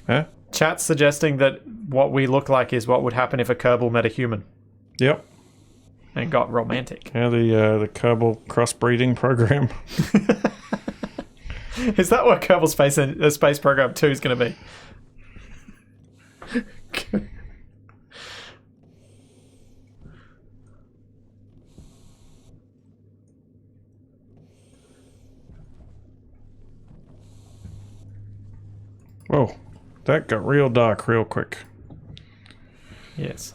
Huh? Chat's suggesting that what we look like is what would happen if a Kerbal met a human. Yep. And got romantic. Yeah, the Kerbal crossbreeding program. Is that what Kerbal Space Program 2 is going to be? Whoa, that got real dark real quick. Yes.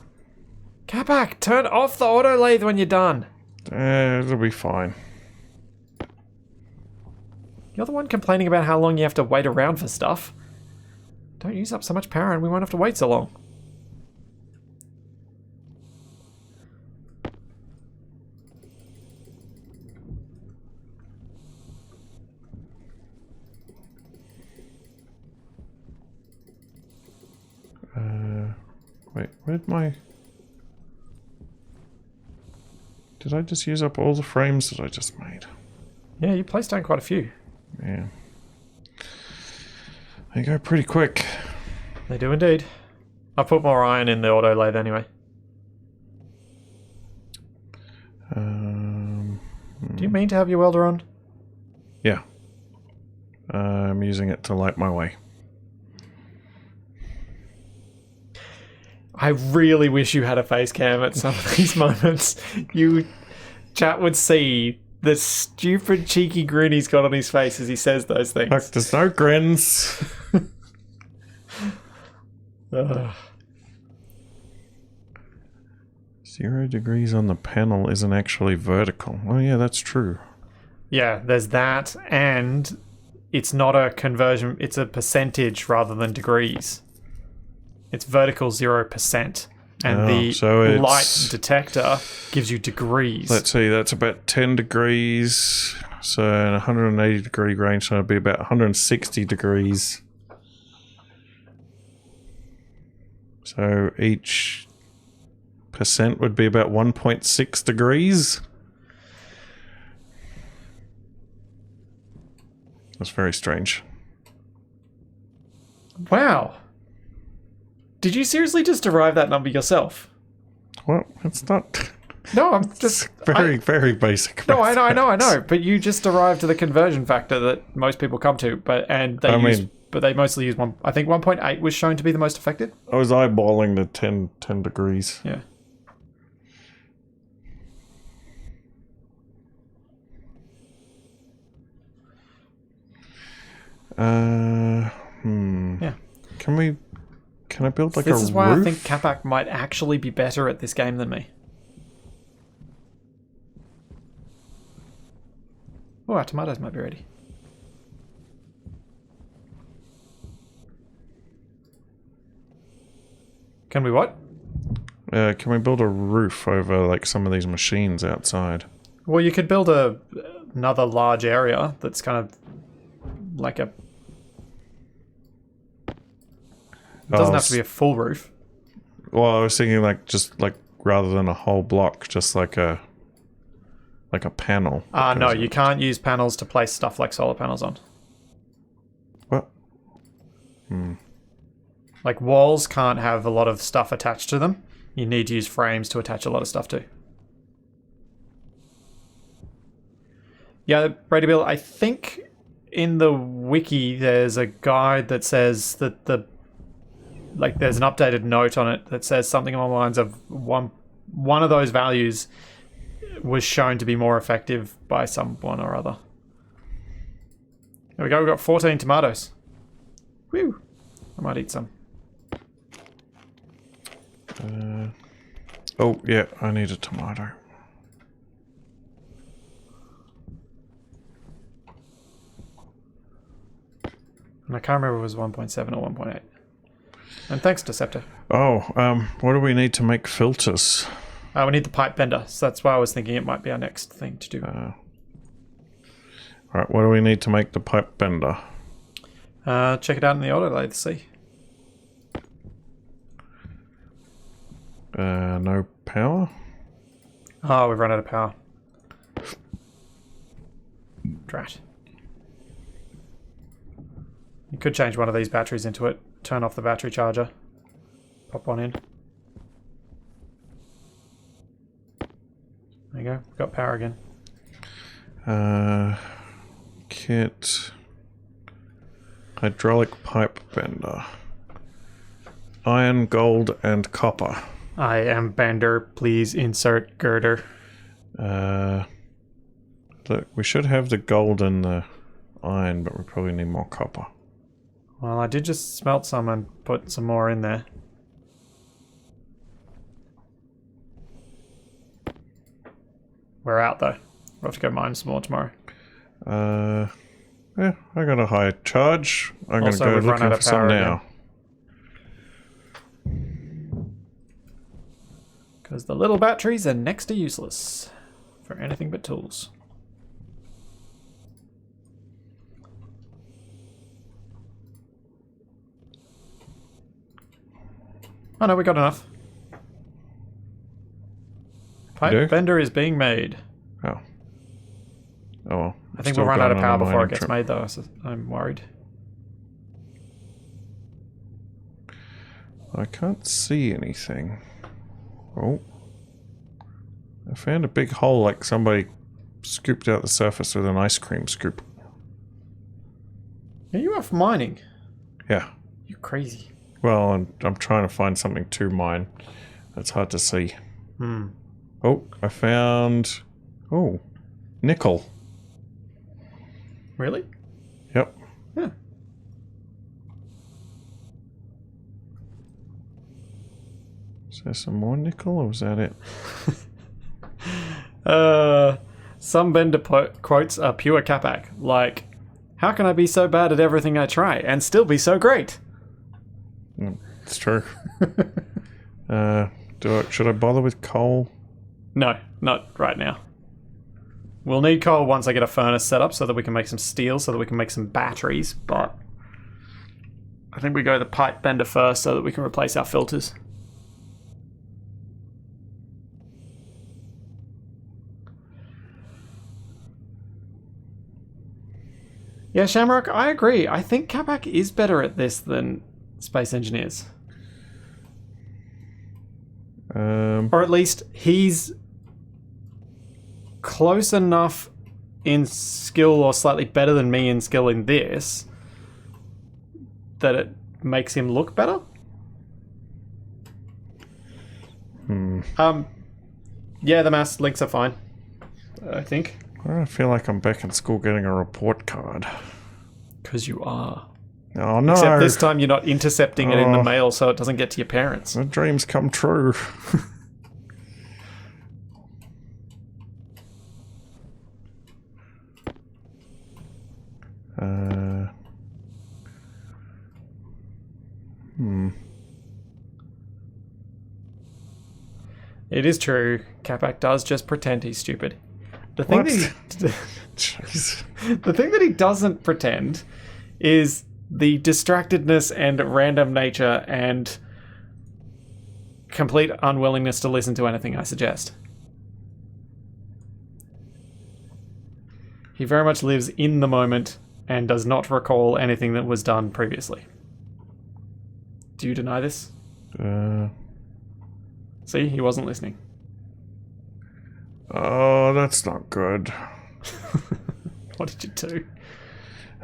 Capac, turn off the auto lathe when you're done. It'll be fine. You're the one complaining about how long you have to wait around for stuff. Don't use up so much power and we won't have to wait so long. Wait, where'd my... Did I just use up all the frames that I just made? Yeah, you placed down quite a few. Yeah. They go pretty quick. They do indeed. I put more iron in the auto lathe anyway. Do you mean to have your welder on? Yeah. I'm using it to light my way. I really wish you had a face cam at some of these moments. Chat would see the stupid cheeky grin he's got on his face as he says those things. Look, there's no grins. Ugh. 0 degrees on the panel isn't actually vertical. Oh yeah, that's true. Yeah, there's that, and it's not a conversion, it's a percentage rather than degrees. It's vertical 0%, and so it's... light detector gives you degrees. Let's see, that's about 10 degrees. So in a 180 degree range, so it'd be about 160 degrees. So each percent would be about 1.6 degrees. That's very strange. Wow. Did you seriously just derive that number yourself? Well, it's not... No, I'm just... very, very basic. No, I know. But you just derived to the conversion factor that most people come to, but they mostly use one. I think 1.8 was shown to be the most effective. I was eyeballing the 10 degrees. Yeah. Yeah. Can I build like a roof? This is why I think Capac might actually be better at this game than me. Oh, our tomatoes might be ready. Can we what? Can we build a roof over like some of these machines outside? Well, you could build another large area that's kind of like a... It doesn't have to be a full roof. Well, I was thinking like just like rather than a whole block, just like a panel. No, you can't use panels to place stuff like solar panels on. What? Like walls can't have a lot of stuff attached to them. You need to use frames to attach a lot of stuff to. Yeah, Brady Bill, I think in the wiki there's a guide that says that there's an updated note on it that says something along the lines of one of those values was shown to be more effective by someone or other. There we go, we've got 14 tomatoes. Whew. I might eat some. Oh, yeah, I need a tomato. And I can't remember if it was 1.7 or 1.8. And thanks, Deceptor. Oh, what do we need to make filters? We need the pipe bender, so that's why I was thinking it might be our next thing to do. Alright, what do we need to make the pipe bender? Check it out in the auto lathe, see. No power? Oh, we've run out of power. Drat. You could change one of these batteries into it. Turn off the battery charger. Pop one in. There you go. We've got power again. Kit. Hydraulic pipe bender. Iron, gold, and copper. I am bender. Please insert girder. Look, we should have the gold and the iron, but we probably need more copper. Well, I did just smelt some and put some more in there. We're out though. We'll have to go mine some more tomorrow. Yeah, I got a high charge. I'm going to Also, go we've run looking out for of some power now. Because the little batteries are next to useless for anything but tools. Oh no, we got enough. Pipe bender is being made. Oh. Oh well. I think Still we'll run out of going on power a before it mining gets trip. made though, so I'm worried. I can't see anything. Oh. I found a big hole like somebody scooped out the surface with an ice cream scoop. Are you off mining? Yeah. You crazy. Well, I'm trying to find something to mine. That's hard to see. Oh, I found... Oh. Nickel. Really? Yep. Yeah. Is there some more nickel or was that it? Some bender quotes are pure Capac. Like, how can I be so bad at everything I try and still be so great? It's true. Should I bother with coal? No, not right now. We'll need coal once I get a furnace set up so that we can make some steel, so that we can make some batteries, but I think we go the pipe bender first so that we can replace our filters. Yeah, Shamrock, I agree. I think Capac is better at this than Space Engineers. Or at least he's close enough in skill or slightly better than me in skill in this that it makes him look better. Yeah, the maths links are fine, I think. I feel like I'm back in school getting a report card. Because you are. Oh no! Except this time you're not intercepting it in the mail so it doesn't get to your parents. The dreams come true. It is true. Capac does just pretend he's stupid. The thing What? that Jeez. the thing that he doesn't pretend is the distractedness and random nature and complete unwillingness to listen to anything I suggest. He very much lives in the moment and does not recall anything that was done previously. Do you deny this? See, he wasn't listening. Oh, that's not good. What did you do?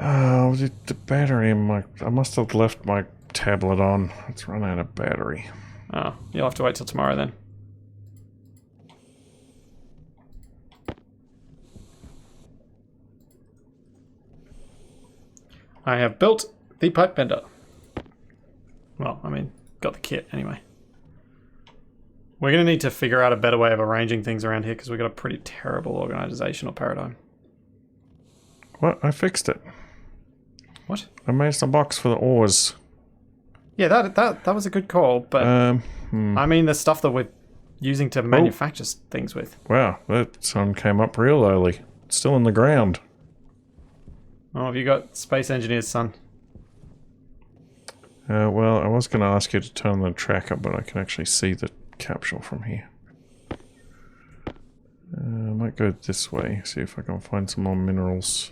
Oh, the battery in my... I must have left my tablet on. It's run out of battery. Oh, you'll have to wait till tomorrow then. I have built the pipe bender. Well, I mean, got the kit anyway. We're going to need to figure out a better way of arranging things around here because we've got a pretty terrible organizational paradigm. What? I fixed it. What? I made a box for the ores. Yeah, that was a good call, but I mean the stuff that we're using to manufacture things with. Wow, that sun came up real early. It's still in the ground. Oh, have you got Space Engineer's son? Well, I was going to ask you to turn the tracker, but I can actually see the capsule from here. I might go this way, see if I can find some more minerals.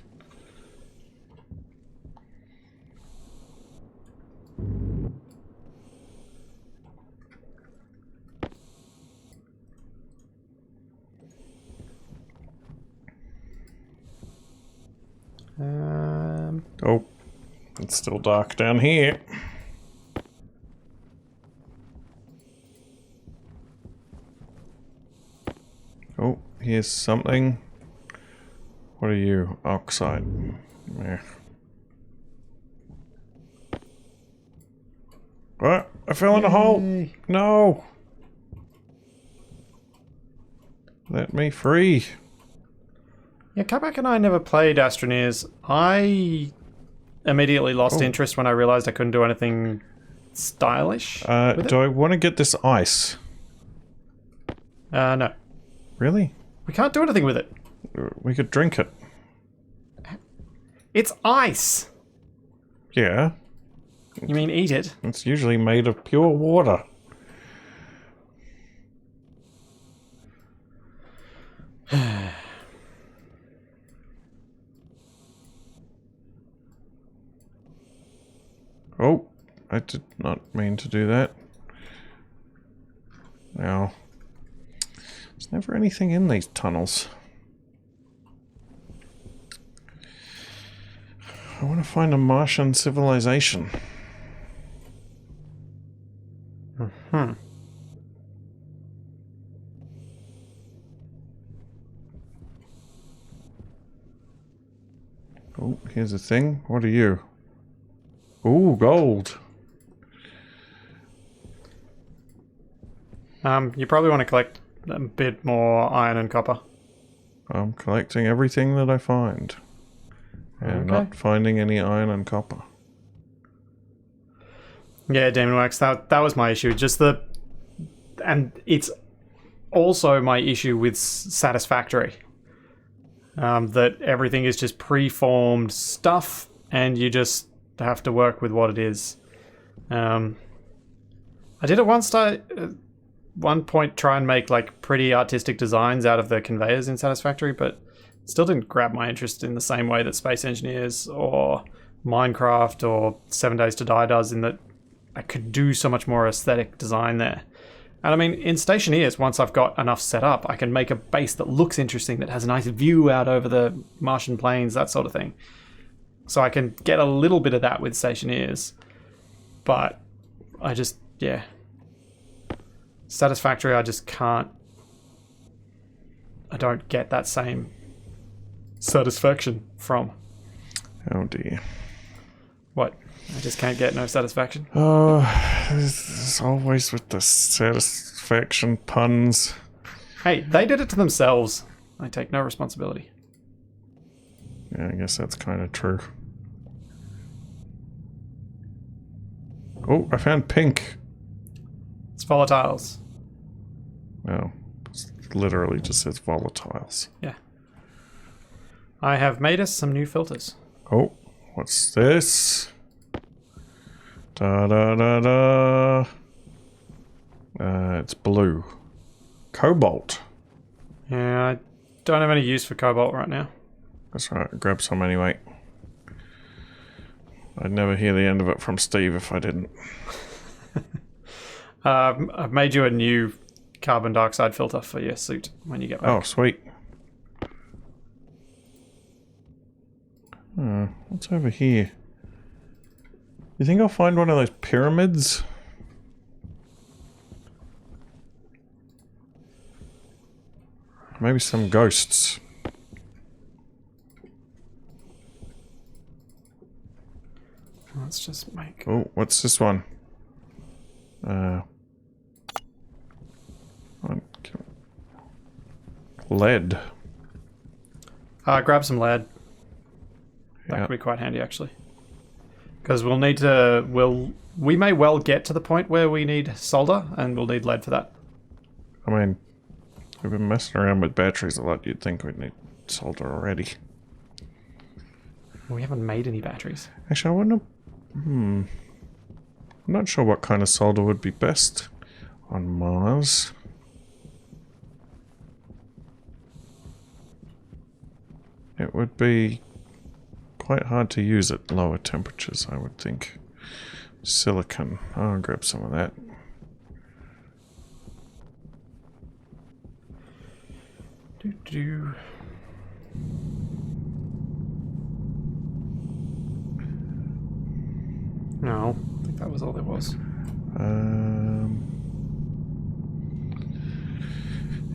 Oh, it's still dark down here. Oh, here's something. What are you? Oxide. Yeah. What? I fell in a hole. No. Let me free. Yeah, Capac and I never played Astroneers. I immediately lost interest when I realized I couldn't do anything stylish. Do I want to get this ice? No. Really? We can't do anything with it. We could drink it. It's ice! Yeah. You mean eat it? It's usually made of pure water. Oh, I did not mean to do that. Now, there's never anything in these tunnels. I want to find a Martian civilization. Hmm. Oh, here's a thing. What are you? Ooh, gold. You probably want to collect a bit more iron and copper. I'm collecting everything that I find. And not finding any iron and copper. Yeah, Demon Wax, that was my issue. And it's also my issue with Satisfactory. That everything is just pre-formed stuff, and you just have to work with what it is. I did at one point try and make like pretty artistic designs out of the conveyors in Satisfactory, but still didn't grab my interest in the same way that Space Engineers or Minecraft or 7 Days to Die does, in that I could do so much more aesthetic design there. And I mean, in Stationeers, once I've got enough set up, I can make a base that looks interesting, that has a nice view out over the Martian plains, that sort of thing. So I can get a little bit of that with Stationeers. But I just, yeah. Satisfactory, I just can't. I don't get that same satisfaction from. Oh dear. What? I just can't get no satisfaction? Oh, there's always with the satisfaction puns. Hey, they did it to themselves. I take no responsibility. Yeah, I guess that's kind of true. Oh, I found pink. It's volatiles. Well, it literally just says volatiles. Yeah. I have made us some new filters. Oh, what's this? Da da da da. It's blue. Cobalt. Yeah, I don't have any use for cobalt right now. That's right, grab some anyway. I'd never hear the end of it from Steve if I didn't. I've made you a new carbon dioxide filter for your suit when you get back. Oh, sweet. What's over here? You think I'll find one of those pyramids? Maybe some ghosts. Let's just make... Oh, what's this one? lead. Grab some lead. That Yeah. could be quite handy, actually. Because we'll need to... We may well get to the point where we need solder, and we'll need lead for that. I mean, we've been messing around with batteries a lot. You'd think we'd need solder already. We haven't made any batteries. Actually, I wonder... I'm not sure what kind of solder would be best on Mars. It would be quite hard to use at lower temperatures, I would think. Silicon. I'll grab some of that. Do. No, I think that was all there was.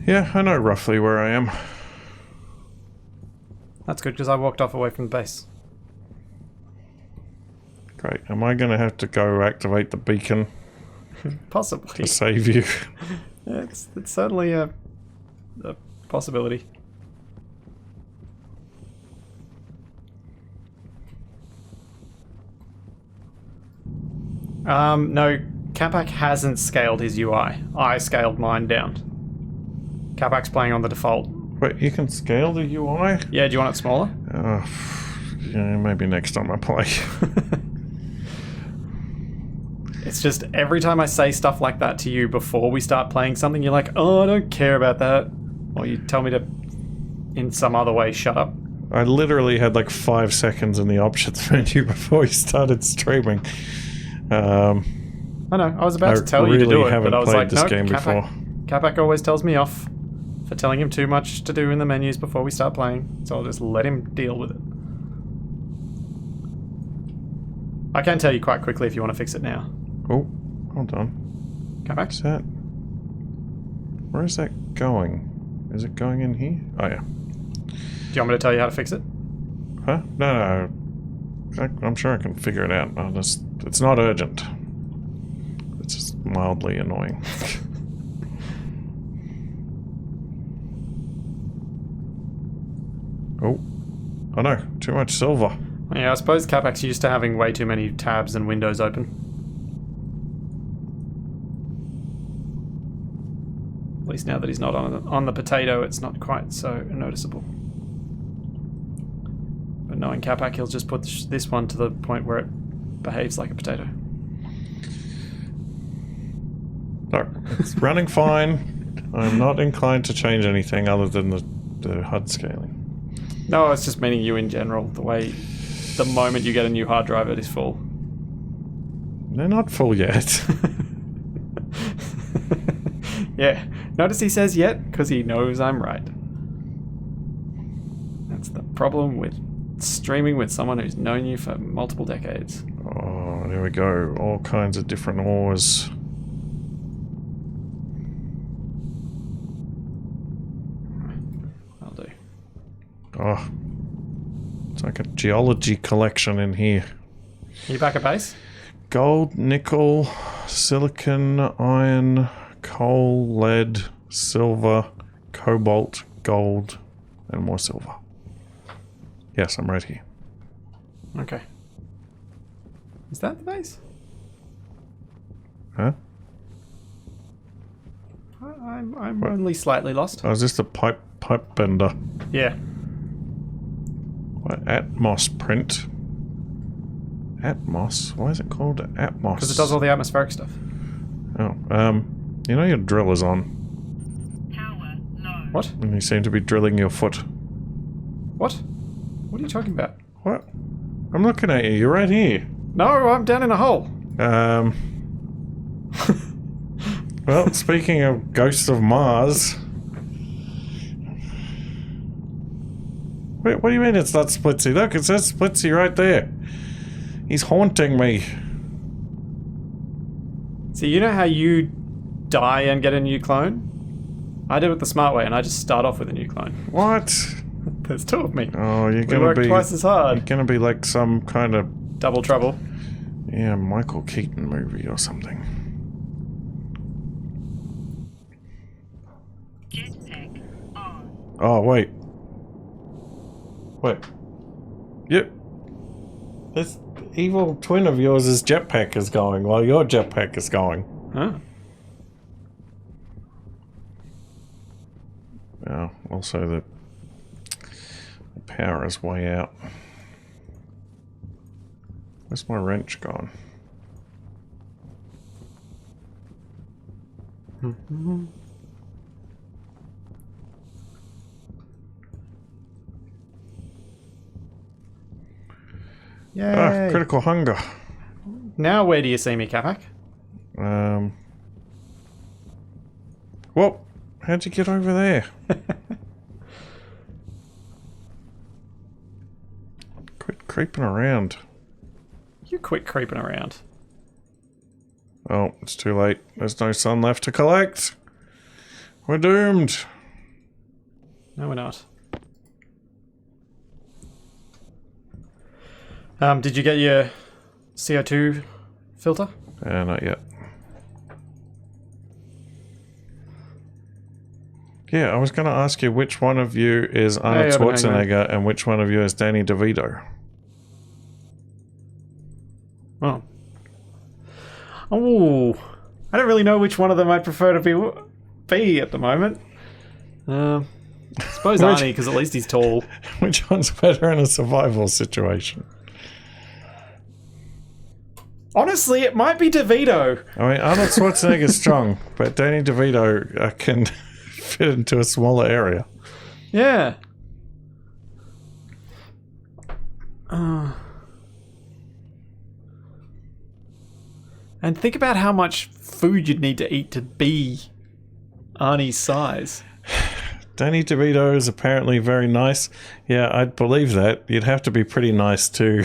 Yeah, I know roughly where I am. That's good, because I walked off away from the base. Great. Am I going to have to go activate the beacon Possibly. to save you? Yeah, it's certainly a possibility. No, Capac hasn't scaled his UI. I scaled mine down. Capac's playing on the default. Wait, you can scale the UI? Yeah, do you want it smaller? Yeah, maybe next time I play. It's just every time I say stuff like that to you before we start playing something, you're like, oh, I don't care about that. Or you tell me to, in some other way, shut up. I literally had like 5 seconds in the options menu before we started streaming. I know, I was about to tell you to do it, but I was like, no, Capac always tells me off for telling him too much to do in the menus before we start playing, so I'll just let him deal with it. I can tell you quite quickly if you want to fix it now. Oh, hold on. Capac? What's that? Where is that going? Is it going in here? Oh, yeah. Do you want me to tell you how to fix it? Huh? No. I'm sure I can figure it out. It's not urgent. It's just mildly annoying. Oh no, too much silver. Yeah, I suppose Capac's used to having way too many tabs and windows open. At least now that he's not on the potato, it's not quite so noticeable. But knowing Capac, he'll just put this one to the point where it behaves like a potato. No, it's running fine. I'm not inclined to change anything other than the HUD scaling. No, it's just meaning you in general. The moment you get a new hard drive, it is full. They're not full yet. Yeah. Notice he says yet, because he knows I'm right. That's the problem with streaming with someone who's known you for multiple decades. Oh, there we go. All kinds of different ores. I'll do. Oh, it's like a geology collection in here. Are you back at base? Gold, nickel, silicon, iron, coal, lead, silver, cobalt, gold, and more silver. Yes, I'm right here. Okay. Is that the base? Huh? I'm only slightly lost. Oh, is this the pipe bender? Yeah. What? Atmos print? Atmos? Why is it called Atmos? Because it does all the atmospheric stuff. Oh, you know your drill is on. Power low. What? And you seem to be drilling your foot. What? What are you talking about? What? I'm looking at you. You're right here. No, I'm down in a hole. Well, speaking of ghosts of Mars... Wait, what do you mean it's not Splitsy? Look, it says Splitsy right there. He's haunting me. See, you know how you die and get a new clone? I did it the smart way, and I just start off with a new clone. What? There's two of me. Oh, you're We gonna work be... twice as hard. You're gonna be like some kind of... Double trouble. Yeah, Michael Keaton movie or something. Jetpack on. Oh, wait. Wait. Yep. This evil twin of yours' jetpack is going while your jetpack is going. Huh? Yeah, also the power is way out. Where's my wrench gone? Yay! Ah, critical hunger. Now where do you see me, Capac? Whoa! How'd you get over there? Quit creeping around. You quit creeping around. Oh, it's too late. There's no sun left to collect. We're doomed. No, we're not. Did you get your CO2 filter? Not yet. Yeah, I was going to ask you which one of you is Arnold Schwarzenegger and which one of you is Danny DeVito. Oh. Oh. I don't really know which one of them I'd prefer to be at the moment. I suppose Arnie, because at least he's tall. Which one's better in a survival situation? Honestly, it might be DeVito. I mean, Arnold Schwarzenegger's strong, but Danny DeVito can fit into a smaller area. Yeah. And think about how much food you'd need to eat to be Arnie's size. Danny DeVito is apparently very nice. Yeah, I'd believe that. You'd have to be pretty nice to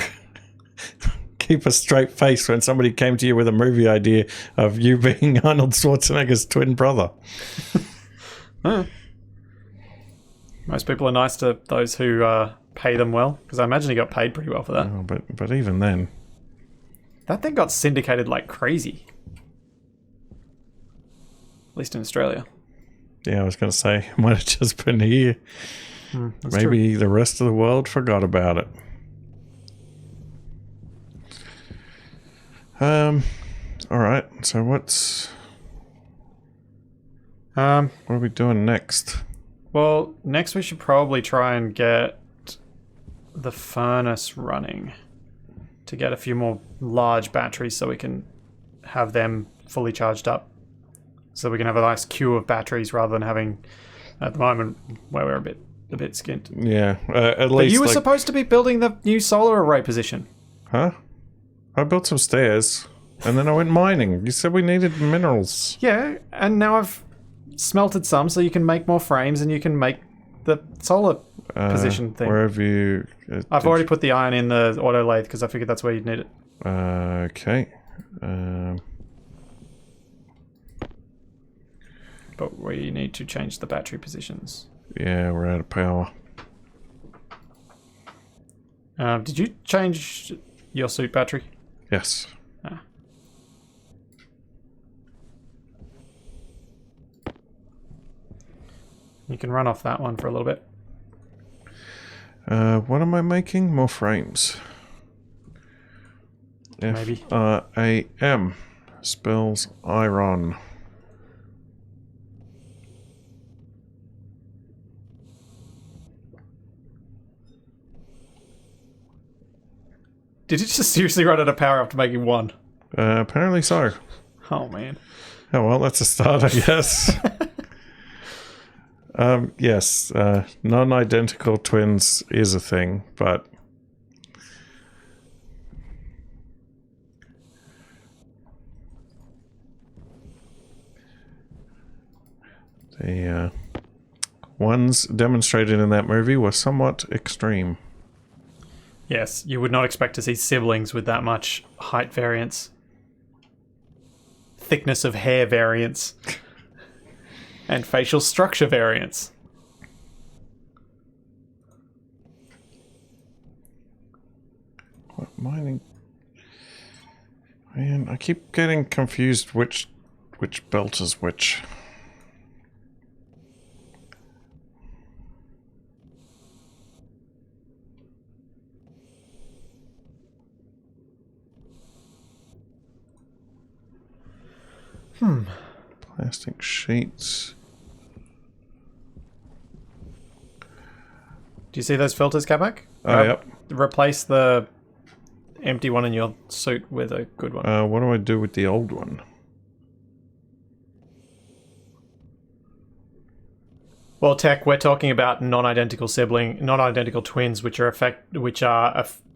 keep a straight face when somebody came to you with a movie idea of you being Arnold Schwarzenegger's twin brother. Huh. Most people are nice to those who pay them well, because I imagine he got paid pretty well for that. Oh, but even then... That thing got syndicated like crazy. At least in Australia. Yeah, I was going to say, it might have just been here. Maybe the rest of the world forgot about it. Alright, so what are we doing next? Well, next we should probably try and get the furnace running to get a few more large batteries so we can have them fully charged up. So we can have a nice queue of batteries rather than having, at the moment, where we're a bit skint. Yeah, at least. But you were supposed to be building the new solar array position. Huh? I built some stairs, and then I went mining. You said we needed minerals. Yeah, and now I've smelted some so you can make more frames and you can make the solar position thing. Where have you... I've already put the iron in the auto lathe because I figured that's where you'd need it. Okay. But we need to change the battery positions. Yeah, we're out of power. Did you change your suit battery? Yes. Ah. You can run off that one for a little bit. What am I making? More frames. Maybe. F-R-A-M spells iron. Did you just seriously run out of power after making one? Apparently so. Oh, man. Oh, well, that's a start, I guess. Yes, non-identical twins is a thing, but... The ones demonstrated in that movie were somewhat extreme. Yes, you would not expect to see siblings with that much height variance. Thickness of hair variance. And facial structure variance. What mining? Man, I keep getting confused which belt is which. Plastic sheets. Do you see those filters, Capac? Oh, yep. Replace the empty one in your suit with a good one. What do I do with the old one? Well, Tech, we're talking about non-identical twins, which are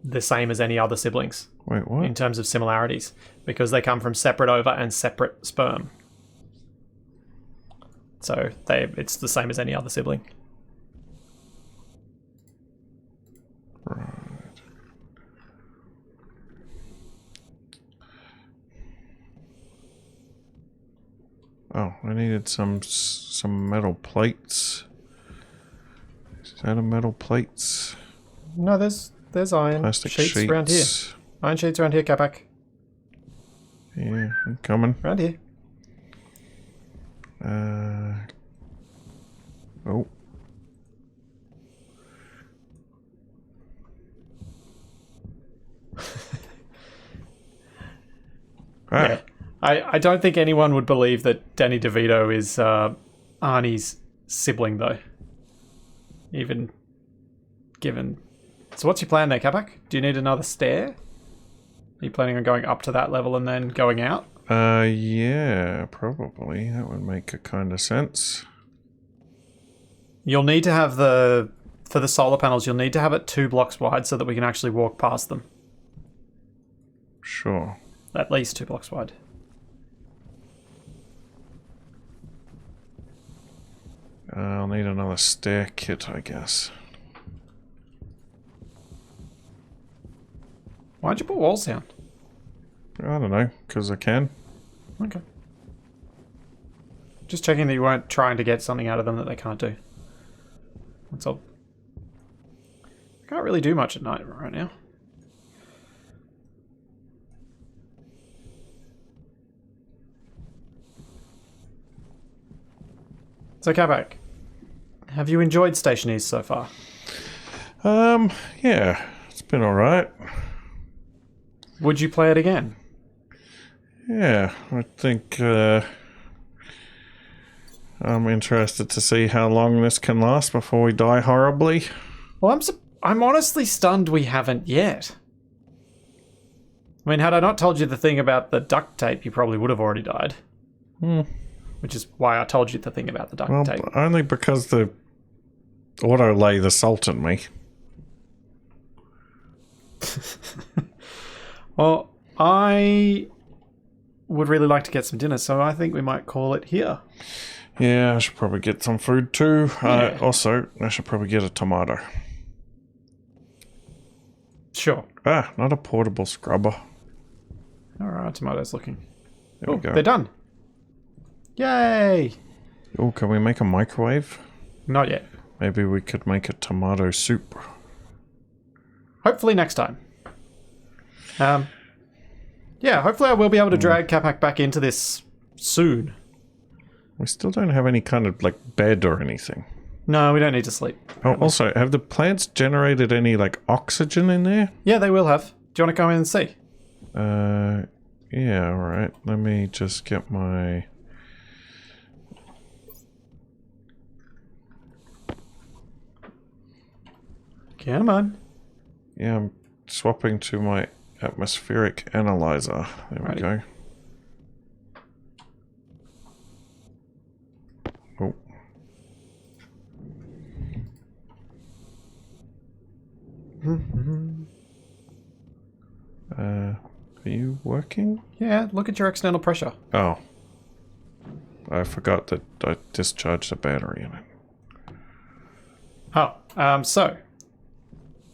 the same as any other siblings Wait, what? in terms of similarities, because they come from separate ova and separate sperm. So it's the same as any other sibling. Right. Oh, I needed some metal plates. Is that a metal plates? No, there's iron Plastic sheets around here. Iron sheets around here, Capac. Yeah, I'm coming. Around here. Oh. Yeah. I don't think anyone would believe that Danny DeVito is Arnie's sibling, though. Even given... So what's your plan there, Capac? Do you need another stair? Are you planning on going up to that level and then going out? Yeah, probably. That would make a kind of sense. You'll need to have for the solar panels, you'll need to have it 2 blocks wide so that we can actually walk past them. Sure. At least 2 blocks wide. I'll need another stair kit, I guess. Why'd you put walls down? I don't know, because I can. Okay. Just checking that you weren't trying to get something out of them that they can't do. That's all. I can't really do much at night right now. So, Capac, have you enjoyed Stationeers so far? Yeah, it's been alright. Would you play it again? Yeah, I think, I'm interested to see how long this can last before we die horribly. Well, I'm honestly stunned we haven't yet. I mean, had I not told you the thing about the duct tape, you probably would have already died. Which is why I told you the thing about the duct tape. Only because the auto lay the salt in me. Well, I would really like to get some dinner, so I think we might call it here. Yeah, I should probably get some food too. Yeah. Also, I should probably get a tomato. Sure. Ah, not a portable scrubber. Alright, tomatoes looking. There we go. They're done. Yay! Oh, can we make a microwave? Not yet. Maybe we could make a tomato soup. Hopefully next time. Yeah, hopefully I will be able to drag Capac back into this soon. We still don't have any kind of, like, bed or anything. No, we don't need to sleep. Oh, also, have the plants generated any, like, oxygen in there? Yeah, they will have. Do you want to come in and see? Yeah, alright. Let me just get my... Come on. Yeah, I'm swapping to my atmospheric analyzer. There we go. Oh. Are you working? Yeah, look at your external pressure. Oh. I forgot that I discharged the battery in it. Oh, so.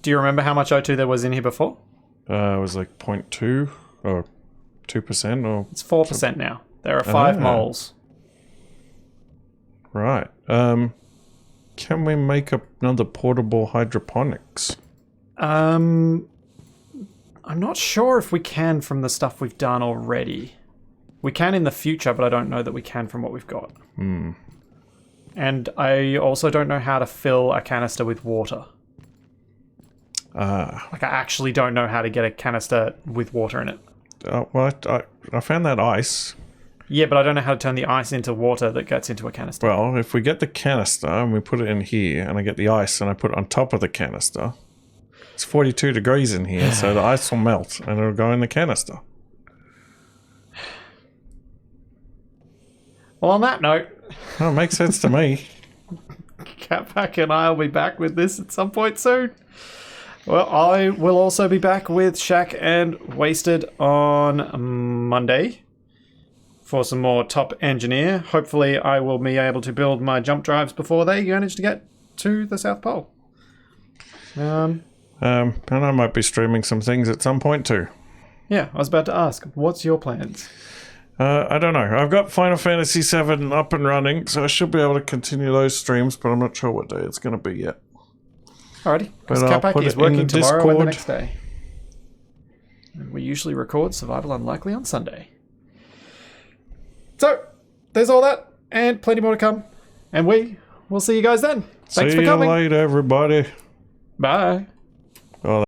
Do you remember how much O2 there was in here before? It was like 0.2 or 2% or... It's 4% now. There are 5 moles. Right. Can we make another portable hydroponics? I'm not sure if we can from the stuff we've done already. We can in the future, but I don't know that we can from what we've got. And I also don't know how to fill a canister with water. Like, I actually don't know how to get a canister with water in it. Well, I found that ice. Yeah, but I don't know how to turn the ice into water that gets into a canister. Well, if we get the canister and we put it in here, and I get the ice and I put it on top of the canister, it's 42 degrees in here, so the ice will melt and it'll go in the canister. Well, on that note, Oh, it makes sense to me. Capac and I will be back with this at some point soon. Well, I will also be back with Shaq and Wasted on Monday for some more Top Engineer. Hopefully I will be able to build my jump drives before they manage to get to the South Pole. And I might be streaming some things at some point too. Yeah, I was about to ask, what's your plans? I don't know. I've got Final Fantasy VII up and running, so I should be able to continue those streams, but I'm not sure what day it's going to be yet. Alrighty, because But I'll put Capac is it in working the tomorrow and the Discord. next day. And we usually record Survival Unlikely on Sunday. So, there's all that, and plenty more to come. And we will see you guys then. Thanks See for you coming. later, everybody. Bye. Oh,